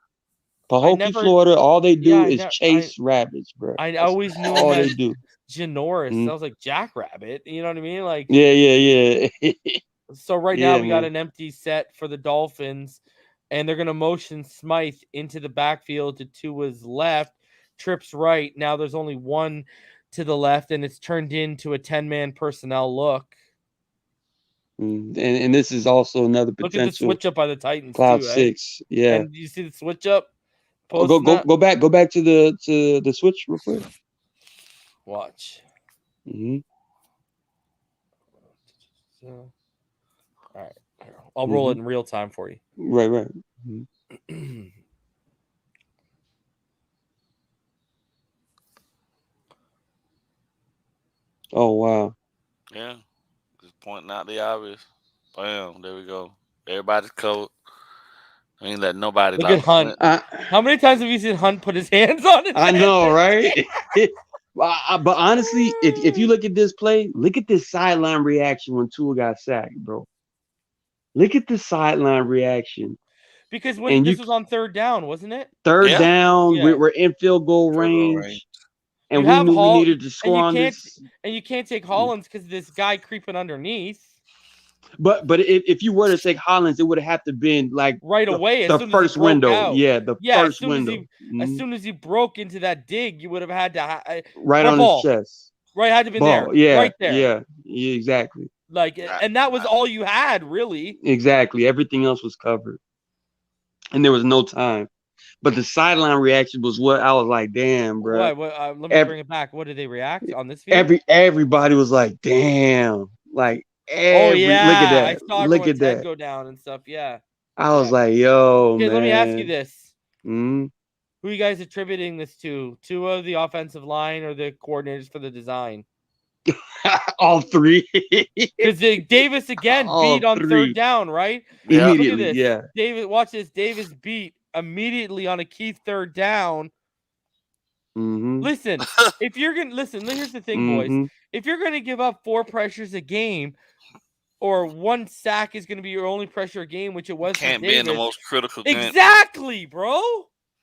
Pahokee, Florida. All they do is chase rabbits, bro. I always knew all him they as do. Janoris. I was like Jack Rabbit. You know what I mean? Like yeah. So right now we got an empty set for the Dolphins, and they're gonna motion Smythe into the backfield to Tua's left. Trips right. Now there's only one to the left, and it's turned into a 10-man personnel look. And this is also another Look at the potential switch up by the Titans cloud too, 6. Yeah. And you see the switch up? Go back to the switch real quick. Watch. Mm-hmm. So, all right. I'll roll it in real time for you. Right. Oh, wow. Yeah. Just pointing out the obvious. Bam. There we go. Everybody's covered. I ain't let nobody. Look at Hunt. How many times have you seen Hunt put his hands on it? I know, right? But honestly, if you look at this play, look at this sideline reaction when Tua got sacked, bro. Look at the sideline reaction. Because this was on third down, wasn't it? Third down, we're in field goal range. And we knew we needed to score on this. And you can't take Hollins because this guy creeping underneath. But if you were to take Hollins, it would have to been like right away. The first window. Out. Yeah, the first window. As soon as he broke into that dig, you would have had to right on his chest. Right, had to be there. Yeah, right there. Yeah, exactly. Like, and that was all you had, really. Exactly. Everything else was covered. And there was no time. But the sideline reaction was what I was like, damn, bro. Let me bring it back. What did they react on this video? Everybody was like, damn. Like, look at that. I saw look at that. Go down and stuff. Yeah. I was like, yo, okay, man. Let me ask you this. Mm-hmm. Who are you guys attributing this to? Tua, the offensive line, or the coordinators for the design? All three. Because Davis again beat on third down, right? Yeah. Look at this. Yeah. David, watch this. Davis beat immediately on a key third down. Mm-hmm. Listen, if you're gonna here's the thing, boys. If you're gonna give up 4 pressures a game, or 1 sack is gonna be your only pressure a game, which it was. Can't be in the most critical game. Exactly, bro.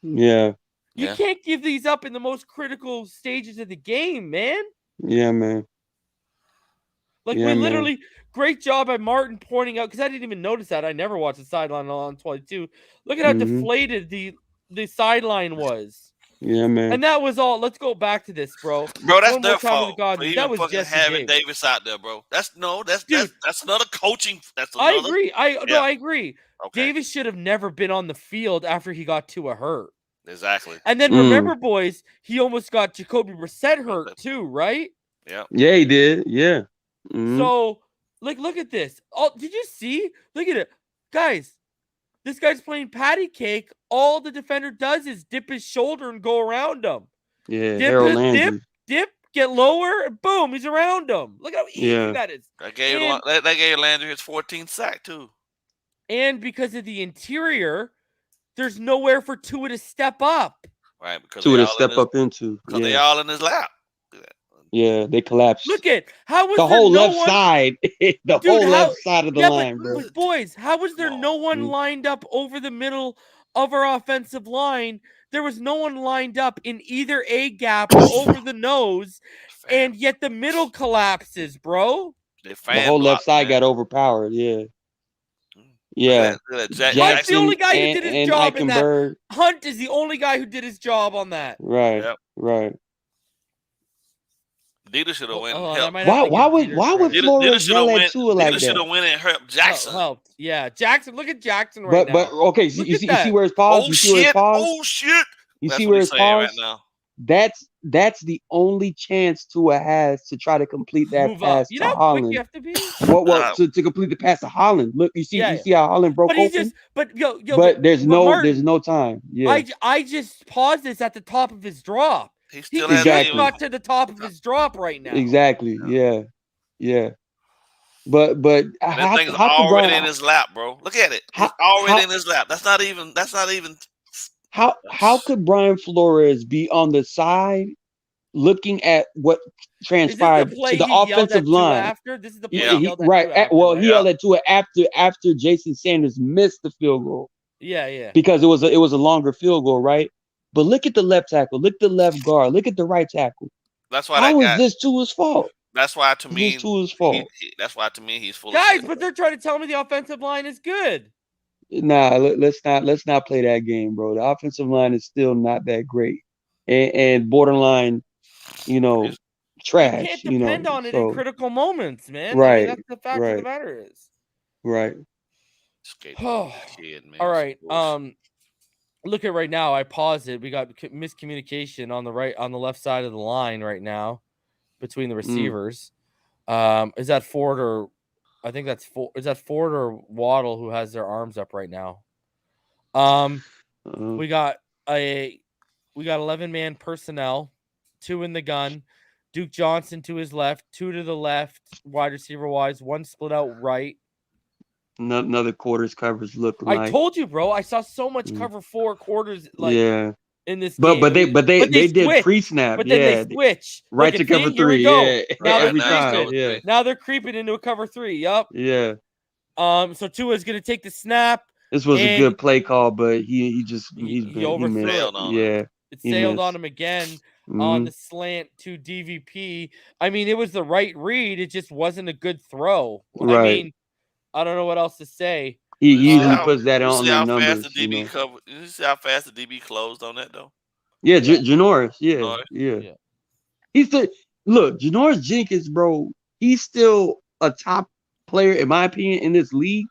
Yeah. You can't give these up in the most critical stages of the game, man. Yeah, man. Like, we literally, great job by Martin pointing out, because I didn't even notice that. I never watched the sideline on 22. Look at how deflated the sideline was. Yeah, man. And that was all. Let's go back to this, bro. Bro, that's their fault. That was just having Davis out there, bro. That's another coaching. I agree. I agree. Okay. Davis should have never been on the field after he got Tua hurt. Exactly. And then remember, boys, he almost got Jacoby Brissett hurt too, right? Yeah. Yeah, he did. Yeah. So, look at this. Oh, did you see? Look at it, guys. This guy's playing patty cake. All the defender does is dip his shoulder and go around him. Yeah, dip, get lower, and boom, he's around him. Look how easy that is. That gave Landry his 14th sack too. And because of the interior, there's nowhere for Tua to step up. Right, because Tua to step up into. Because they all in his lap. Yeah, they collapsed. Look at how was the whole left side, left side of the line, bro. Boys, how was there no one lined up over the middle of our offensive line? There was no one lined up in either A gap or over the nose, and yet the middle collapses, bro. The whole left side got overpowered. Yeah. Yeah. Hunt's the only guy who did his job in that. Hunt is the only guy who did his job on that. Right. Yep. Right. Dieter should have went. Why would Flores yell at Tua like that? Dieter should have went and helped Jackson. Helped. Yeah, Jackson. Look at Jackson right now. But okay, you see where it's paused. You see where it's paused. Oh shit! You see where it's paused. Right now. That's the only chance Tua has to try to complete that pass to Holland. You have to be? To complete the pass to Holland. Look, you see how Holland broke open. But there's no time. Yeah. I just paused this at the top of his drop. He's still not to the top of his drop right now. Exactly. Yeah. But that thing's already in his lap, bro. Look at it. It's already in his lap. That's not even. How could Brian Flores be on the side looking at what transpired to the offensive line? This is the play he yelled at Tua after Jason Sanders missed the field goal. Yeah. Because it was a longer field goal, right? But look at the left tackle, look at the left guard, look at the right tackle. That's why. How is this Tua's fault? That's why to me, Tua's fault. That's why to me he's full. Guys, but they're trying to tell me the offensive line is good. Nah, let's not play that game, bro. The offensive line is still not that great, and borderline, trash. can't depend on it in critical moments, man. Right, I mean, that's the fact of the matter is. Right. Oh, kid, man. All right. Look at right now. I paused it. We got miscommunication on the left side of the line right now between the receivers. Is that Ford or I think that's is that Ford or Waddle who has their arms up right now? We got 11-man personnel, 2 in the gun. Duke Johnson to his left, 2 to the left, wide receiver wise, 1 split out right. Another quarters coverage look like. I told you, bro. I saw so much cover 4 quarters in this game. But they did pre-snap. But then they switch. Right to cover 3. Here we go. Yeah. Now every time. Yeah. Now they're creeping into a cover 3. Yup. Yeah. So Tua's gonna take the snap. This was a good play call, but he overthrew it. It sailed on him again on the slant to DVP. I mean, it was the right read. It just wasn't a good throw. Right. I mean, I don't know what else to say. He usually puts that on the numbers. You see how fast the DB closed on that, though? Yeah, Janoris. Yeah. He's Janoris Jenkins, bro. He's still a top player, in my opinion, in this league.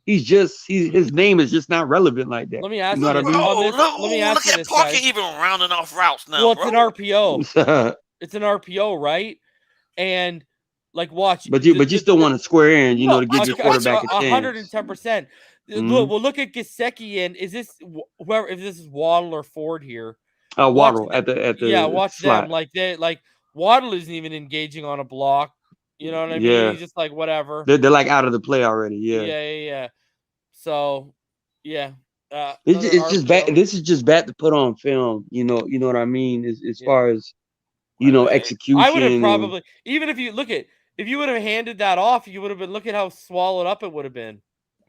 His name is just not relevant like that. Let me ask you. Know what I mean? Look at Parker even rounding off routes now. Well, it's an RPO. It's an RPO, right? And watch. But you still want to square in, to give your quarterback a chance. 110%. Look at Gesicki and is this whoever? If this is Waddle or Ford here? Waddle at the watch slot. them Waddle isn't even engaging on a block. You know what I mean? Yeah. He's just whatever. They're out of the play already. Yeah. Yeah. So, yeah. It's just bad. This is just bad to put on film. You know what I mean? As far as execution. I would have probably even if you would have handed that off, you would have been. Look at how swallowed up it would have been.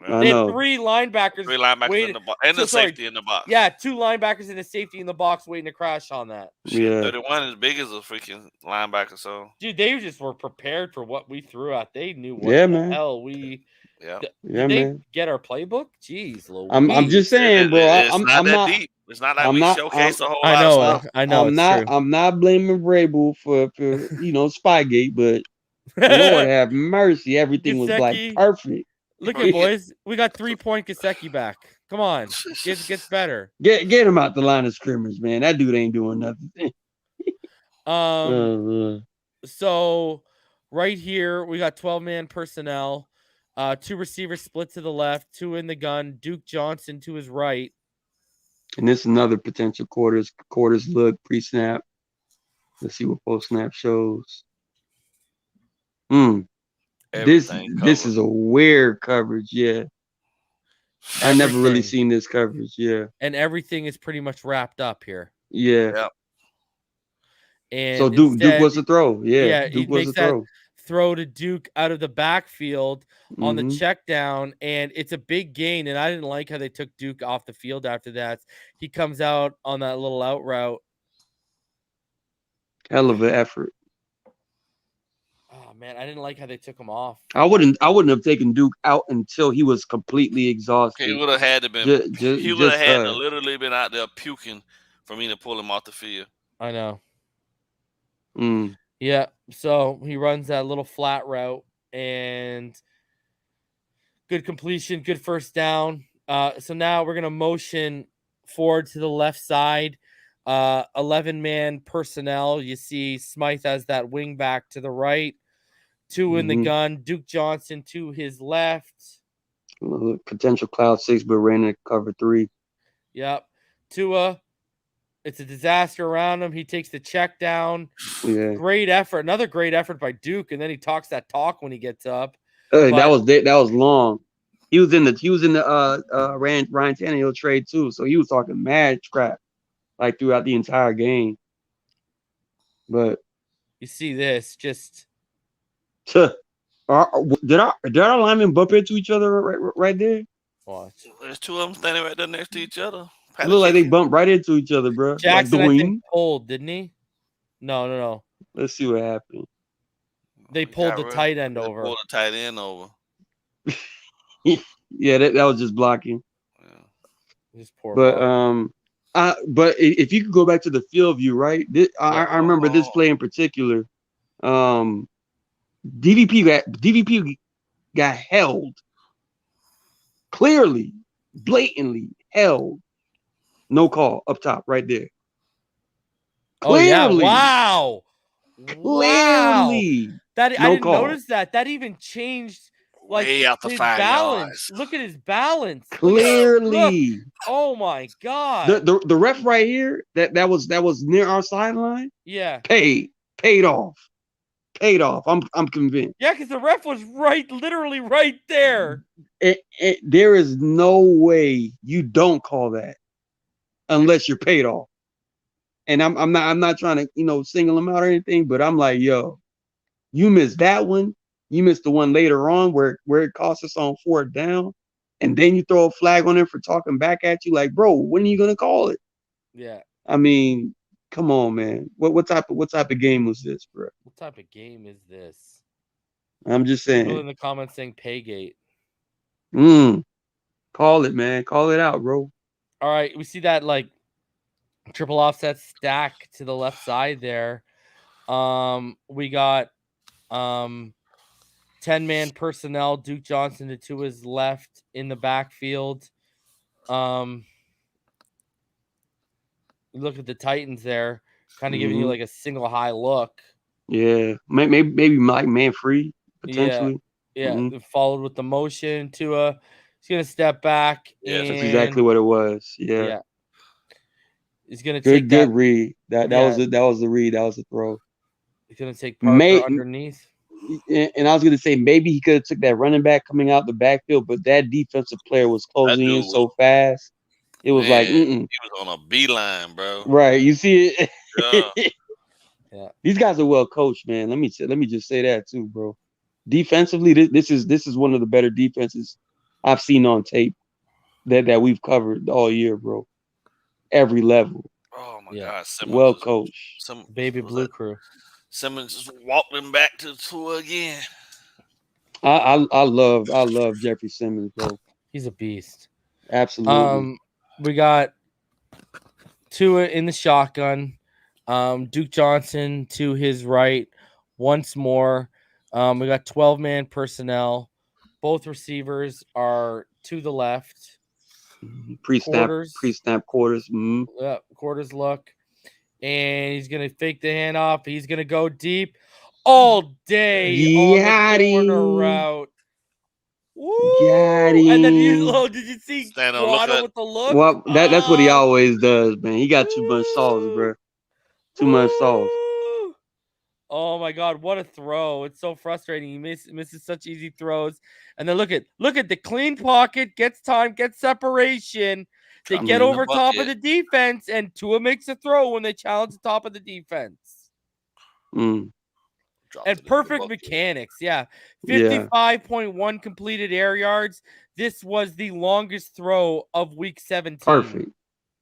They had 3 linebackers. 3 linebackers in the box and safety in the box. Yeah, 2 linebackers and a safety in the box waiting to crash on that. Yeah, 31 as big as a freaking linebacker. So, dude, they just were prepared for what we threw out. They knew what the hell we. Yeah, did they get our playbook? Jeez, Louise. I'm just saying, bro. I'm not deep. It's not like we showcase a whole lot of stuff. I know. I'm not blaming Vrabel for Spygate, but Lord have mercy, everything was perfect. Look at boys, we got 3-point Gesicki back. Come on, gets better. Get him out the line of scrimmage, man. That dude ain't doing nothing. So right here we got 12-man personnel, 2 receivers split to the left, 2 in the gun. Duke Johnson to his right. And this is another potential quarters look pre-snap. Let's see what post-snap shows. This is a weird coverage, yeah. I never really seen this coverage, yeah. And everything is pretty much wrapped up here. Yeah. And so Duke was a throw. Yeah, Duke was a throw. Throw to Duke out of the backfield on the check down, and it's a big gain. And I didn't like how they took Duke off the field after that. He comes out on that little out route. Hell of an effort. Oh man, I didn't like how they took him off. I wouldn't have taken Duke out until he was completely exhausted. He would have had to been. He would have had to literally been out there puking for me to pull him off the field. I know. Yeah. So he runs that little flat route and good completion, good first down. So now we're gonna motion forward to the left side. 11-man personnel. You see Smythe has that wing back to the right. 2 in the gun. Duke Johnson to his left. Potential cloud 6, but ran in cover 3. Yep. Tua. It's a disaster around him. He takes the check down. Yeah. Great effort. Another great effort by Duke, and then he talks that talk when he gets up. That was long. He was in the Ryan Tannehill trade too, so he was talking mad crap throughout the entire game. But you see this just. Did our linemen bump into each other right there? Watch. There's 2 of them standing right there next to each other. It looked like they bumped right into each other, bro. Jackson, I think, pulled, didn't he? No. Let's see what happened. They pulled the tight end over. Pulled the tight end over. Yeah, that was just blocking. Yeah. Just poor. But if you could go back to the field view, right? I remember this play in particular. DVP got held. Clearly, blatantly held. No call up top, right there. Clearly. Oh yeah! Wow! Clearly. That I No didn't call. notice that. That even changed like Way out the his 5 balance. yards. Look at his balance. Clearly. Look. Oh my god. The ref right here that was near our sideline. Yeah. Paid off. I'm convinced. Yeah, because the ref was literally right there. There is no way you don't call that unless you're paid off. And I'm not trying to single him out or anything, but I'm like, yo, you missed that one. You missed the one later on where it cost us on 4th down, and then you throw a flag on him for talking back at you. Like, bro, when are you gonna call it? Yeah. I mean, come on, man. What type of game was this, bro? What type of game is this? I'm just saying. People in the comments saying Paygate. Call it, man. Call it out, bro. All right, we see that like triple offset stack to the left side there. We got 10-man personnel. Duke Johnson to his left in the backfield. Look at the Titans there, kind of giving you like a single high look. Yeah, maybe Mike Manfree potentially. Yeah. Followed with the motion. Tua, he's gonna step back. Yeah, that's exactly what it was. Yeah. He's gonna take good read. That was the read. That was the throw. He's gonna take Parker underneath. And I was gonna say maybe he could have took that running back coming out the backfield, but that defensive player was closing in so fast. It was like, he was on a beeline, bro. Right, you see it. Yeah. These guys are well coached, man. Let me just say that too, bro. Defensively, this is one of the better defenses I've seen on tape that we've covered all year, bro. Every level. Oh my God, Simmons well coached. Baby blue crew. Simmons just walked him back to the tour again. I love Jeffrey Simmons, bro. He's a beast. Absolutely. We got Tua in the shotgun. Duke Johnson to his right once more. We got 12-man personnel. Both receivers are to the left. Pre-snap quarters. Yeah, quarters look. And he's going to fake the handoff. He's going to go deep all day on the corner route. Woo! And then did you see Waddle with the look? Well, that's what he always does, man. He got too much sauce, bro. Too much sauce. Oh my God, what a throw. It's so frustrating. He misses such easy throws. And then look at the clean pocket, gets time, gets separation. They get over top of the defense, and Tua makes a throw when they challenge the top of the defense. And perfect mechanics, 55.1 completed air yards. This was the longest throw of week 17.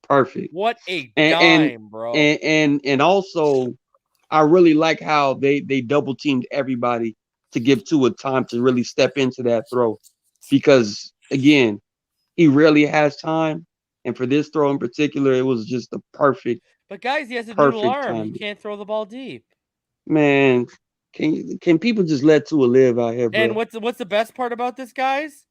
Perfect. What a dime, bro. And also, I really like how they double teamed everybody to give Tua time to really step into that throw. Because, again, he rarely has time. And for this throw in particular, it was just the perfect. But guys, he has a noodle arm. Timing. He can't throw the ball deep. Man, can people just let Tua live out here, bro? And what's the best part about this, guys?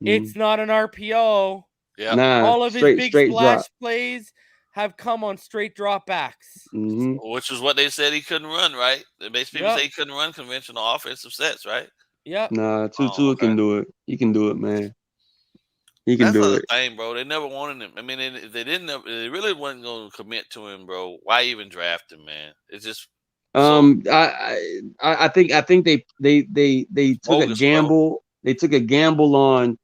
It's not an RPO. Yeah. Nah, all of his big splash plays have come on straight dropbacks. Which is what they said he couldn't run, right? Basically, people say he couldn't run conventional offensive sets, right? Yeah. Nah, Tua can do it. He can do it, man. He can do it. That's the thing, bro. They never wanted him. I mean, if they really wasn't going to commit to him, bro. Why even draft him, man? It's just. I think they took a gamble. Bro. They took a gamble on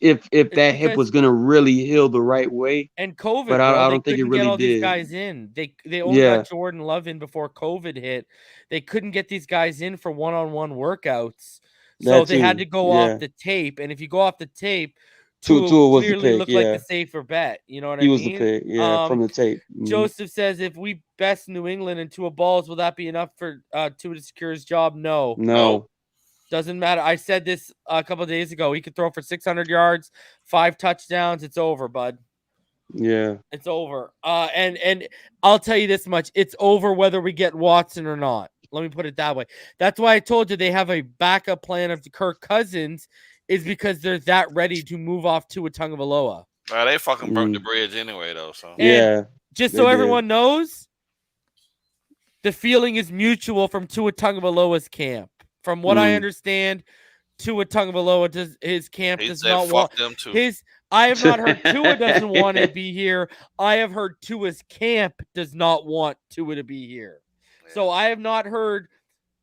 if that hip was going to really heal the right way. And COVID, but I don't think it really get all did. These guys in. They only got Jordan Love in before COVID hit. They couldn't get these guys in for one-on-one workouts. So they had to go off the tape. And if you go off the tape, Tua was clearly looked like the safer bet. You know what I mean? He was the pick, from the tape. Joseph says, if we best New England in Tua balls, will that be enough for Tua to secure his job? No. Doesn't matter. I said this a couple of days ago. He could throw for 600 yards, 5 touchdowns. It's over, bud. Yeah. It's over. And I'll tell you this much. It's over whether we get Watson or not. Let me put it that way. That's why I told you they have a backup plan of Kirk Cousins, is because they're that ready to move off Tua Tagovailoa. They fucking burnt the bridge anyway, though. So and just so everyone knows, the feeling is mutual from Tua Tagovailoa's camp. From what I understand, Tua Tagovailoa his camp does not want them too. I have not heard Tua doesn't want to be here. I have heard Tua's camp does not want Tua to be here. Yeah. So I have not heard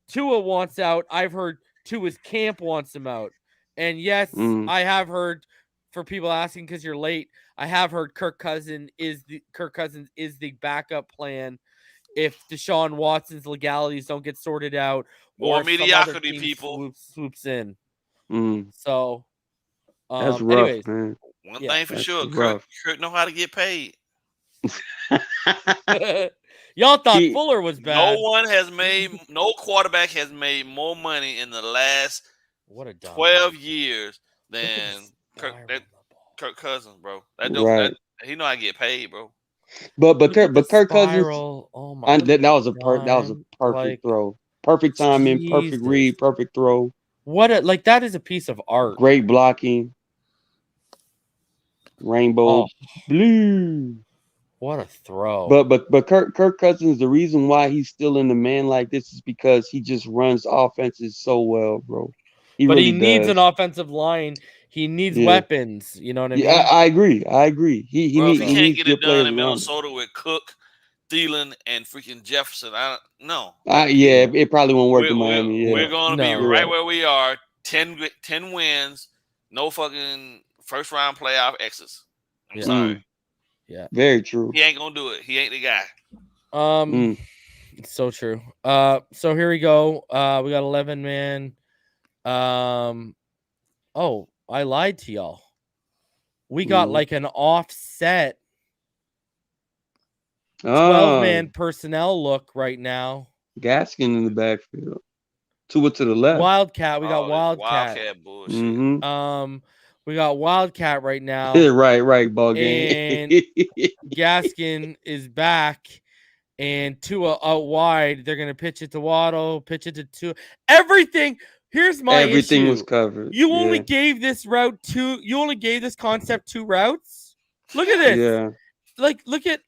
Tua wants out. I've heard Tua's camp wants him out. And yes, I have heard, for people asking because you're late, I have heard Kirk Cousins is the backup plan if Deshaun Watson's legalities don't get sorted out. More mediocrity people swoops in. So that's rough, anyways, man. One thing for sure, Kirk know how to get paid. Y'all thought Fuller was bad. No quarterback has made more money in the last 12 years than Kirk Cousins, bro. He know how to get paid, bro. But Kirk Cousins, oh my that was a perfect throw. Perfect timing, perfect read, perfect throw. That is a piece of art. Great blocking. Rainbow blue. What a throw. But Kirk Cousins, the reason why he's still in the man like this is because he just runs offenses so well, bro. He needs an offensive line. He needs weapons. You know what I mean? Yeah, I agree. He can't get it done in Minnesota with Cook, Thielen, and freaking Jefferson. It probably won't work in Miami. We're going to be right where we are. 10 wins. No fucking first round playoff exits. I'm sorry. Yeah. Very true. He ain't going to do it. He ain't the guy. It's so true. So here we go. We got 11 man. I lied to y'all. We got like an offset 12-man personnel look right now. Gaskin in the backfield. Tua to the left. Wildcat. We got Wildcat. Wildcat bullshit. We got Wildcat right now. right. Ball game. And Gaskin is back. And Tua out wide. They're gonna pitch it to Waddle, pitch it to Tua. Everything. Here's my Everything issue. Was covered. You only gave this concept 2 routes. Look at this. Yeah. Look at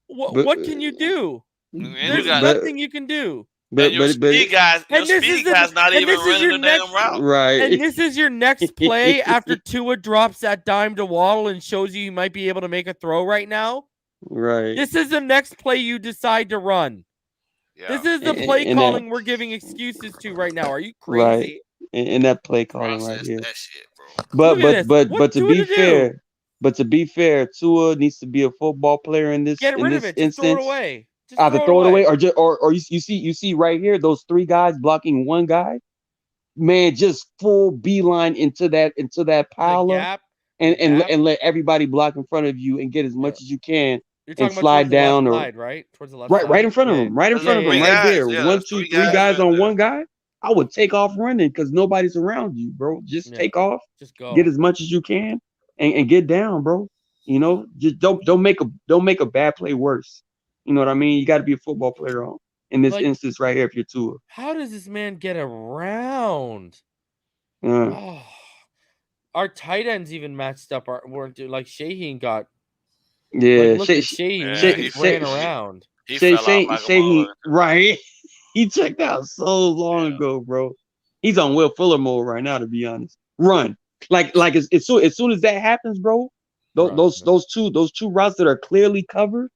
what can you do? There's nothing you can do. But your speed guy's not even running the damn route. Right. And this is your next play after Tua drops that dime to Waddle and shows you might be able to make a throw right now. Right. This is the next play you decide to run. Yeah. This is the play calling we're giving excuses to right now. Are you crazy? Right. And that play calling right here. That shit, bro. But to be fair, Tua needs to be a football player in this. Get rid of it. Just throw it away. Either throw it away or you see right here those 3 guys blocking one guy. Man, just full beeline into that pile up and let everybody block in front of you and get as much as you can. And slide down right towards the left side. Right in front of him, right there. 1, 2, 3 guys on one guy. I would take off running because nobody's around you, bro. Just take off, just go, get as much as you can, and get down, bro. You know, just don't make a bad play worse. You know what I mean? You got to be a football player in this instance right here. If you're Tua, how does this man get around? Our tight ends even matched up. Weren't like Shaheen got. Yeah, Shaheen ran around. He fell out like a right. He checked out so long ago, bro. He's on Will Fuller mode right now, to be honest. Run. Like as soon as that happens, bro, those two routes that are clearly covered,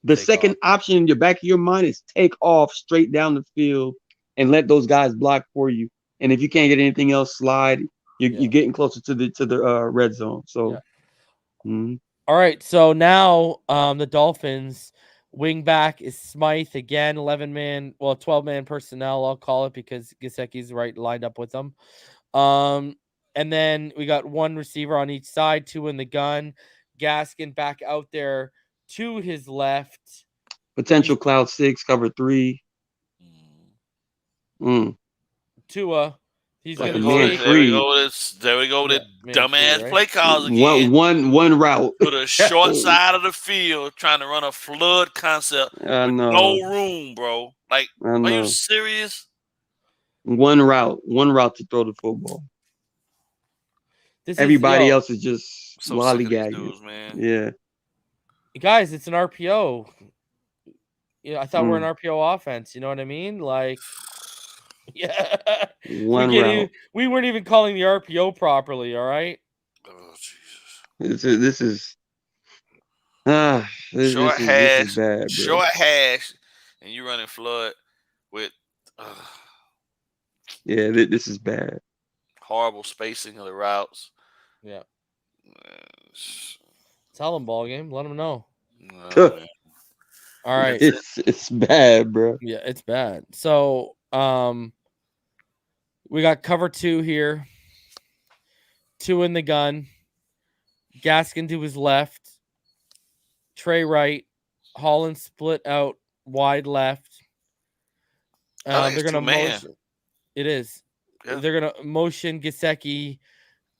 the second option in your back of your mind is take off straight down the field and let those guys block for you. And if you can't get anything else, slide. You're getting closer to the red zone. So All right, so now the Dolphins wing back is Smythe again, 12-man personnel, I'll call it, because Gesicki's lined up with them. And then we got 1 receiver on each side, 2 in the gun. Gaskin back out there to his left. Potential cloud 6, cover 3. Tua. He's like gonna there we go with dumbass play calls again. One route to the short side of the field, trying to run a flood concept. I know. No room, bro. Like, I are you know. serious? One route to throw the football. This Everybody is, else is just So sick of these lollygagging. dudes, man. Yeah. Guys, it's an RPO. I thought we're an RPO offense. You know what I mean? Like, yeah. One route. We weren't even calling the RPO properly. All right. Oh Jesus. This is bad, bro. Short hash, and you running flood with Yeah, this is bad. horrible spacing of the routes. Yeah. Tell them BallGame. Let them know. No, man. All right. It's bad, bro. Yeah, it's bad. So, we got cover 2 here. 2 in the gun. Gaskin to his left. Trey right. Holland split out wide left. They're gonna motion. It is. Yeah. They're gonna motion Gesicki.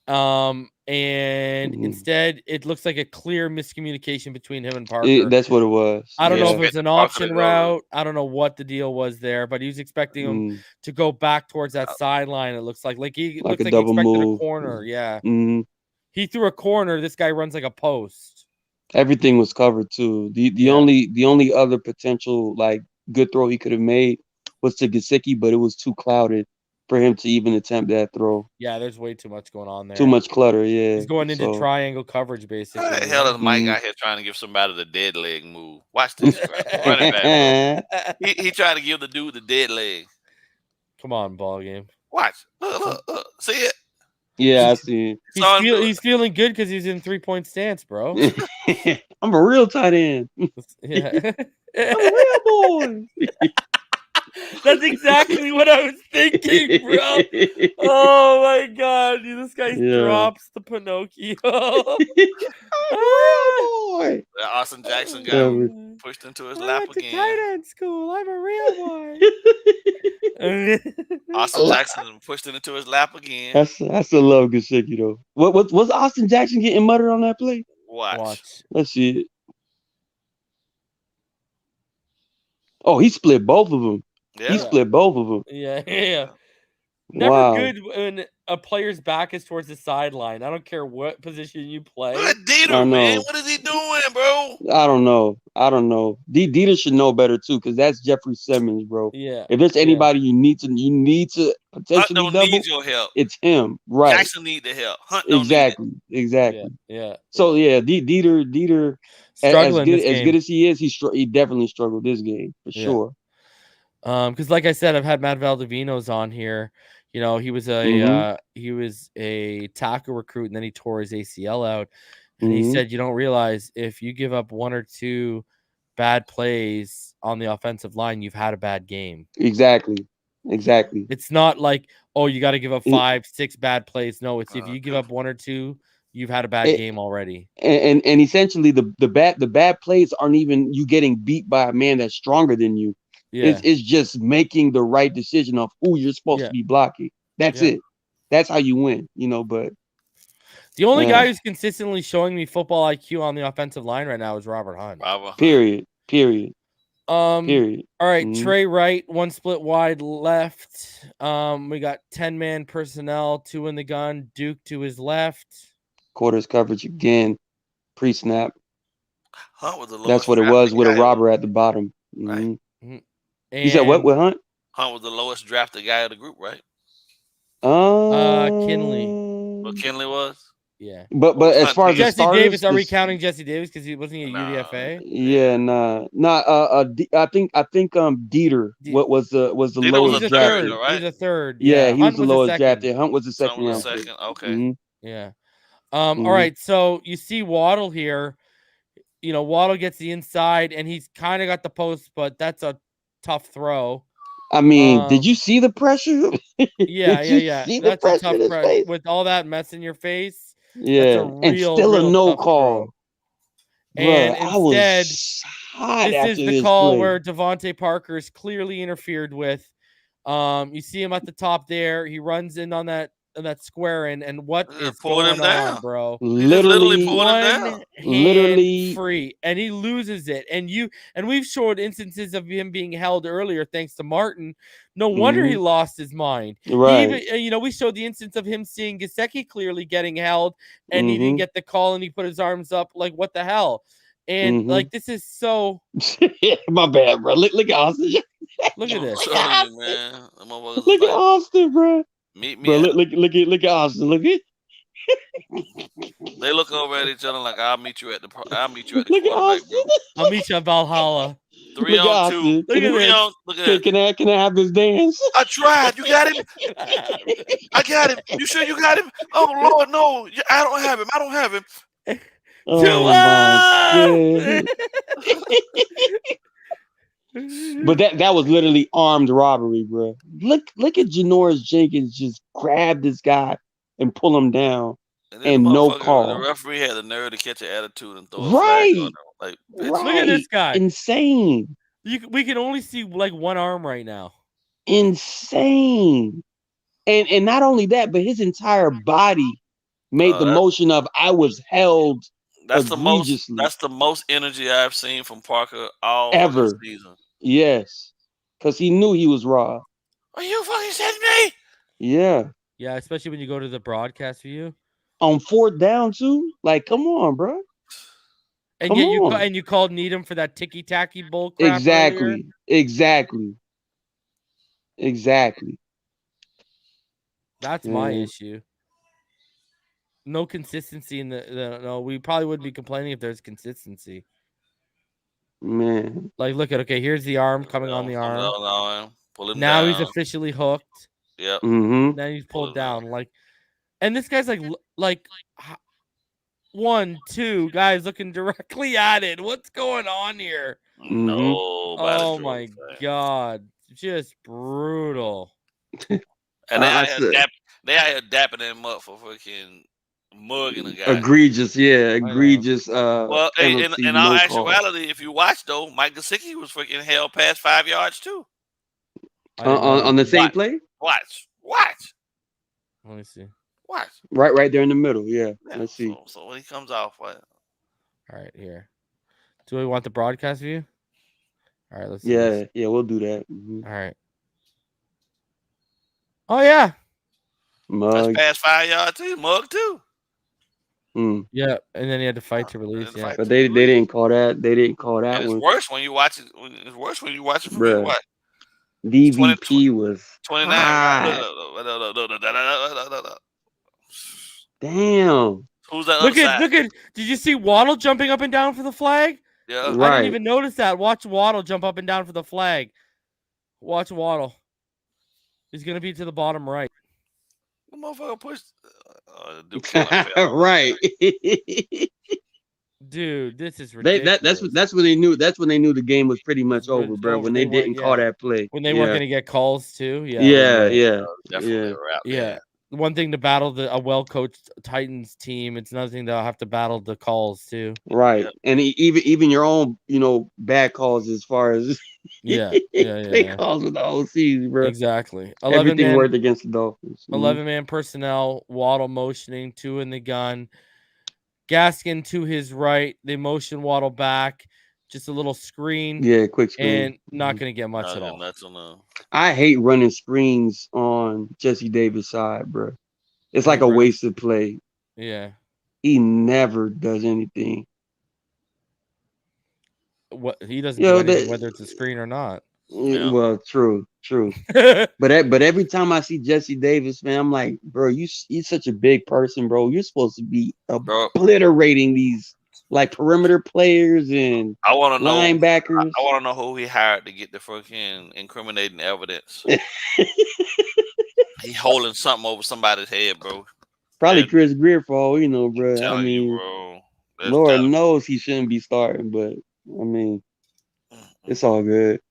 And instead it looks like a clear miscommunication between him and Parker. That's what it was. I don't know if it was an option route. I don't know what the deal was there, but he was expecting him to go back towards that sideline. It looks like he looks like he expected move. A corner. Yeah. He threw a corner. This guy runs like a post. Everything was covered too. The only other potential like good throw he could have made was to Gesicki, but it was too clouded for him to even attempt that throw. Yeah, there's way too much going on there. Too much clutter, yeah. He's going into triangle coverage, basically. How the hell is Mike out here trying to give somebody the dead leg move? Watch this. Running back. He trying to give the dude the dead leg. Come on, BallGame. Watch. Look. See it? Yeah, I see it. He's feeling good because he's in 3-point stance, bro. I'm a real tight end. Yeah. I'm a real boy. That's exactly what I was thinking, bro. Oh my god, this guy drops the Pinocchio. Oh boy! Austin Jackson got pushed into his lap again. Tight end school. I'm a real boy. Austin Jackson pushed into his lap again. I still love Gesicki though. What was Austin Jackson getting muttered on that play? Watch. Let's see it. Oh, he split both of them. Yeah. He split both of them. Yeah. Never good when a player's back is towards the sideline. I don't care what position you play. Dieter, man. What is he doing, bro? I don't know. Dieter should know better too, because that's Jeffrey Simmons, bro. Yeah. If there's anybody you need to potentially Hunt don't need your help. It's him, right? Jackson need the help. Hunt don't exactly. Yeah. So Dieter struggling as good as he is, he definitely struggled this game for sure. Because like I said, I've had Matt Valdivino's on here. You know, he was a tackle recruit, and then he tore his ACL out. And he said, you don't realize if you give up 1 or 2 bad plays on the offensive line, you've had a bad game. Exactly. It's not like, oh, you got to give up 5, 6 bad plays. No, it's if you give up 1 or 2, you've had a bad game already. And essentially the bad plays aren't even you getting beat by a man that's stronger than you. Yeah. It's just making the right decision of who you're supposed to be blocking. That's it. That's how you win, but the only guy who's consistently showing me football IQ on the offensive line right now is Robert Hunt. Period. All right, Trey right, 1 split wide left. We got 10-man personnel, 2 in the gun, Duke to his left. Quarters coverage again, pre-snap. Hunt was the lowest. That's what it was with a robber at the bottom. Right. You said what with Hunt? Hunt was the lowest drafted guy of the group, right? Kinley. What Kinley was? Yeah. But as far as Jesse starters, Davis, are we counting Jesse Davis because he wasn't a UDFA? Yeah, I think Dieter was the Dieter lowest drafted. Right? He was a third. Yeah, he was the lowest second. drafted. Hunt was the second. Okay. Yeah. All right. So you see Waddle here. Waddle gets the inside, and he's kind of got the post, but that's a tough throw. I mean, did you see the pressure? Yeah. That's a tough pressure with all that mess in your face. Yeah, and still a no call. And instead, this is the call where Devontae Parker is clearly interfered with. You see him at the top there. He runs in on that that square in, and what is pull him going on, down. bro? Literally pull him One down. hand free, and he loses it. And we've showed instances of him being held earlier, thanks to Martin. No wonder he lost his mind. Right. He even, we showed the instance of him seeing Gesicki clearly getting held, and he didn't get the call, and he put his arms up. Like, what the hell? And like, this is so. My bad, bro. Look at Austin. Look at this. Look at man. Look at Austin, bro. Meet me. Bro, look at Austin. Look at. They look over at each other like, I'll meet you at the Look at quarterback, Austin. bro. I'll meet you at Valhalla. 3 on 2. Look at this. Look at Can I have this dance? I tried. You got him? I got him. You sure you got him? Oh, Lord, no. I don't have him. I don't have him. Oh, my God. But that was literally armed robbery, bro. Look at Janoris Jenkins just grab this guy and pull him down, and no call. The referee had the nerve to catch an attitude and throw a right. flag on him. Like, Look at this guy. Insane. We can only see like one arm right now. Insane. And not only that, but his entire body made the motion of I was held. That's the most energy I've seen from Parker all ever season. Yes, because he knew he was raw. Are you fucking shitting me? Yeah. Yeah, especially when you go to the broadcast view. On 4th down too. Like, come on, bro. And yet you called Needham for that ticky tacky bull crap. Exactly. That's my issue. No consistency in no. We probably wouldn't be complaining if there's consistency. Man, like look at here's the arm coming on the arm. Pull him now down. He's officially hooked. Yep. Now he's pulled down. Like, and this guy's like 1, 2 guys looking directly at it. What's going on here? No. Oh my God, just brutal. And they are dapping him up for fucking mugging a guy. Egregious. Well, in all actuality, if you watch though, Mike Gesicki was freaking held past 5 yards too. On the same play. Watch. Let me see. Watch. Right there in the middle. Yeah. Let's see. So when he comes off, what? All right, here. Do we want the broadcast view? All right, let's see. Yeah, we'll do that. All right. Oh yeah. Mug. That's past 5 yards too. Mug too. Yeah, and then he had to fight to release. Yeah, but they didn't call that. They didn't call that and one. It's worse when you watch it. It's worse when you watch it from me. What? DVP was 29. Damn. Who's that? Look at. Did you see Waddle jumping up and down for the flag? Yeah. I didn't even notice that. Watch Waddle jump up and down for the flag. Watch Waddle. He's gonna be to the bottom right. The motherfucker pushed. Right. Dude, this is ridiculous. That's when they knew. That's when they knew the game was pretty much over, bro. When they didn't call that play. When they weren't gonna get calls too. Yeah. One thing to battle a well-coached Titans team. It's another thing to have to battle the calls too. Right, and even your own, bad calls as far as play calls with the OCs, bro. Exactly. Everything worked against the Dolphins. 11-man personnel. Waddle motioning, 2 in the gun. Gaskin to his right. They motion Waddle back. Just a little screen. Yeah, quick screen. And not going to get much at all. I hate running screens on Jesse Davis' side, bro. It's like a wasted play. Yeah. He never does anything. What he doesn't do anything, whether it's a screen or not. Yeah. Well, true. but every time I see Jesse Davis, man, I'm like, bro, you're such a big person, bro. You're supposed to be obliterating these like perimeter players and linebackers. I want to know who he hired to get the fucking incriminating evidence. He holding something over somebody's head, bro. Probably Chris Greer for all you know, bro. I mean, bro, Lord knows he shouldn't be starting, but I mean, it's all good.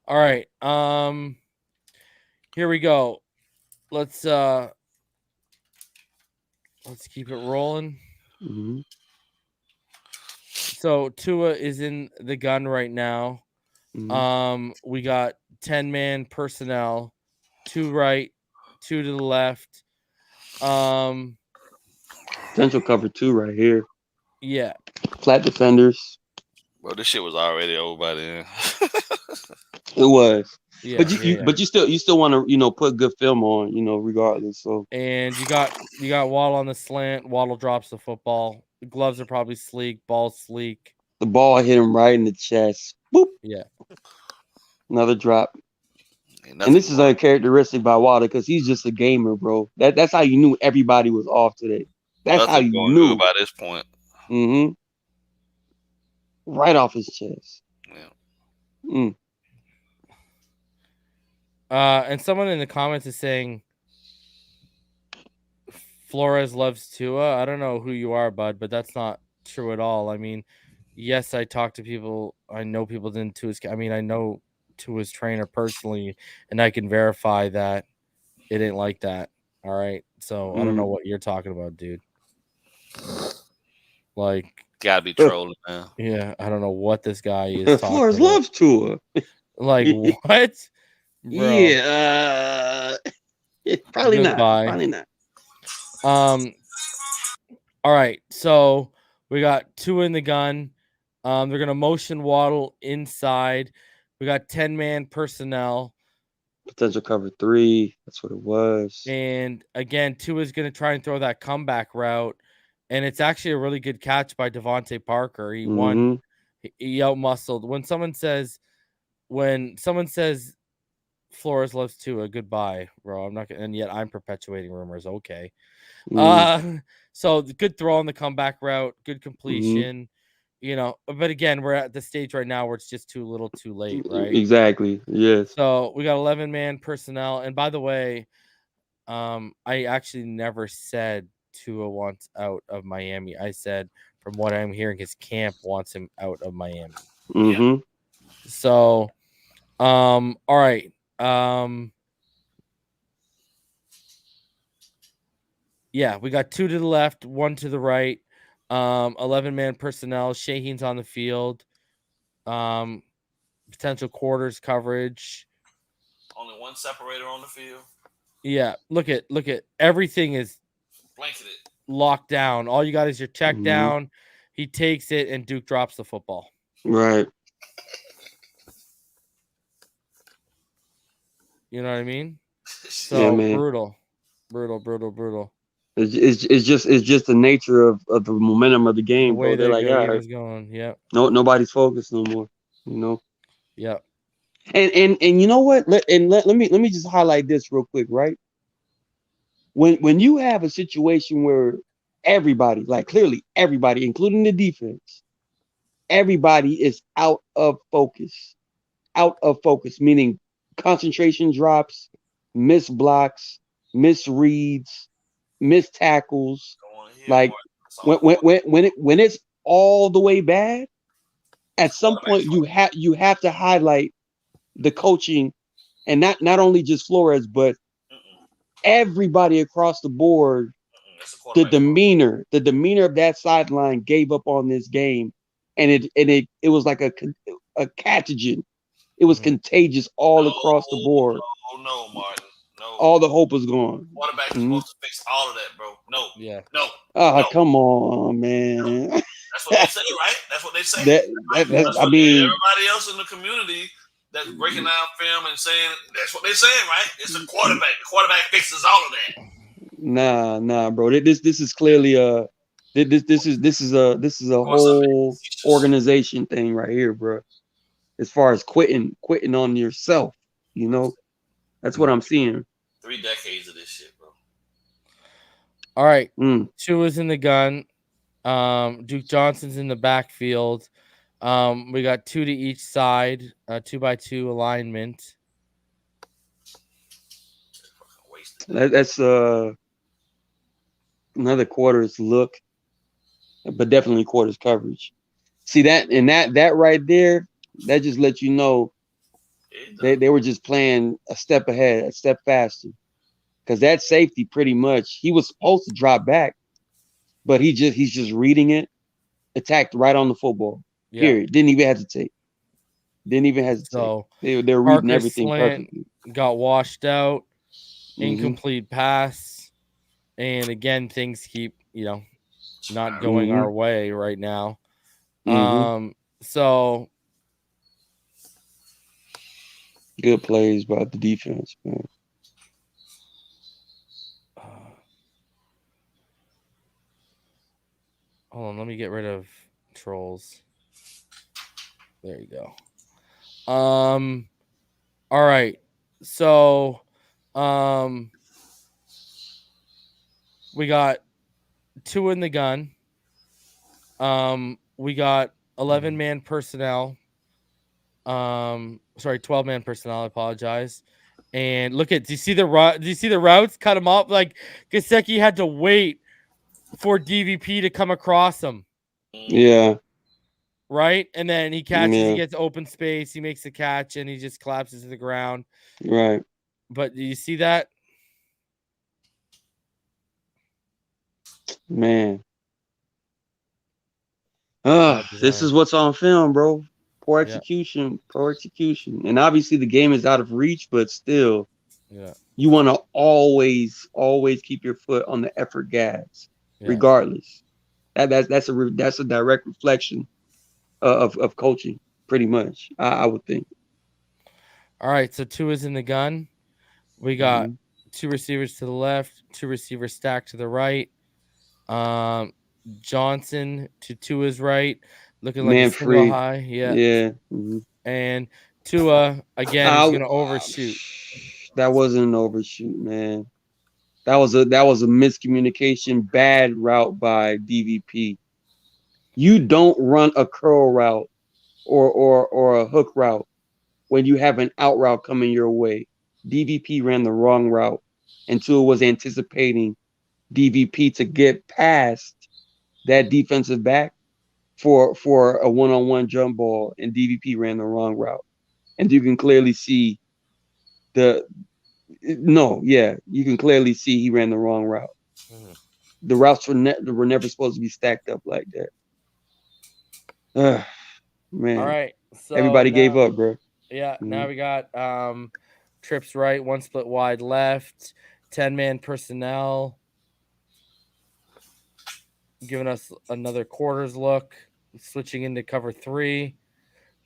All right. Here we go. Let's keep it rolling. Mm-hmm. So Tua is in the gun right now. Mm-hmm. We got 10-man personnel, 2 right, 2 to the left. Potential cover 2 right here. Yeah. Flat defenders. Bro, this shit was already over by then. It was. Yeah, But you still want to, put good film on, regardless. So and you got Waddle on the slant. Waddle drops the football. The gloves are probably sleek. Ball's sleek. The ball hit him right in the chest. Boop. Yeah. Another drop. And this is uncharacteristic by Waddle because he's just a gamer, bro. That's how you knew everybody was off today. That's how you knew by this point. Mm-hmm. Right off his chest. Yeah. And someone in the comments is saying Flores loves Tua. I don't know who you are, bud, but that's not true at all. I mean, yes, I talk to people. I know people in Tua's. I mean, I know Tua's trainer personally, and I can verify that it ain't like that. All right. So I don't know what you're talking about, dude. Like, gotta be trolling, man. Yeah, I don't know what this guy is talking Flores about. loves Tua. Like, what? Bro. Yeah. Probably not. Probably not. All right, so we got Tua in the gun. They're gonna motion Waddle inside. We got 10-man personnel. Potential cover 3. That's what it was. And again, Tua's gonna try and throw that comeback route, and it's actually a really good catch by Devontae Parker. He won. He out-muscled. When someone says Flores loves Tua, goodbye, bro. I'm not gonna, and yet I'm perpetuating rumors. Okay. So the good throw on the comeback route, good completion, but again, we're at the stage right now where it's just too little too late, right? Exactly. Yes. So we got 11-man personnel. And by the way, I actually never said Tua wants out of Miami. I said, from what I'm hearing, his camp wants him out of Miami. Yeah. So, all right. Yeah, we got 2 to the left, 1 to the right. 11-man personnel. Shaheen's on the field. Potential quarters coverage. Only one separator on the field. Yeah, look at everything is blanketed, locked down. All you got is your check down. He takes it, and Duke drops the football. Right. You know what I mean? So yeah, man. brutal. It's just the nature of the momentum of the game, the way bro. They're like, game is going. Yeah. No, nobody's focused no more. Yeah. And you know what? Let me just highlight this real quick, right? When you have a situation where everybody, like clearly everybody, including the defense, everybody is out of focus, meaning concentration drops, missed blocks, misreads, missed tackles. Like when it's all the way bad, at some point you have to highlight the coaching, and not only just Flores, but everybody across the board. The demeanor of that sideline gave up on this game, and it was like a contagion. It was contagious all across the board. No, Martin. No. All the hope was gone. Quarterback is supposed to fix all of that, bro. No. Yeah. No. Oh, come on, man. That's what they say, right? That's what they say. I mean, everybody else in the community that's breaking down film and saying that's what they're saying, right? It's a quarterback. The quarterback fixes all of that. Nah, bro. This is clearly this is a whole organization thing right here, bro. As far as quitting on yourself, that's what I'm seeing. 3 decades of this shit, bro. All right. Tua's in the gun. Duke Johnson's in the backfield. We got 2 to each side, 2x2 alignment. That's another quarters look, but definitely quarters coverage. See that, and that right there, that just lets you know they were just playing a step ahead, a step faster. Because that safety, pretty much, he was supposed to drop back, but he's just reading it, attacked right on the football. Yeah. Period. Didn't even hesitate. So they're reading everything perfectly. Got washed out. incomplete pass. And again, things keep, not going our way right now. So good plays by the defense, man. Hold on, let me get rid of trolls. There you go. All right. So we got 2 in the gun. We got 11-man personnel. 12-man personnel. I apologize. And look at, do you see the routes? Cut them up. Like Gesicki had to wait for DVP to come across him. Yeah. Right? And then he catches, he gets open space, he makes the catch, and he just collapses to the ground. Right. But do you see that? Man. This is what's on film, bro. Poor execution. And obviously the game is out of reach, but still, you want to always keep your foot on the effort gas, regardless. That's a direct reflection of coaching, pretty much. I would think. All right, so 2 is in the gun. We got 2 receivers to the left, 2 receivers stacked to the right. Johnson to Tua's right, looking like a single high. Yeah. And Tua again is going to overshoot. That wasn't an overshoot, man. That was a miscommunication, bad route by DVP. You don't run a curl route or a hook route when you have an out route coming your way. DVP ran the wrong route, and Tua was anticipating DVP to get past that defensive back for a one-on-one jump ball, and DVP ran the wrong route. And you can clearly see you can clearly see he ran the wrong route. The routes were never supposed to be stacked up like that. Man. All right. So everybody gave up, bro. Yeah. Now we got trips right, 1 split wide left, 10-man personnel. Giving us another quarters look, switching into cover 3.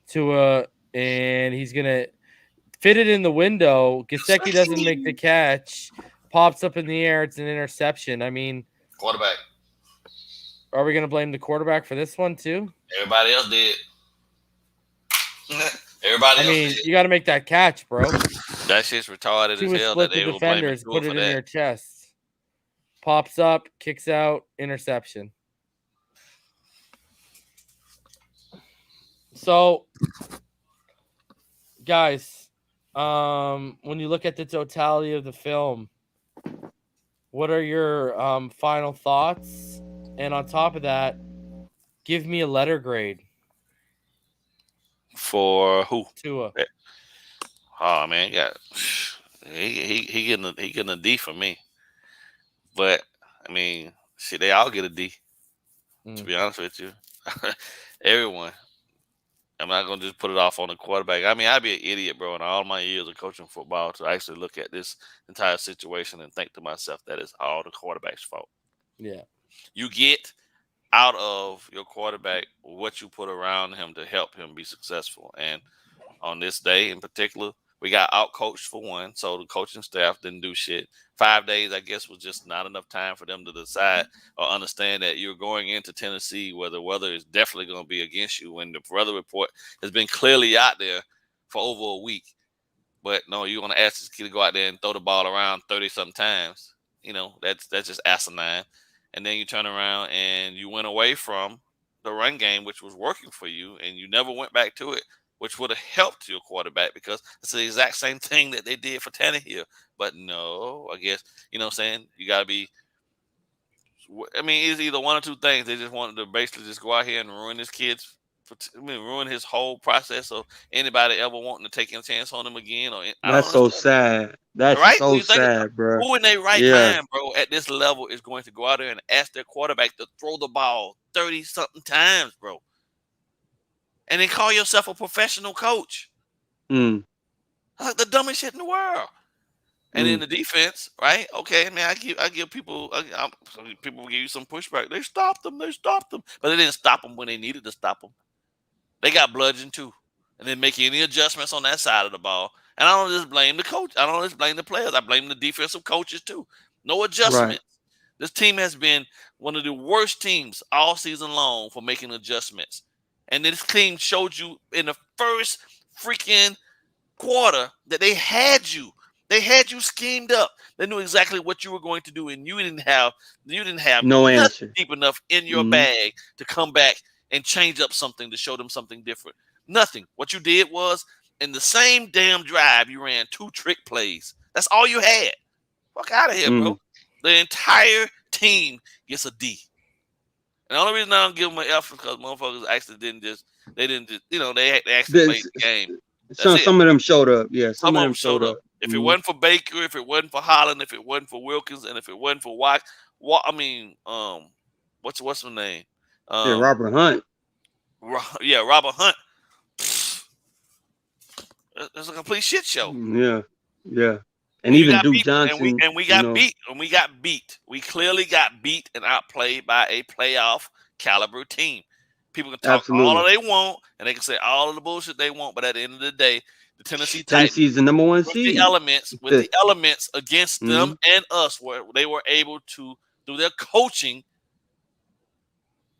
Tua, and he's going to fit it in the window. Gesicki doesn't make the catch. Pops up in the air. It's an interception. I mean, quarterback. Are we going to blame the quarterback for this one too? Everybody else did. Everybody else did. You got to make that catch, bro. That shit's retarded as hell. Split the defenders, put it in your chest. Pops up, kicks out, interception. So, guys, when you look at the totality of the film, what are your final thoughts? And on top of that, give me a letter grade. For who? Tua. Oh man, he getting a D for me. But I mean, shit, they all get a D. To be honest with you, everyone. I'm not gonna just put it off on the quarterback. I mean, I'd be an idiot, bro, in all my years of coaching football to actually look at this entire situation and think to myself that it's all the quarterback's fault. Yeah. You get out of your quarterback what you put around him to help him be successful. And on this day in particular, we got out-coached for one, so the coaching staff didn't do shit. 5 days, I guess, was just not enough time for them to decide or understand that you're going into Tennessee where the weather is definitely going to be against you when the weather report has been clearly out there for over a week. But no, you're going to ask this kid to go out there and throw the ball around 30-something times. You know, that's just asinine. And then you turn around and you went away from the run game, which was working for you, and you never went back to it, which would have helped your quarterback because it's the exact same thing that they did for Tannehill. But no, I guess, you know what I'm saying? You got to be – I mean, it's either one or two things. They just wanted to basically just go out here and ruin this kid's – ruin his whole process of anybody ever wanting to take a chance on him again. That's so sad. That's right? So sad, bro. Who in their right mind, bro, at this level is going to go out there and ask their quarterback to throw the ball 30-something times, bro? And then call yourself a professional coach. Like the dumbest shit in the world. And in the defense, right? Okay, man, I give people, some people will give you some pushback. They stopped them, but they didn't stop them when they needed to stop them. They got bludgeoned too, and didn't make any adjustments on that side of the ball. And I don't just blame the coach. I don't just blame the players. I blame the defensive coaches too. No adjustments. Right. This team has been one of the worst teams all season long for making adjustments. And this team showed you in the first freaking quarter that they had you. They had you schemed up. They knew exactly what you were going to do, and you didn't have no answer deep enough in your bag to come back and change up something to show them something different. Nothing. What you did was, in the same damn drive, you ran 2 trick plays. That's all you had. Fuck out of here, bro. The entire team gets a D. And the only reason I don't give them an F is because motherfuckers actually didn't just, they actually played the game. Some of them showed up. Yeah, some of them showed up. If it wasn't for Baker, if it wasn't for Holland, if it wasn't for Wilkins, and if it wasn't for Watt, what's the name? Robert Hunt. Robert Hunt. It's a complete shit show. Yeah. And even Duke Johnson. And we got beat. And we got beat. We clearly got beat and outplayed by a playoff caliber team. People can talk all they want, and they can say all of the bullshit they want, but at the end of the day, the Tennessee's the number 1 seed. With the elements against them and us, where they were able to do their coaching,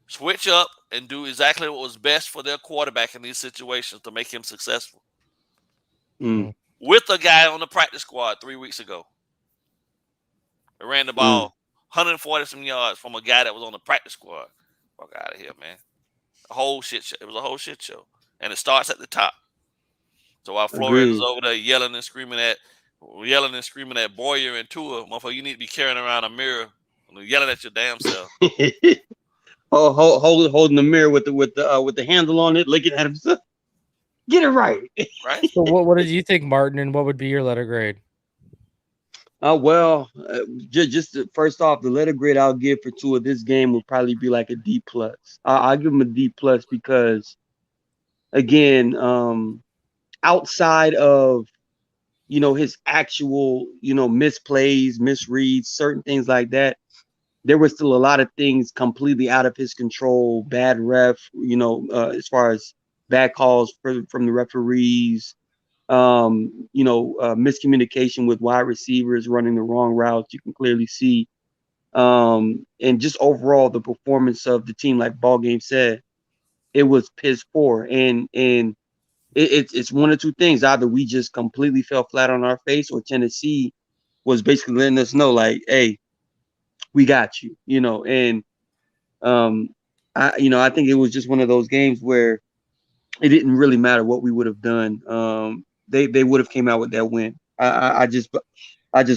switch up and do exactly what was best for their quarterback in these situations to make him successful. With a guy on the practice squad 3 weeks ago. They ran the ball 140-some yards from a guy that was on the practice squad. Fuck out of here, man. A whole shit show. It was a whole shit show. And it starts at the top. So while Flores is over there yelling and screaming at Boyer and Tua, motherfucker, you need to be carrying around a mirror, yelling at your damn self. Holding the mirror with the handle on it, looking at himself. Get it right. Right. So what did you think, Martin? And what would be your letter grade? First off, the letter grade I'll give for Tua this game would probably be like a D+. I'll give him a D+ because, again, outside of his actual misplays, misreads, certain things like that, there were still a lot of things completely out of his control. Bad ref, as far as bad calls from the referees. Miscommunication with wide receivers running the wrong routes. You can clearly see, and just overall the performance of the team, like BallGame said, it was piss poor. And it's one of two things: either we just completely fell flat on our face, or Tennessee was basically letting us know, like, hey, we got you, And I think it was just one of those games where it didn't really matter what we would have done. They would have came out with that win. I just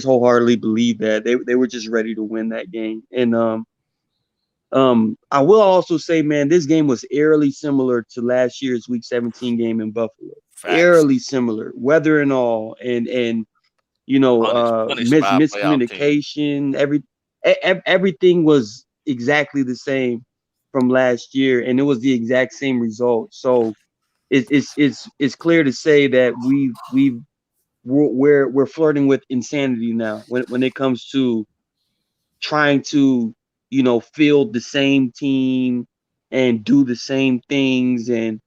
wholeheartedly believe that they were just ready to win that game. And I will also say, man, this game was eerily similar to last year's Week 17 game in Buffalo. Facts. Eerily similar, weather and all, and miscommunication. Everything was exactly the same from last year, and it was the exact same result. So it's clear to say that we're flirting with insanity now when it comes to trying to field the same team and do the same things and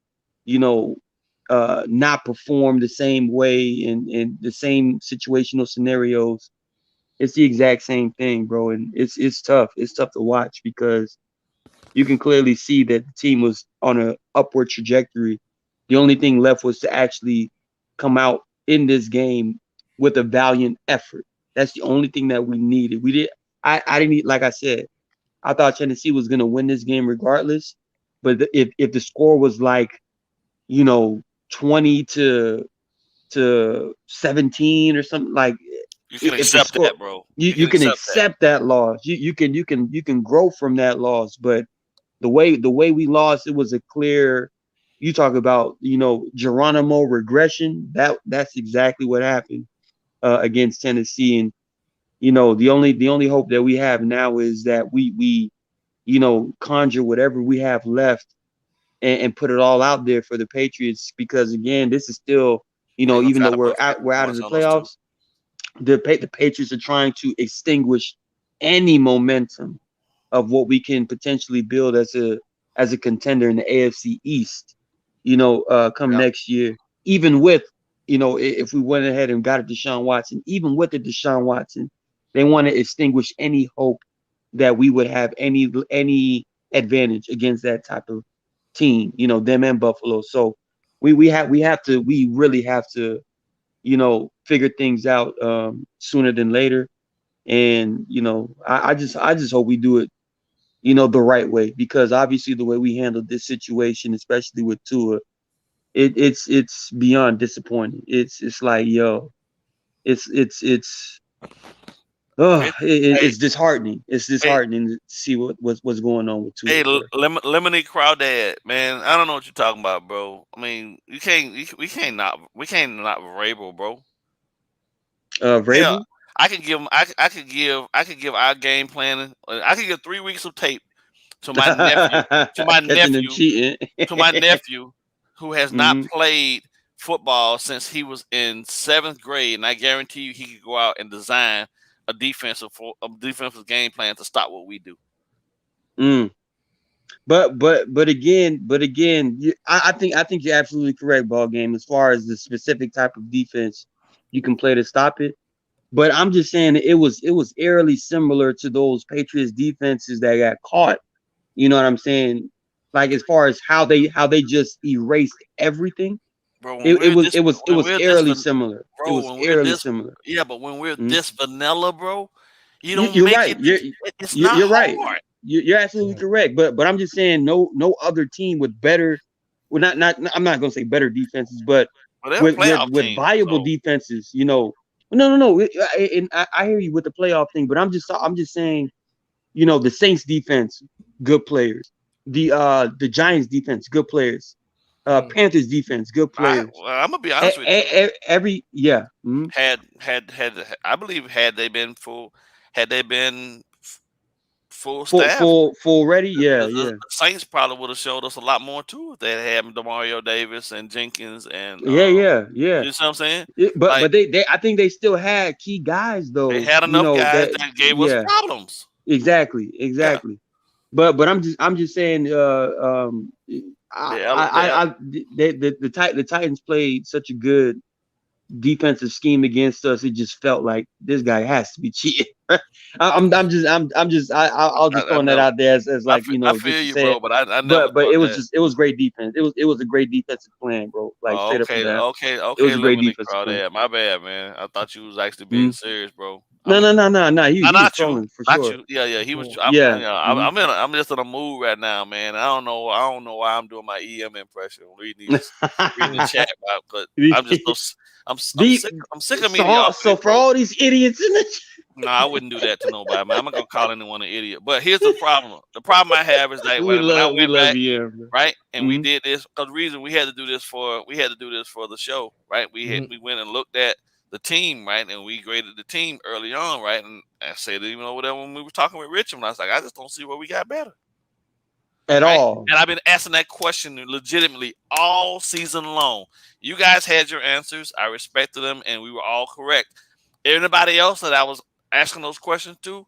not perform the same way in the same situational scenarios. It's the exact same thing, bro, and it's tough. It's tough to watch because you can clearly see that the team was on an upward trajectory. The only thing left was to actually come out in this game with a valiant effort. That's the only thing that we needed. I didn't need, like I said, I thought Tennessee was going to win this game regardless. But if the score was like, 20 to 17 or something, like, you can accept that, bro. You can accept that loss. You can grow from that loss. But the way we lost, it was a clear. You talk about Geronimo regression. That's exactly what happened against Tennessee. And the only hope that we have now is that we conjure whatever we have left and put it all out there for the Patriots, because again, this is still even though we're out of the playoffs, the Patriots are trying to extinguish any momentum of what we can potentially build as a contender in the AFC East, come next year. Even with, if we went ahead and got a Deshaun Watson, even with the Deshaun Watson, they want to extinguish any hope that we would have any advantage against that type of team, them and Buffalo. So we really have to, figure things out sooner than later. And I just hope we do it, the right way, because obviously the way we handled this situation, especially with Tua, it's beyond disappointing. It's like, yo, it's disheartening. It's disheartening to see what's going on with Tua. Hey, Lemony Crawdad, man, I don't know what you're talking about, bro. I mean, we can't not Vrabel, bro. Vrabel? Yeah, I could give our game planning. I could give 3 weeks of tape to my nephew, who has not played football since he was in 7th grade, and I guarantee you he could go out and design a defensive game plan to stop what we do. But again, I think you're absolutely correct, BallGame, as far as the specific type of defense you can play to stop it. But I'm just saying it was eerily similar to those Patriots defenses that got caught. You know what I'm saying? Like, as far as how they just erased everything. Bro, it was eerily similar. Bro, it was eerily similar. Yeah, but when we're this vanilla, bro, you're right. It's not you're hard. Right. You're absolutely correct. But I'm just saying no other team with better. Well, not I'm not gonna say better defenses, but with viable defenses. No. And I hear you with the playoff thing, but I'm just saying, the Saints defense, good players. The Giants defense, good players. Panthers defense, good players. I'm gonna be honest with you. I believe had they been full staff, full ready, the Saints probably would have showed us a lot more too if they had Demario Davis and Jenkins and You know what I'm saying? But they I think they still had key guys though. They had enough guys that gave us problems. Exactly. Yeah. But I'm just saying the Titans played such a good defensive scheme against us. It just felt like this guy has to be cheating. I'll just throwing that out there as like, I feel you, bro, but I never. But it was great defense. It was a great defensive plan, bro. Like straight up and down. Okay. It was a great defensive plan. My bad, man. I thought you was actually being serious, bro. No. He was trolling for sure. You. Yeah, he was. I'm just in a mood right now, man. I don't know why I'm doing my EM impression. Reading the chat about, but I'm just I'm sick of media. So for all these idiots in the chat. No, I wouldn't do that to nobody, man. I'm not gonna call anyone an idiot. But here's the problem. The problem I have is that when I went back, right, and we did this because the reason we had to do this for the show, right? We went and looked at the team, right, and we graded the team early on, right? And I said even over there when we were talking with Richmond, I was like, I just don't see where we got better at all. And I've been asking that question legitimately all season long. You guys had your answers. I respected them, and we were all correct. Everybody else that I was asking those questions to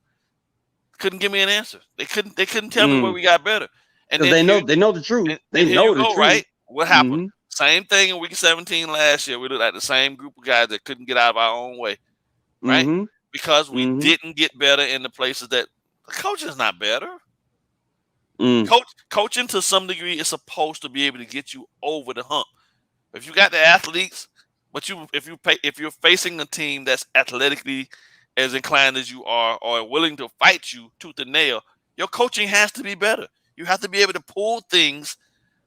couldn't give me an answer. They couldn't tell me where we got better. And they know the truth. They know the truth. Right? What happened? Same thing in week 17 last year. We looked at the same group of guys that couldn't get out of our own way, right? Because we didn't get better in the places that the coaching is not better. Coaching to some degree is supposed to be able to get you over the hump. If you got the athletes, but if you're facing a team that's athletically as inclined as you are or willing to fight you tooth and nail, your coaching has to be better. You have to be able to pull things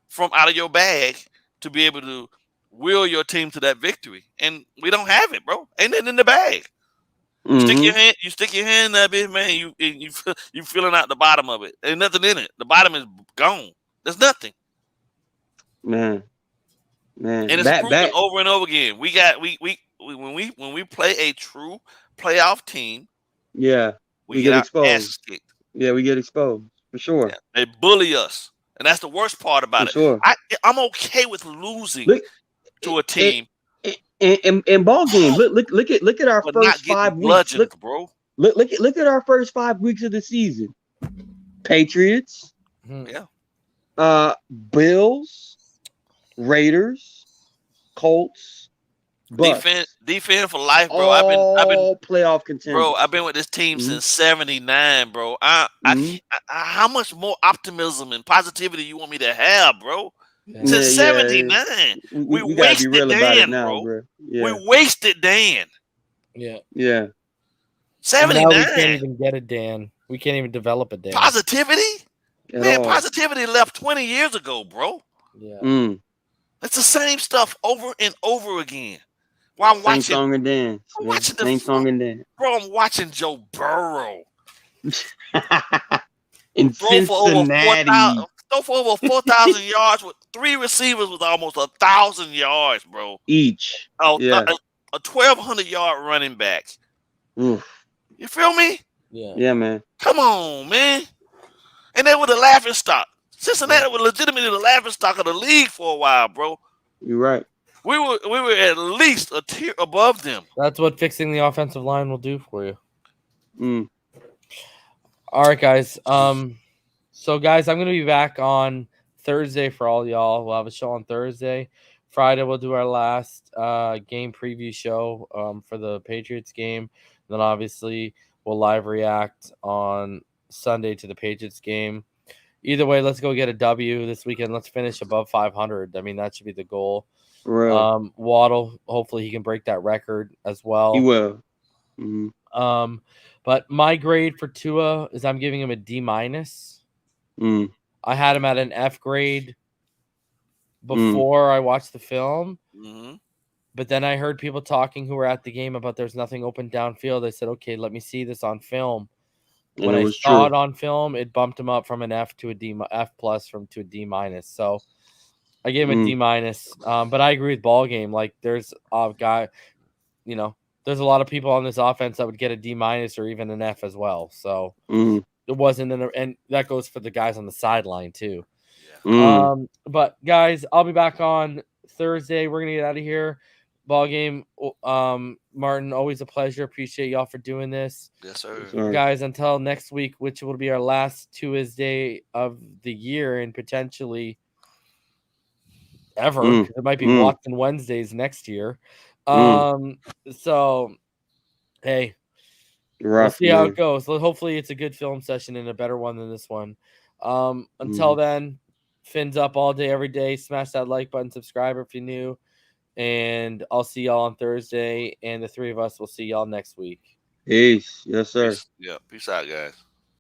from out of your bag to be able to will your team to that victory. And we don't have it, bro. Ain't nothing in the bag. You stick your hand in that bitch, man, you feeling out the bottom of it. Ain't nothing in it. The bottom is gone. There's nothing. Man. And it's proven over and over again. When we play a true playoff team, we get exposed. Yeah, we get exposed for sure. Yeah, they bully us, and that's the worst part about it. Sure. I'm okay with losing to a team. in ball game. Look at our But first not getting 5 weeks. bludgeoned, bro. Look at our first 5 weeks of the season. Patriots, Yeah. Bills, Raiders, Colts, Bucks. Defense for life, bro. All I've been playoff contenders. Bro, I've been with this team since '79, bro. How much more optimism and positivity you want me to have, bro? Since '79, we wasted be real Dan, about it now, bro. Yeah. We wasted Dan. Yeah. 79. Now we can't even get a Dan. We can't even develop a Dan. Positivity? At all. Positivity left 20 years ago, bro. Yeah. It's the same stuff over and over again. While I'm watching song and dance. Same song and dance. Bro, I'm watching Joe Burrow. In Cincinnati. Throw for over 4,000 yards with 3 receivers with almost 1,000 yards, bro. Each. A 1,200-yard running back. Oof. You feel me? Yeah, man. Come on, man. And they were the laughing stock. Cincinnati was legitimately the laughing stock of the league for a while, bro. You're right. We were at least a tier above them. That's what fixing the offensive line will do for you. All right, guys. So guys, I'm gonna be back on Thursday for all y'all. We'll have a show on Thursday. Friday we'll do our last game preview show for the Patriots game. Then obviously we'll live react on Sunday to the Patriots game. Either way, let's go get a W this weekend. Let's finish above 500. I mean, that should be the goal. Right. Waddle, hopefully he can break that record as well. He will. But my grade for Tua is I'm giving him a D-. I had him at an F grade before I watched the film. But then I heard people talking who were at the game about there's nothing open downfield. I said, okay, let me see this on film. When I saw it on film, it bumped him up from an F to a D, F plus to a D-. So I gave him a D-. But I agree with BallGame. Like there's a guy, there's a lot of people on this offense that would get a D- or even an F as well. So it wasn't and that goes for the guys on the sideline too. But guys, I'll be back on Thursday. We're gonna get out of here. BallGame, Martin, always a pleasure. Appreciate y'all for doing this. Yes, sir. Guys, until next week, which will be our last Tuesday of the year and potentially ever. It might be Watson Wednesdays next year. So hey, we'll see how it goes. Hopefully it's a good film session and a better one than this one. Until then, Fins up all day, every day. Smash that like button, subscribe if you're new. And I'll see y'all on Thursday. And the three of us will see y'all next week. Peace. Yes, sir. Peace out, guys.